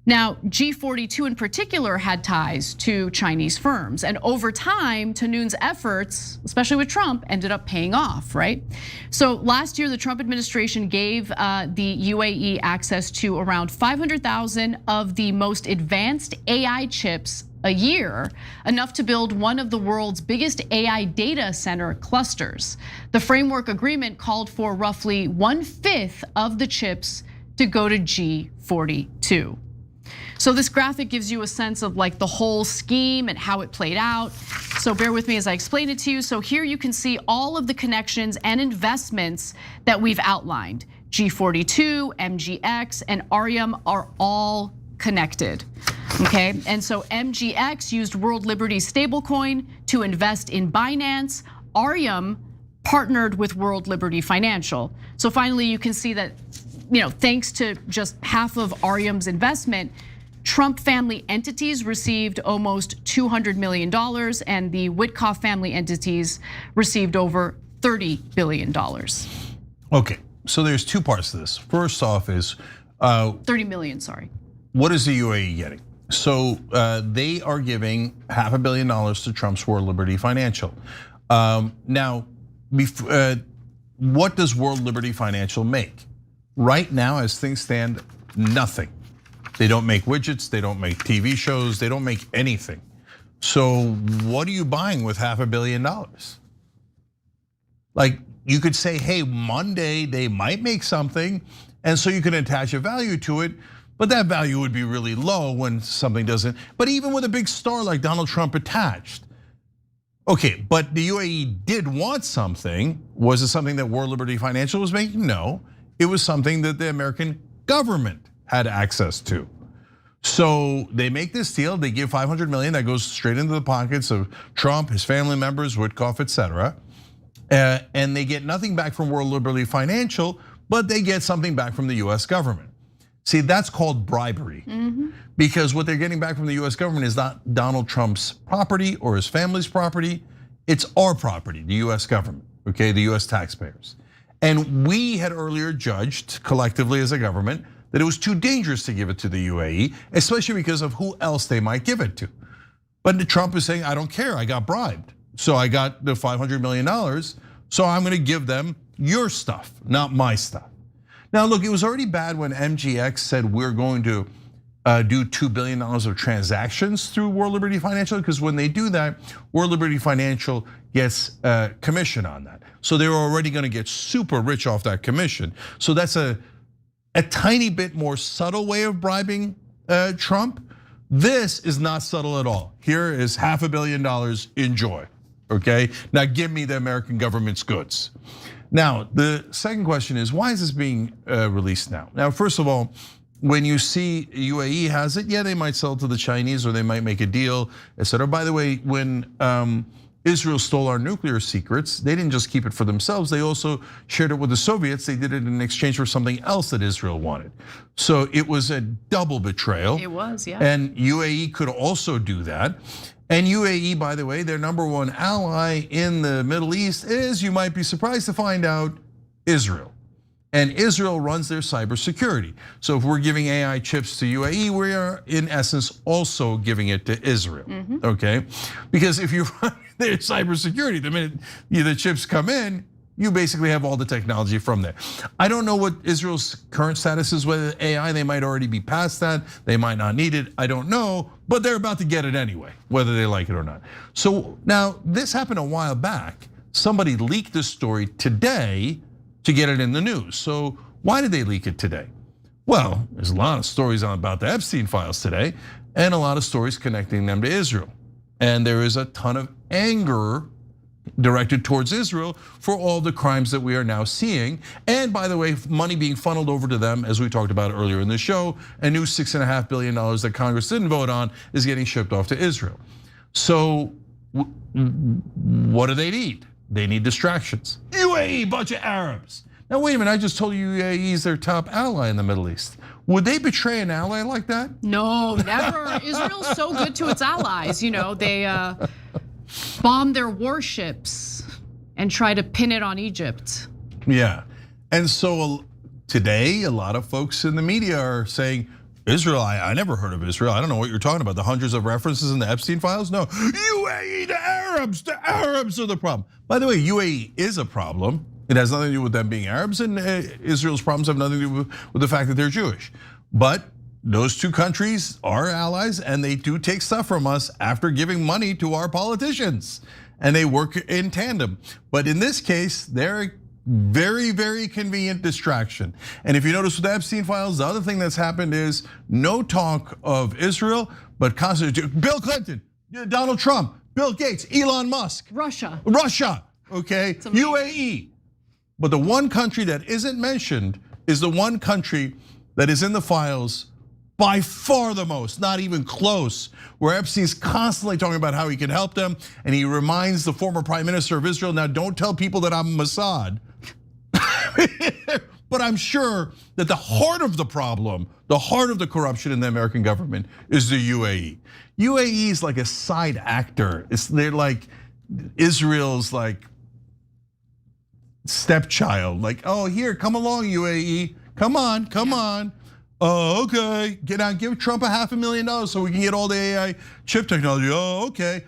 Now, G42 in particular had ties to Chinese firms, and over time, Tahnoon's efforts, especially with Trump, ended up paying off, right? So last year, the Trump administration gave the UAE access to around 500,000 of the most advanced AI chips a year, enough to build one of the world's biggest AI data center clusters. The framework agreement called for roughly 1/5 of the chips to go to G42. So this graphic gives you a sense of like the whole scheme and how it played out. So bear with me as I explain it to you. So here you can see all of the connections and investments that we've outlined. G42, MGX, and Arium are all connected, okay? And so MGX used World Liberty stablecoin to invest in Binance. Arium partnered with World Liberty Financial. So finally, you can see that, thanks to just half of Arium's investment, Trump family entities received almost $200 million, and the Witkoff family entities received over $30 billion. Okay, so there's two parts to this. First off is 30 million, sorry. What is the UAE getting? So they are giving $500 million to Trump's World Liberty Financial. Now, what does World Liberty Financial make? Right now, as things stand, nothing. They don't make widgets, they don't make TV shows, they don't make anything. So what are you buying with $500 million? Like you could say, hey, Monday they might make something, and so you can attach a value to it, but that value would be really low when something doesn't. But even with a big star like Donald Trump attached, okay, but the UAE did want something. Was it something that World Liberty Financial was making? No, it was something that the American government had access to. So they make this deal, they give $500 million that goes straight into the pockets of Trump, his family members, Witkoff, etc. And they get nothing back from World Liberty Financial, but they get something back from the US government. See, that's called bribery. Because what they're getting back from the US government is not Donald Trump's property or his family's property, it's our property, the US government, okay, the US taxpayers. And we had earlier judged collectively as a government that it was too dangerous to give it to the UAE, especially because of who else they might give it to. But Trump is saying, I don't care, I got bribed. So I got the $500 million, so I'm gonna give them your stuff, not my stuff. Now look, it was already bad when MGX said we're going to do $2 billion of transactions through World Liberty Financial, because when they do that, World Liberty Financial gets a commission on that. So they're already gonna get super rich off that commission. So that's a tiny bit more subtle way of bribing Trump. This is not subtle at all. Here is $500 million, enjoy, okay? Now give me the American government's goods. Now, the second question is, why is this being released now? Now, first of all, when you see UAE has it, yeah, they might sell it to the Chinese or they might make a deal, etc. By the way, when Israel stole our nuclear secrets, they didn't just keep it for themselves, they also shared it with the Soviets. They did it in exchange for something else that Israel wanted. So it was a double betrayal. It was, yeah. And UAE could also do that. And UAE, by the way, their number one ally in the Middle East is, you might be surprised to find out, Israel. And Israel runs their cybersecurity. So if we're giving AI chips to UAE, we are in essence also giving it to Israel, okay? Because if you run their cybersecurity, the minute the chips come in, you basically have all the technology from there. I don't know what Israel's current status is with AI. They might already be past that. They might not need it. I don't know, but they're about to get it anyway, whether they like it or not. So now this happened a while back. Somebody leaked this story today to get it in the news. So why did they leak it today? Well, there's a lot of stories about the Epstein files today and a lot of stories connecting them to Israel. And there is a ton of anger directed towards Israel for all the crimes that we are now seeing. And by the way, money being funneled over to them, as we talked about earlier in the show, a new $6.5 billion that Congress didn't vote on is getting shipped off to Israel. So what do they need? They need distractions. UAE, bunch of Arabs. Now wait a minute, I just told you UAE is their top ally in the Middle East. Would they betray an ally like that? No, never. Israel's so good to its allies. You know, they bomb their warships and try to pin it on Egypt. Yeah, and so today, a lot of folks in the media are saying, Israel, I never heard of Israel. I don't know what you're talking about. The hundreds of references in the Epstein files? No, UAE, the Arabs are the problem. By the way, UAE is a problem. It has nothing to do with them being Arabs, and Israel's problems have nothing to do with the fact that they're Jewish. But those two countries are allies, and they do take stuff from us after giving money to our politicians, and they work in tandem. But in this case, they're a very, very convenient distraction. And if you notice with the Epstein files, the other thing that's happened is no talk of Israel, but constantly Bill Clinton, Donald Trump, Bill Gates, Elon Musk, Russia, okay, UAE. But the one country that isn't mentioned is the one country that is in the files by far the most, not even close, where Epstein's constantly talking about how he can help them, and he reminds the former prime minister of Israel, now don't tell people that I'm Mossad. But I'm sure that the heart of the problem, the heart of the corruption in the American government is the UAE. UAE is like a side actor. They're like Israel's like stepchild, like, oh, here, come along, UAE, come on. Oh, okay, get out, give Trump $500,000 so we can get all the AI chip technology. Oh, okay,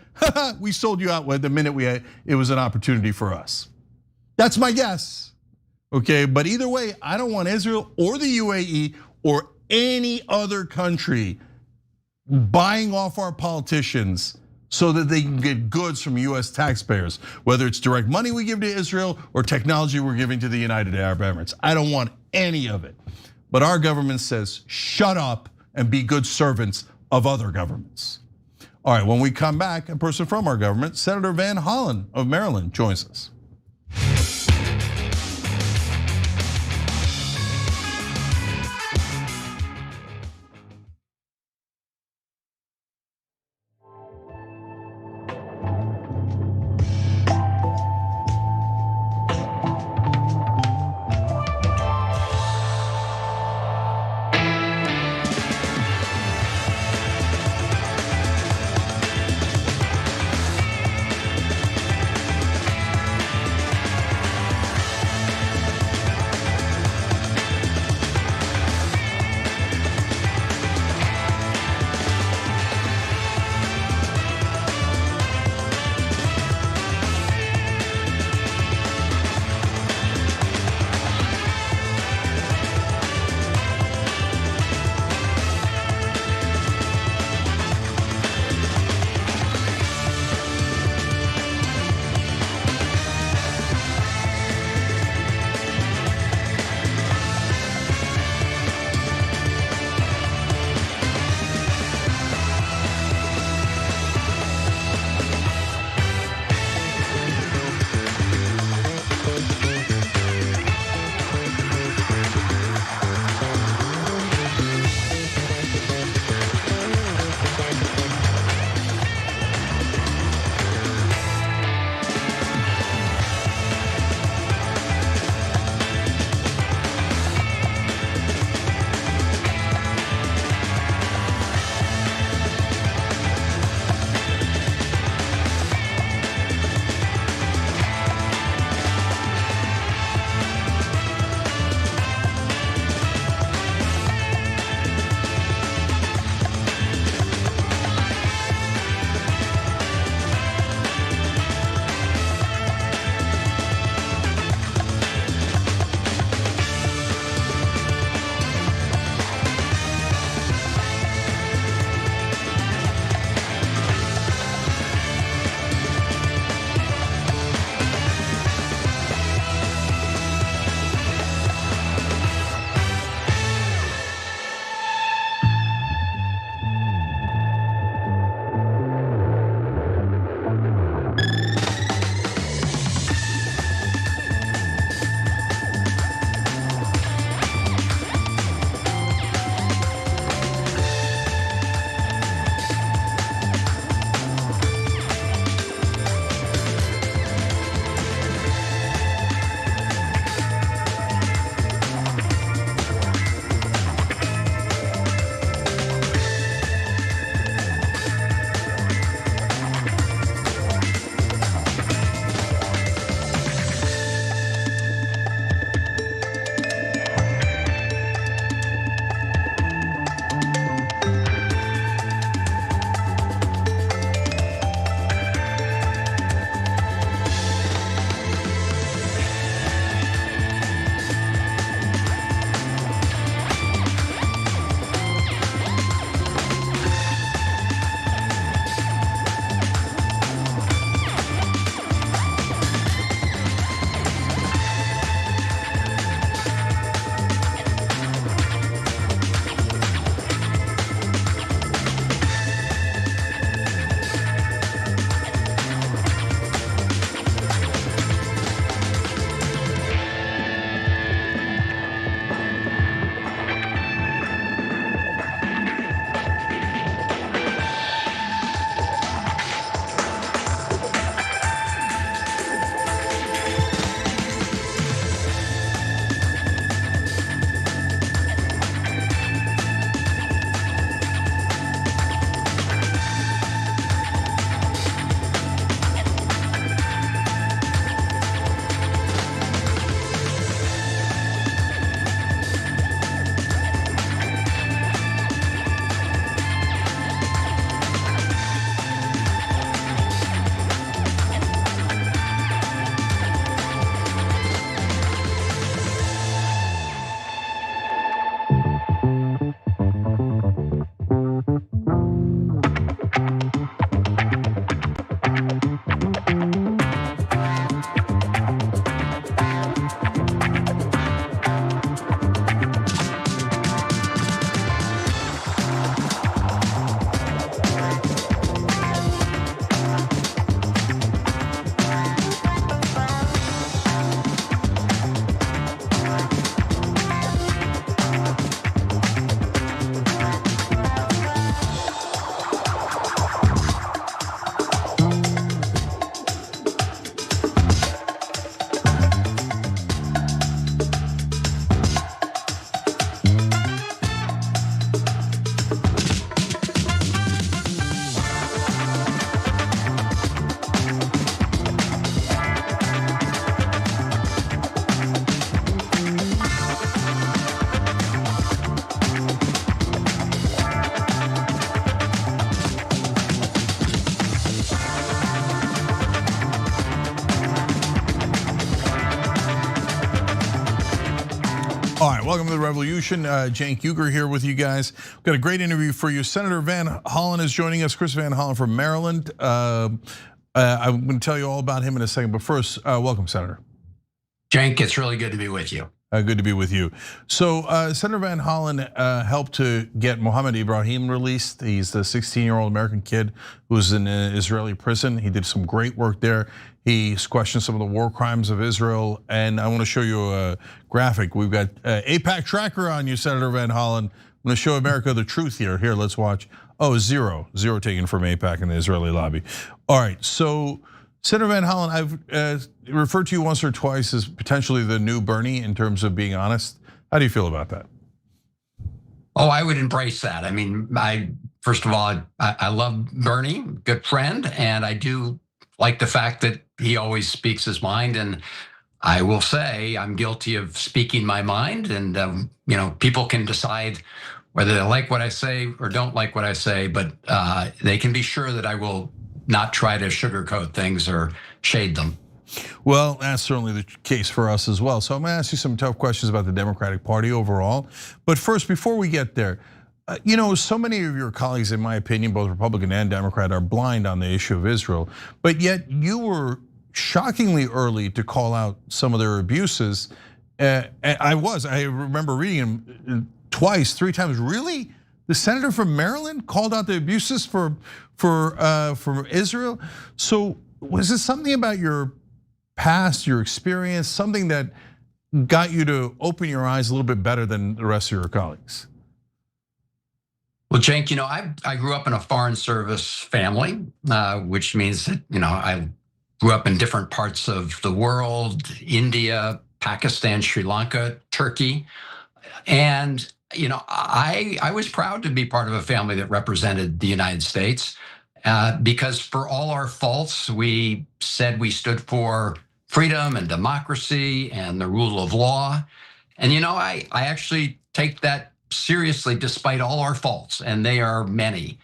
we sold you out the minute it was an opportunity for us. That's my guess, okay? But either way, I don't want Israel or the UAE or any other country buying off our politicians so that they can get goods from US taxpayers, whether it's direct money we give to Israel or technology we're giving to the United Arab Emirates. I don't want any of it. But our government says, shut up and be good servants of other governments. All right, when we come back, a person from our government, Senator Van Hollen of Maryland, joins us. All right, welcome to the Revolution. Cenk Uygur here with you guys. We've got a great interview for you. Senator Van Hollen is joining us. Chris Van Hollen from Maryland. I'm going to tell you all about him in a second, but first, welcome, Senator. Cenk, it's really good to be with you. Good to be with you. So Senator Van Hollen helped to get Mohammed Ibrahim released. He's the 16-year-old American kid who's in an Israeli prison. He did some great work there. He questioned some of the war crimes of Israel. And I want to show you a graphic. We've got AIPAC tracker on you, Senator Van Hollen. I'm going to show America the truth here. Here, let's watch. Oh, zero taken from AIPAC in the Israeli lobby. All right, so Senator Van Hollen, I've referred to you once or twice as potentially the new Bernie in terms of being honest. How do you feel about that? Oh, I would embrace that. I mean, first of all, I love Bernie, good friend, and I do like the fact that he always speaks his mind. And I will say I'm guilty of speaking my mind, and people can decide whether they like what I say or don't like what I say, but they can be sure that I will not try to sugarcoat things or shade them. Well, that's certainly the case for us as well. So I'm gonna ask you some tough questions about the Democratic Party overall. But first, before we get there, so many of your colleagues, in my opinion, both Republican and Democrat, are blind on the issue of Israel. But yet you were shockingly early to call out some of their abuses. I remember reading them twice, 3 times. Really? The senator from Maryland called out the abuses for Israel. So was this something about your past, your experience, something that got you to open your eyes a little bit better than the rest of your colleagues? Well, Cenk, I grew up in a foreign service family, which means that, I grew up in different parts of the world, India, Pakistan, Sri Lanka, Turkey. And, I was proud to be part of a family that represented the United States because for all our faults, we said we stood for freedom and democracy and the rule of law. And, I actually take that seriously despite all our faults, and they are many.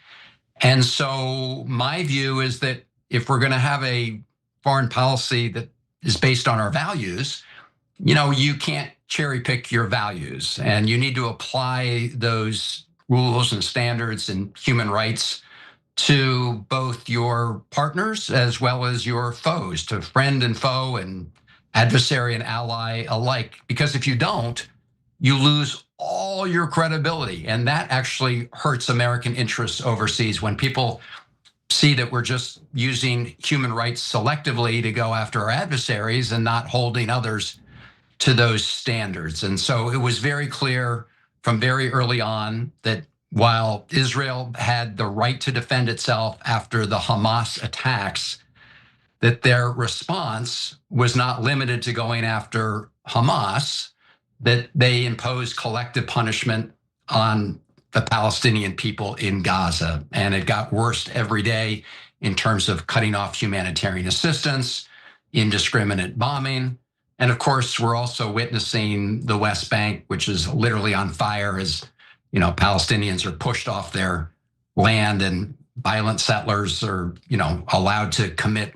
And so my view is that if we're going to have a foreign policy that is based on our values, you can't cherry pick your values, and you need to apply those rules and standards and human rights to both your partners as well as your foes, to friend and foe and adversary and ally alike. Because if you don't, you lose all your credibility, and that actually hurts American interests overseas when people see that we're just using human rights selectively to go after our adversaries and not holding others to those standards. And so it was very clear from very early on that while Israel had the right to defend itself after the Hamas attacks, that their response was not limited to going after Hamas, that they imposed collective punishment on the Palestinian people in Gaza. And it got worse every day in terms of cutting off humanitarian assistance, indiscriminate bombing. And of course, we're also witnessing the West Bank, which is literally on fire as Palestinians are pushed off their land and violent settlers are allowed to commit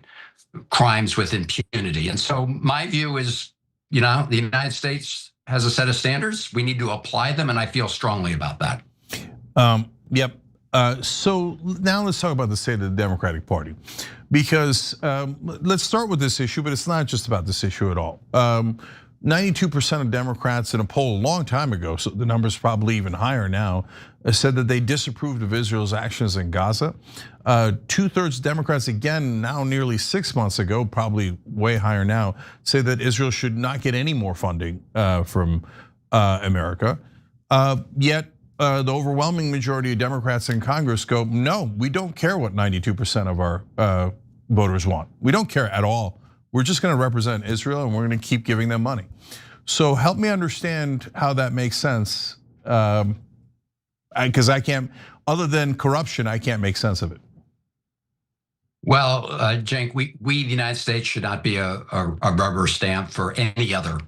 crimes with impunity. And so my view is, the United States has a set of standards. We need to apply them, and I feel strongly about that. Yep. So now let's talk about the state of the Democratic Party, because let's start with this issue, but it's not just about this issue at all. 92% of Democrats in a poll a long time ago, so the number's probably even higher now, said that they disapproved of Israel's actions in Gaza. 2/3 Democrats, again, now nearly 6 months ago, probably way higher now, say that Israel should not get any more funding from America. Yet the overwhelming majority of Democrats in Congress go, no, we don't care what 92% of our voters want. We don't care at all. We're just going to represent Israel, and we're going to keep giving them money. So help me understand how that makes sense, because I can't, other than corruption, I can't make sense of it. Well, Cenk, we the United States should not be a rubber stamp for any other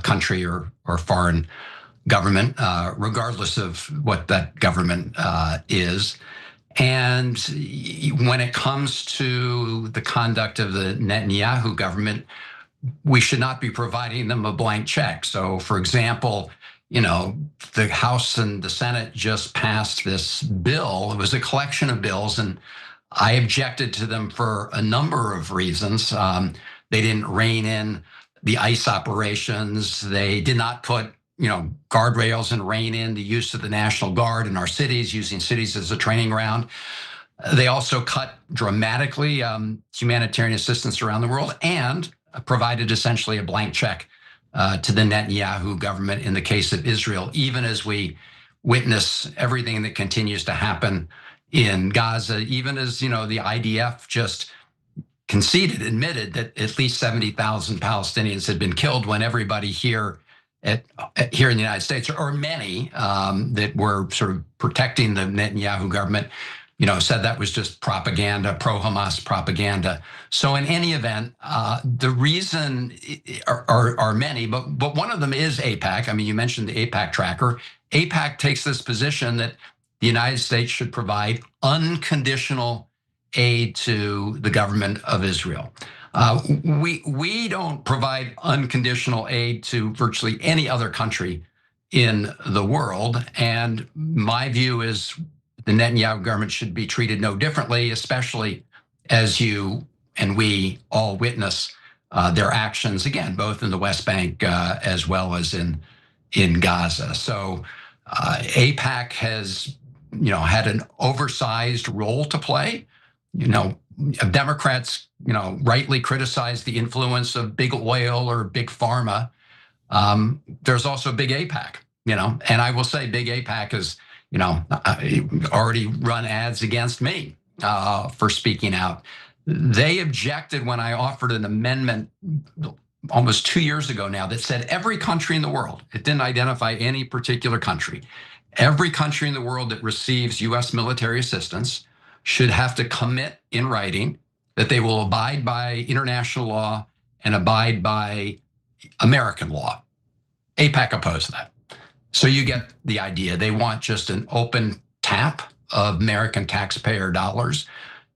country or foreign government, regardless of what that government is. And when it comes to the conduct of the Netanyahu government, we should not be providing them a blank check. So, for example, the House and the Senate just passed this bill. It was a collection of bills, and I objected to them for a number of reasons. They didn't rein in the ICE operations. They did not put, guardrails and rein in the use of the National Guard in our cities, using cities as a training ground. They also cut dramatically humanitarian assistance around the world and provided essentially a blank check to the Netanyahu government in the case of Israel, even as we witness everything that continues to happen in Gaza, even as, the IDF just admitted that at least 70,000 Palestinians had been killed, when everybody here in the United States, or many that were sort of protecting the Netanyahu government, said that was just propaganda, pro-Hamas propaganda. So in any event, the reason are many, but one of them is AIPAC. I mean, you mentioned the AIPAC tracker. AIPAC takes this position that the United States should provide unconditional aid to the government of Israel. We don't provide unconditional aid to virtually any other country in the world. And my view is the Netanyahu government should be treated no differently, especially as you and we all witness their actions, again, both in the West Bank as well as in Gaza. So AIPAC has, had an oversized role to play. Democrats, rightly criticize the influence of big oil or big pharma. There's also big AIPAC, and I will say big AIPAC is, already run ads against me for speaking out. They objected when I offered an amendment almost 2 years ago now that said every country in the world, it didn't identify any particular country, every country in the world that receives U.S. military assistance should have to commit in writing that they will abide by international law and abide by American law. AIPAC opposed that. So you get the idea. They want just an open tap of American taxpayer dollars.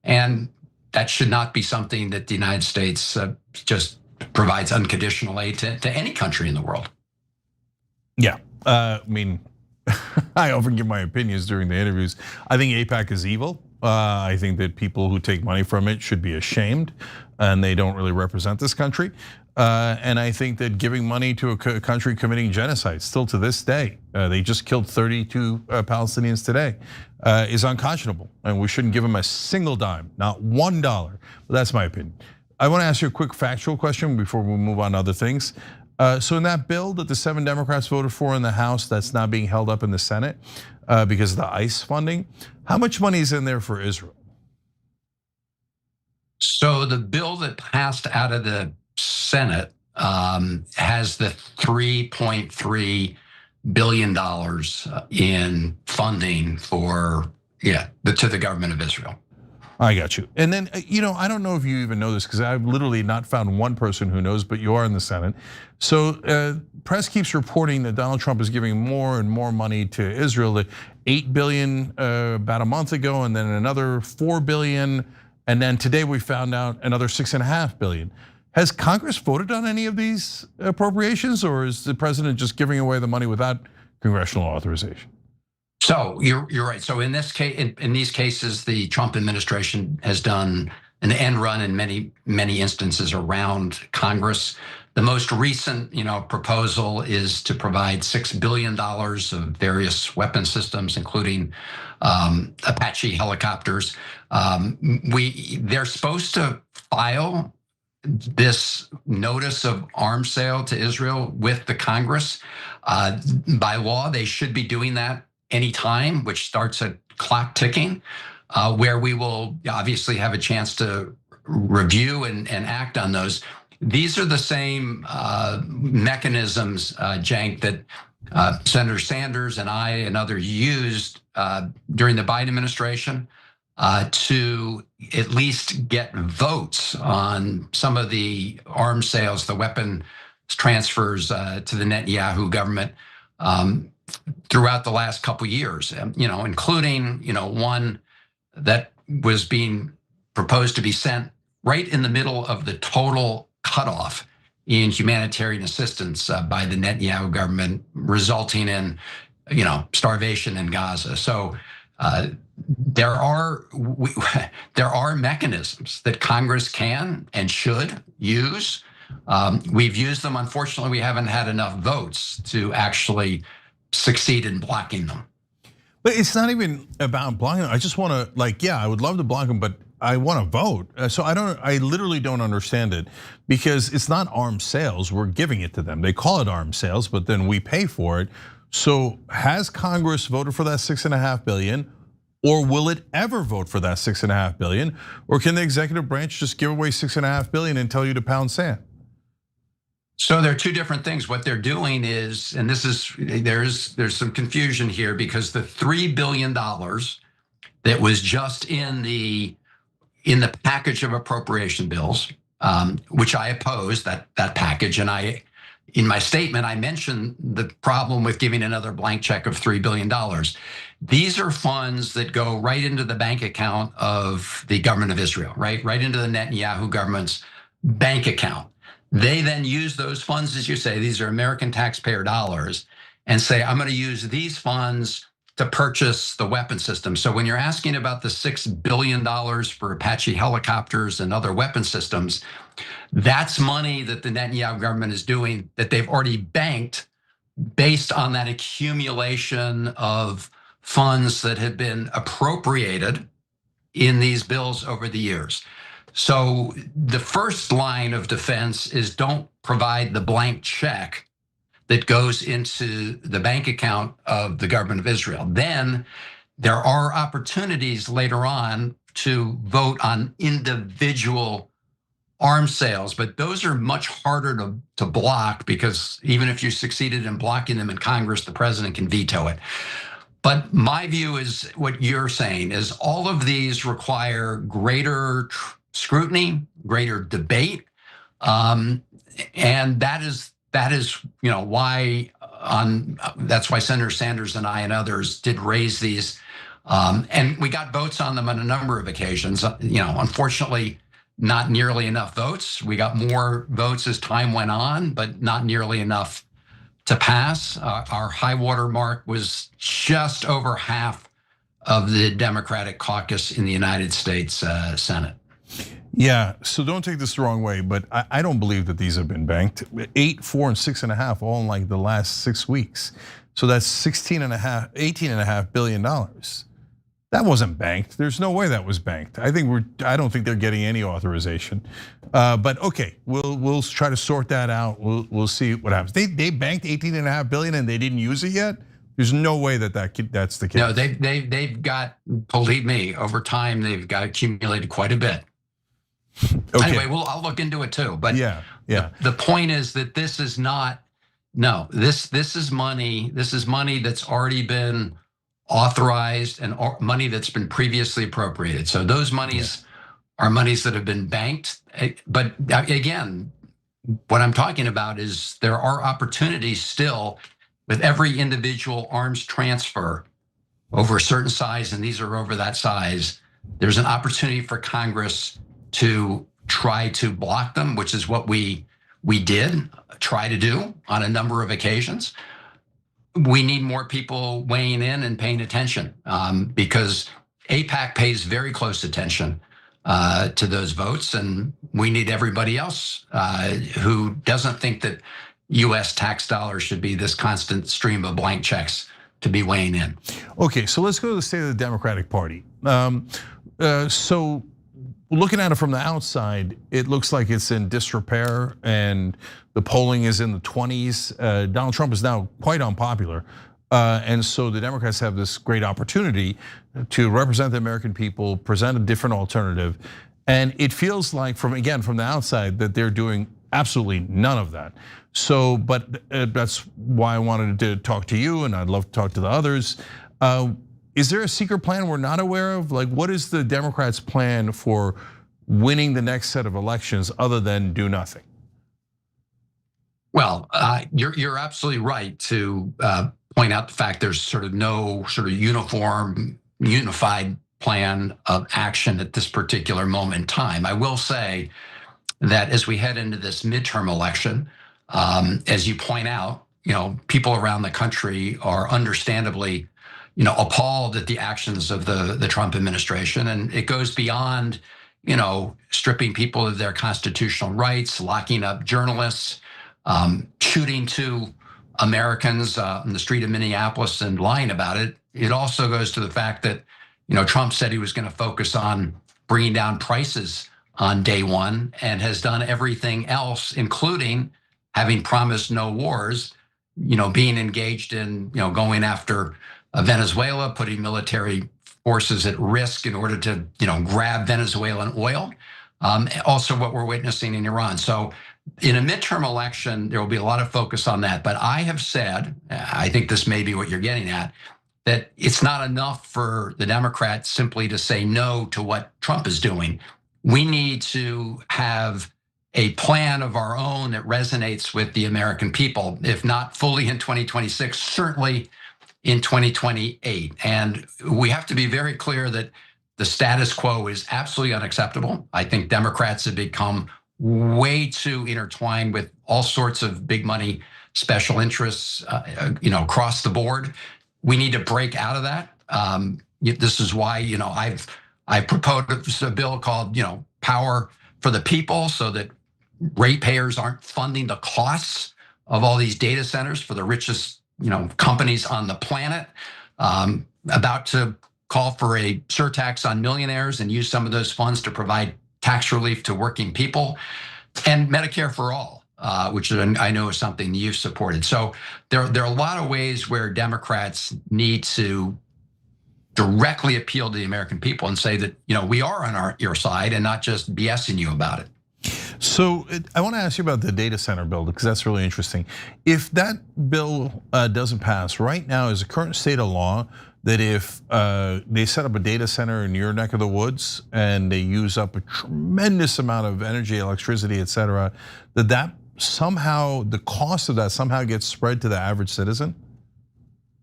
And that should not be something that the United States just provides unconditional aid to any country in the world. Yeah, I mean, I often give my opinions during the interviews. I think AIPAC is evil. I think that people who take money from it should be ashamed, and they don't really represent this country. And I think that giving money to a country committing genocide, still to this day, they just killed 32 Palestinians today, is unconscionable. And we shouldn't give them a single dime, not $1. But that's my opinion. I want to ask you a quick factual question before we move on to other things. So in that bill that the 7 Democrats voted for in the House that's now being held up in the Senate because of the ICE funding, how much money is in there for Israel? So the bill that passed out of the Senate has the $3.3 billion in funding for, to the government of Israel. I got you. And then, I don't know if you even know this because I've literally not found one person who knows, but you are in the Senate. So press keeps reporting that Donald Trump is giving more and more money to Israel, that $8 billion about a month ago, and then another $4 billion. And then today we found out another $6.5 billion. Has Congress voted on any of these appropriations, or is the president just giving away the money without congressional authorization? So you're right. So in this case, in these cases, the Trump administration has done an end run in many instances around Congress. The most recent, proposal is to provide $6 billion of various weapon systems, including Apache helicopters. They're supposed to file this notice of arms sale to Israel with the Congress. By law, they should be doing that anytime, which starts a clock ticking, where we will obviously have a chance to review and act on those. These are the same mechanisms, Cenk, that Senator Sanders and I and others used during the Biden administration to at least get votes on some of the arms sales, the weapon transfers to the Netanyahu government throughout the last couple of years, including, one that was being proposed to be sent right in the middle of the total cutoff in humanitarian assistance by the Netanyahu government, resulting in, starvation in Gaza. So there are mechanisms that Congress can and should use. We've used them. Unfortunately, we haven't had enough votes to actually succeed in blocking them. But it's not even about blocking them. I just want to, I would love to block them, but I want to vote. So I literally don't understand it, because it's not arms sales. We're giving it to them. They call it arms sales, but then we pay for it. So has Congress voted for that $6.5 billion? Or will it ever vote for that $6.5 billion? Or can the executive branch just give away $6.5 billion and tell you to pound sand? So there are two different things. What they're doing is, and there's some confusion here, because the $3 billion that was just in the package of appropriation bills, which I opposed that package, and in my statement I mentioned the problem with giving another blank check of $3 billion. These are funds that go right into the bank account of the government of Israel, right into the Netanyahu government's bank account. They then use those funds, as you say, these are American taxpayer dollars, and say, I'm going to use these funds to purchase the weapon system. So when you're asking about the $6 billion for Apache helicopters and other weapon systems, that's money that the Netanyahu government is doing that they've already banked based on that accumulation of funds that have been appropriated in these bills over the years. So the first line of defense is don't provide the blank check that goes into the bank account of the government of Israel. Then there are opportunities later on to vote on individual arms sales, but those are much harder to block, because even if you succeeded in blocking them in Congress, the president can veto it. But my view is what you're saying is all of these require greater scrutiny, greater debate, and that is why that's why Senator Sanders and I and others did raise these, and we got votes on them on a number of occasions. Unfortunately, not nearly enough votes. We got more votes as time went on, but not nearly enough to pass. Our high water mark was just over half of the Democratic caucus in the United States Senate. Yeah, so don't take this the wrong way, but I don't believe that these have been banked. 8, 4, and 6.5, all in like the last 6 weeks. So that's $18.5 billion. That wasn't banked. There's no way that was banked. I don't think they're getting any authorization. But okay, we'll try to sort that out. We'll see what happens. They banked $18.5 billion and they didn't use it yet. There's no way that's the case. No, they've got, believe me, over time they've got accumulated quite a bit. Okay. Anyway, I'll look into it too. But yeah. The point is that this is not. No, this is money. This is money that's already been authorized and money that's been previously appropriated. So those monies are monies that have been banked. But again, what I'm talking about is there are opportunities still with every individual arms transfer over a certain size, and these are over that size. There's an opportunity for Congress to try to block them, which is what we did try to do on a number of occasions. We need more people weighing in and paying attention, because AIPAC pays very close attention to those votes, and we need everybody else who doesn't think that US tax dollars should be this constant stream of blank checks to be weighing in. Okay, so let's go to the state of the Democratic Party. So looking at it from the outside, it looks like it's in disrepair and the polling is in the 20s. Donald Trump is now quite unpopular. And so the Democrats have this great opportunity to represent the American people, present a different alternative. And it feels like from the outside that they're doing absolutely none of that. So, but that's why I wanted to talk to you, and I'd love to talk to the others. Is there a secret plan we're not aware of? Like, what is the Democrats' plan for winning the next set of elections other than do nothing? Well, you're absolutely right to point out the fact there's sort of no sort of unified plan of action at this particular moment in time. I will say that as we head into this midterm election, as you point out, people around the country are understandably, appalled at the actions of the Trump administration, and it goes beyond, stripping people of their constitutional rights, locking up journalists, shooting two Americans in the street of Minneapolis and lying about it. It also goes to the fact that, Trump said he was going to focus on bringing down prices on day one and has done everything else, including having promised no wars, being engaged in, going after Venezuela, putting military forces at risk in order to, grab Venezuelan oil. Also what we're witnessing in Iran. So in a midterm election, there will be a lot of focus on that. But I have said, I think this may be what you're getting at, that it's not enough for the Democrats simply to say no to what Trump is doing. We need to have a plan of our own that resonates with the American people, if not fully in 2026, certainly in 2028. And we have to be very clear that the status quo is absolutely unacceptable. I think Democrats have become way too intertwined with all sorts of big money special interests, across the board. We need to break out of that. This is why, I've proposed a bill called, Power for the People, so that ratepayers aren't funding the costs of all these data centers for the richest, companies on the planet. About to call for a surtax on millionaires and use some of those funds to provide tax relief to working people, and Medicare for all, which I know is something you've supported. So there are a lot of ways where Democrats need to directly appeal to the American people and say that, we are on your side and not just BSing you about it. So I want to ask you about the data center bill, because that's really interesting. If that bill doesn't pass, right now is the current state of law that if they set up a data center in your neck of the woods and they use up a tremendous amount of energy, electricity, et cetera, that somehow, the cost of that somehow gets spread to the average citizen?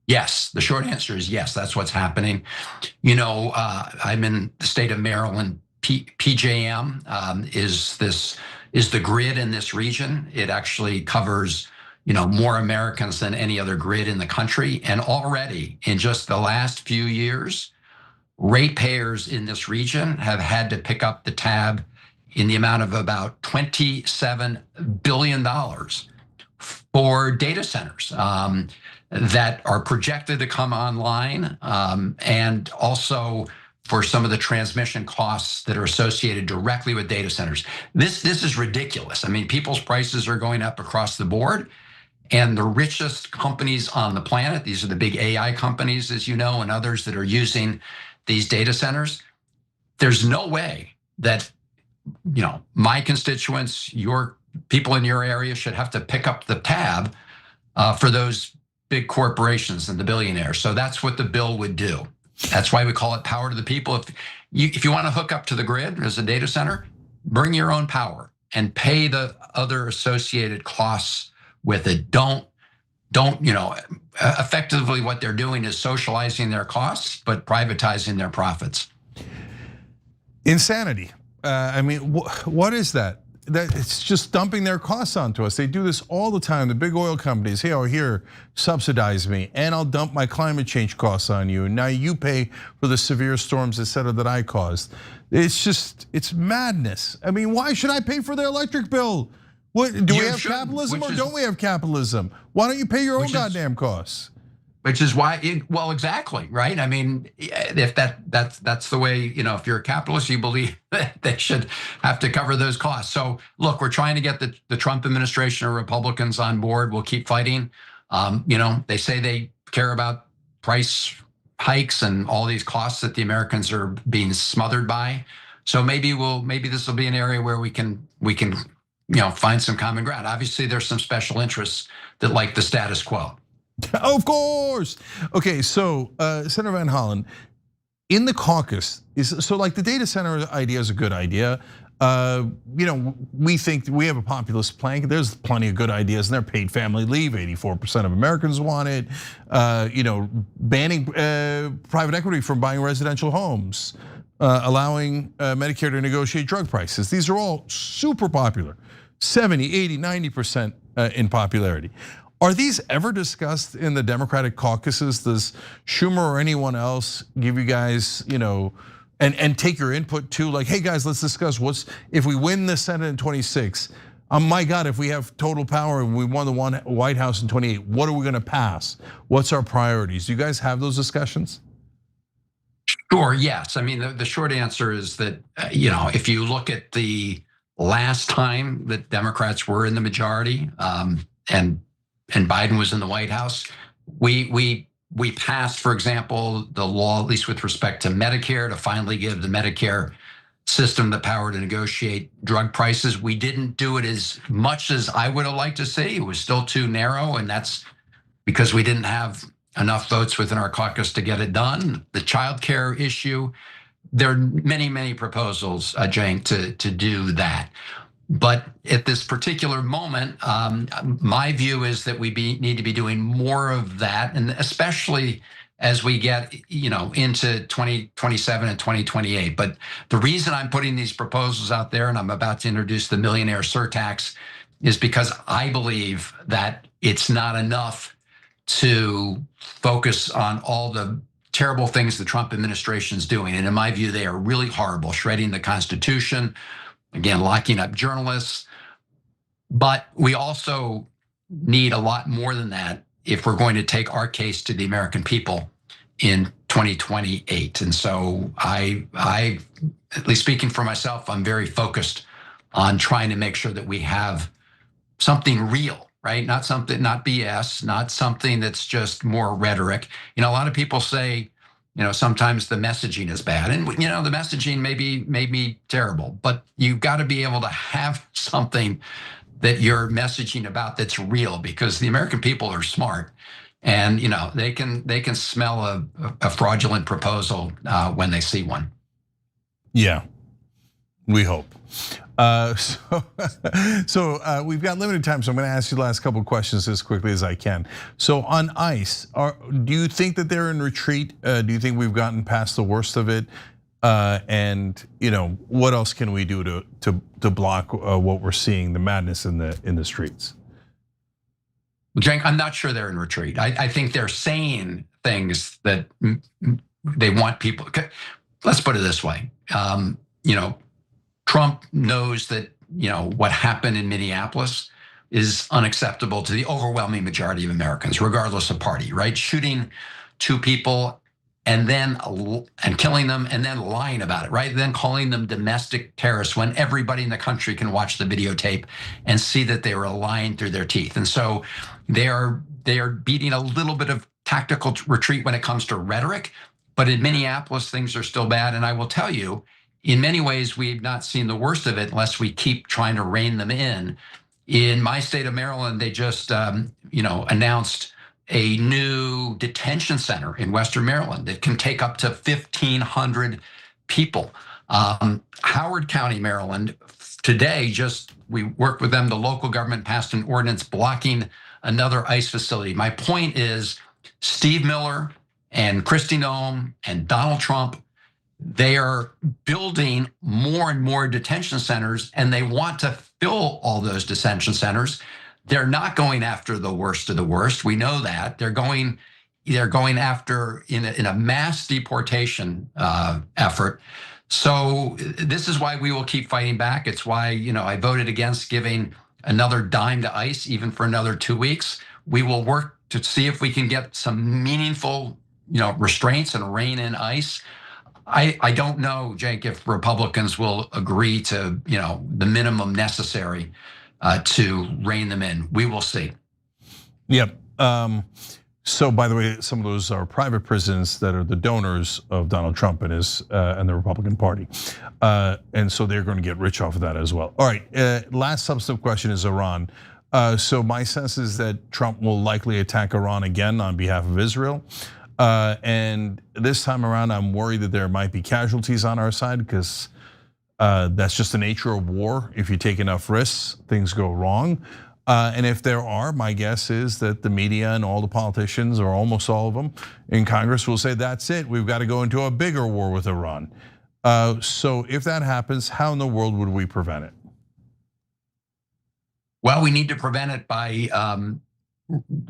Yes, the short answer is yes, that's what's happening. I'm in the state of Maryland. PJM is the grid in this region. It actually covers, more Americans than any other grid in the country. And already in just the last few years, ratepayers in this region have had to pick up the tab in the amount of about $27 billion for data centers that are projected to come online, and also for some of the transmission costs that are associated directly with data centers. This is ridiculous. I mean, people's prices are going up across the board, and the richest companies on the planet, these are the big AI companies, as you know, and others that are using these data centers. There's no way that, my constituents, your people in your area should have to pick up the tab for those big corporations and the billionaires. So that's what the bill would do. That's why we call it power to the people. If you want to hook up to the grid as a data center, bring your own power and pay the other associated costs with it. Don't, effectively what they're doing is socializing their costs, but privatizing their profits. Insanity. I mean, what is that? That it's just dumping their costs onto us. They do this all the time. The big oil companies, here, subsidize me, and I'll dump my climate change costs on you. And now you pay for the severe storms, et cetera, that I caused. It's madness. I mean, why should I pay for their electric bill? What do we have capitalism or don't we have capitalism? Why don't you pay your own goddamn costs? Which is why, well, exactly, right? I mean, if that's the way, if you're a capitalist, you believe that they should have to cover those costs. So look, we're trying to get the Trump administration or Republicans on board. We'll keep fighting. They say they care about price hikes and all these costs that the Americans are being smothered by. So maybe this will be an area where we can find some common ground. Obviously, there's some special interests that like the status quo. Of course. Okay, so Senator Van Hollen, in the caucus, like the data center idea is a good idea. We think we have a populist plank. There's plenty of good ideas, and they're paid family leave. 84% of Americans want it. Banning private equity from buying residential homes. allowing Medicare to negotiate drug prices. These are all super popular, 70, 80, 90% in popularity. Are these ever discussed in the Democratic caucuses? Does Schumer or anyone else give you guys, and take your input too? Like, hey guys, let's discuss if we win the Senate in 26. My God, if we have total power and we won the White House in 28, what are we going to pass? What's our priorities? Do you guys have those discussions? Sure, yes. I mean, the short answer is that, if you look at the last time that Democrats were in the majority and Biden was in the White House, we passed, for example, the law, at least with respect to Medicare, to finally give the Medicare system the power to negotiate drug prices. We didn't do it as much as I would have liked to see. It was still too narrow, and that's because we didn't have enough votes within our caucus to get it done. The child care issue, there are many, many proposals, Cenk, to do that. But at this particular moment, my view is that we need to be doing more of that, and especially as we get, into 2027 and 2028. But the reason I'm putting these proposals out there, and I'm about to introduce the millionaire surtax, is because I believe that it's not enough to focus on all the terrible things the Trump administration is doing. And in my view, they are really horrible, shredding the Constitution, again, locking up journalists. But we also need a lot more than that if we're going to take our case to the American people in 2028. And so I, at least speaking for myself, I'm very focused on trying to make sure that we have something real, right? Not BS, not something that's just more rhetoric. A lot of people say, sometimes the messaging is bad, and the messaging may be terrible, but you've got to be able to have something that you're messaging about that's real, because the American people are smart, and they can smell a fraudulent proposal when they see one. Yeah, we hope. So we've got limited time, so I'm going to ask you the last couple of questions as quickly as I can. So on ICE, do you think that they're in retreat? Do you think we've gotten past the worst of it? And what else can we do to block what we're seeing, the madness in the streets? Well, Cenk, I'm not sure they're in retreat. I think they're saying things that they want people. Let's put it this way. Trump knows that, what happened in Minneapolis is unacceptable to the overwhelming majority of Americans, regardless of party, right? Shooting two people and killing them and then lying about it, right? Then calling them domestic terrorists when everybody in the country can watch the videotape and see that they were lying through their teeth. And so they are beating a little bit of tactical retreat when it comes to rhetoric, but in Minneapolis, things are still bad. And I will tell you, in many ways, we've not seen the worst of it unless we keep trying to rein them in. In my state of Maryland, they just, announced a new detention center in Western Maryland that can take up to 1,500 people. Howard County, Maryland, today, we worked with them. The local government passed an ordinance blocking another ICE facility. My point is, Steve Miller and Kristi Noem and Donald Trump, they are building more and more detention centers, and they want to fill all those detention centers. They're not going after the worst of the worst. We know that. They're going after in a mass deportation effort. So this is why we will keep fighting back. It's why I voted against giving another dime to ICE, even for another 2 weeks. We will work to see if we can get some meaningful restraints and rein in ICE. I don't know, Cenk, if Republicans will agree to, the minimum necessary to rein them in. We will see. Yep. So by the way, some of those are private prisons that are the donors of Donald Trump and the Republican Party. And so they're going to get rich off of that as well. All right, last substantive question is Iran. So my sense is that Trump will likely attack Iran again on behalf of Israel. And this time around, I'm worried that there might be casualties on our side because that's just the nature of war. If you take enough risks, things go wrong. And if there are, my guess is that the media and all the politicians, or almost all of them in Congress, will say, that's it, we've got to go into a bigger war with Iran. So if that happens, how in the world would we prevent it? Well, we need to prevent it by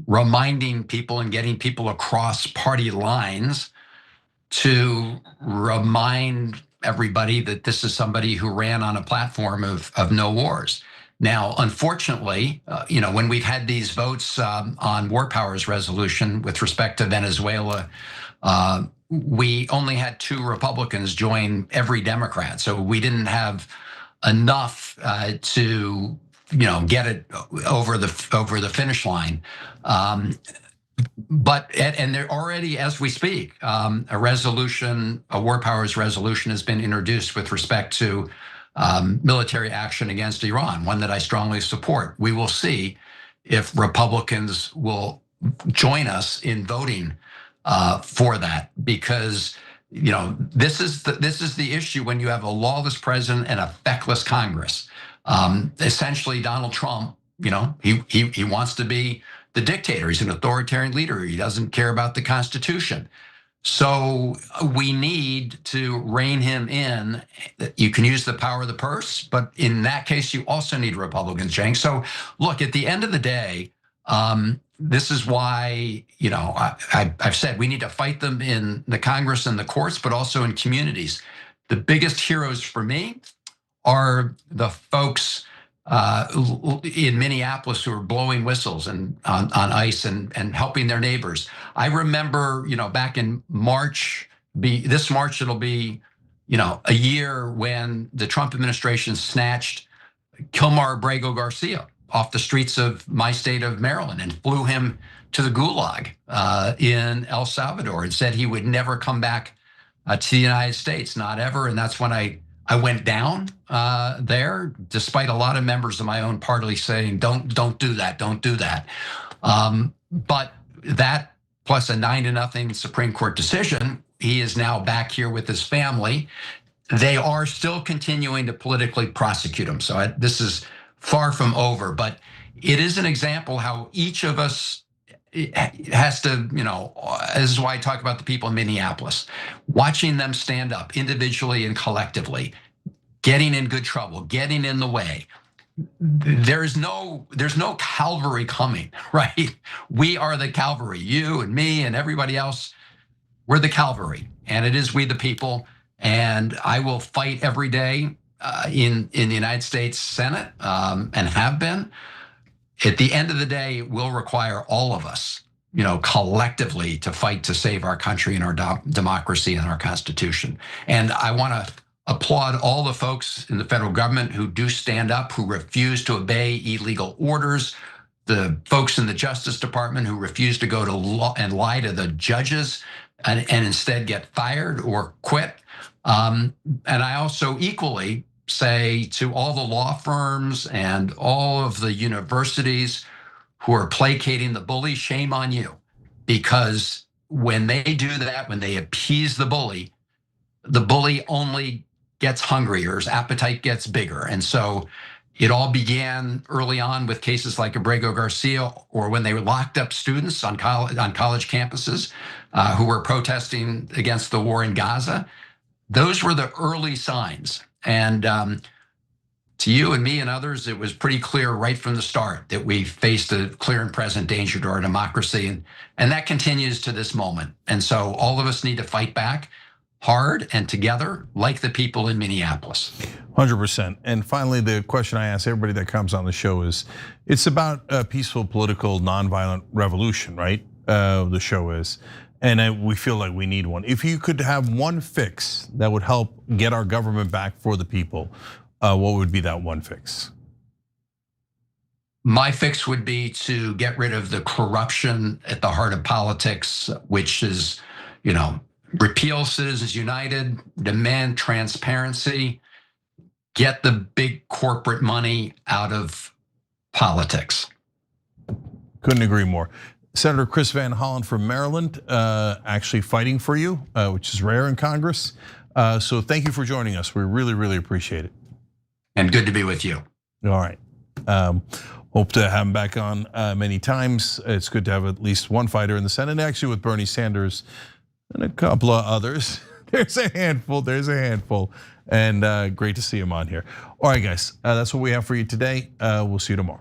reminding people and getting people across party lines to remind everybody that this is somebody who ran on a platform of no wars. Now, unfortunately, when we've had these votes on war powers resolution with respect to Venezuela, we only had 2 Republicans join every Democrat. So we didn't have enough to get it over the finish line. But there already, as we speak, a war powers resolution has been introduced with respect to military action against Iran, one that I strongly support. We will see if Republicans will join us in voting for that, because this is the issue when you have a lawless president and a feckless Congress. Essentially, Donald Trump, he wants to be the dictator. He's an authoritarian leader. He doesn't care about the Constitution. So we need to rein him in. You can use the power of the purse, but in that case, you also need Republicans, Cenk. So look, at the end of the day, this is why, I've said we need to fight them in the Congress and the courts, but also in communities. The biggest heroes for me are the folks in Minneapolis who are blowing whistles and on ICE and helping their neighbors. I remember, back in March, this March it'll be, a year when the Trump administration snatched Kilmar Abrego Garcia off the streets of my state of Maryland and flew him to the gulag in El Salvador and said he would never come back to the United States, not ever. And that's when I went down there, despite a lot of members of my own party saying, don't do that, don't do that. But that plus a 9-0 Supreme Court decision, he is now back here with his family. They are still continuing to politically prosecute him. So this is far from over, but it is an example how each of us has to, this is why I talk about the people in Minneapolis, watching them stand up individually and collectively, getting in good trouble, getting in the way. There's no cavalry coming, right? We are the cavalry, you and me and everybody else. We're the cavalry, and it is we the people. And I will fight every day in the United States Senate and have been. At the end of the day, it will require all of us, collectively to fight to save our country and our democracy and our Constitution. And I want to applaud all the folks in the federal government who do stand up, who refuse to obey illegal orders, the folks in the Justice Department who refuse to go to law and lie to the judges and instead get fired or quit. And I also equally say to all the law firms and all of the universities who are placating the bully, shame on you. Because when they do that, when they appease the bully only gets hungrier, his appetite gets bigger. And so it all began early on with cases like Abrego Garcia, or when they locked up students on college campuses who were protesting against the war in Gaza. Those were the early signs. And to you and me and others, it was pretty clear right from the start that we faced a clear and present danger to our democracy. And that continues to this moment. And so all of us need to fight back hard and together, like the people in Minneapolis. 100%. And finally, the question I ask everybody that comes on the show is, it's about a peaceful, political, nonviolent revolution, right? The show is. And we feel like we need one. If you could have one fix that would help get our government back for the people, what would be that one fix? My fix would be to get rid of the corruption at the heart of politics, which is, repeal Citizens United, demand transparency, get the big corporate money out of politics. Couldn't agree more. Senator Chris Van Hollen from Maryland, actually fighting for you, which is rare in Congress. So thank you for joining us. We really, really appreciate it. And good to be with you. All right. Hope to have him back on many times. It's good to have at least one fighter in the Senate, actually with Bernie Sanders and a couple of others. There's a handful. And great to see him on here. All right, guys, that's what we have for you today. We'll see you tomorrow.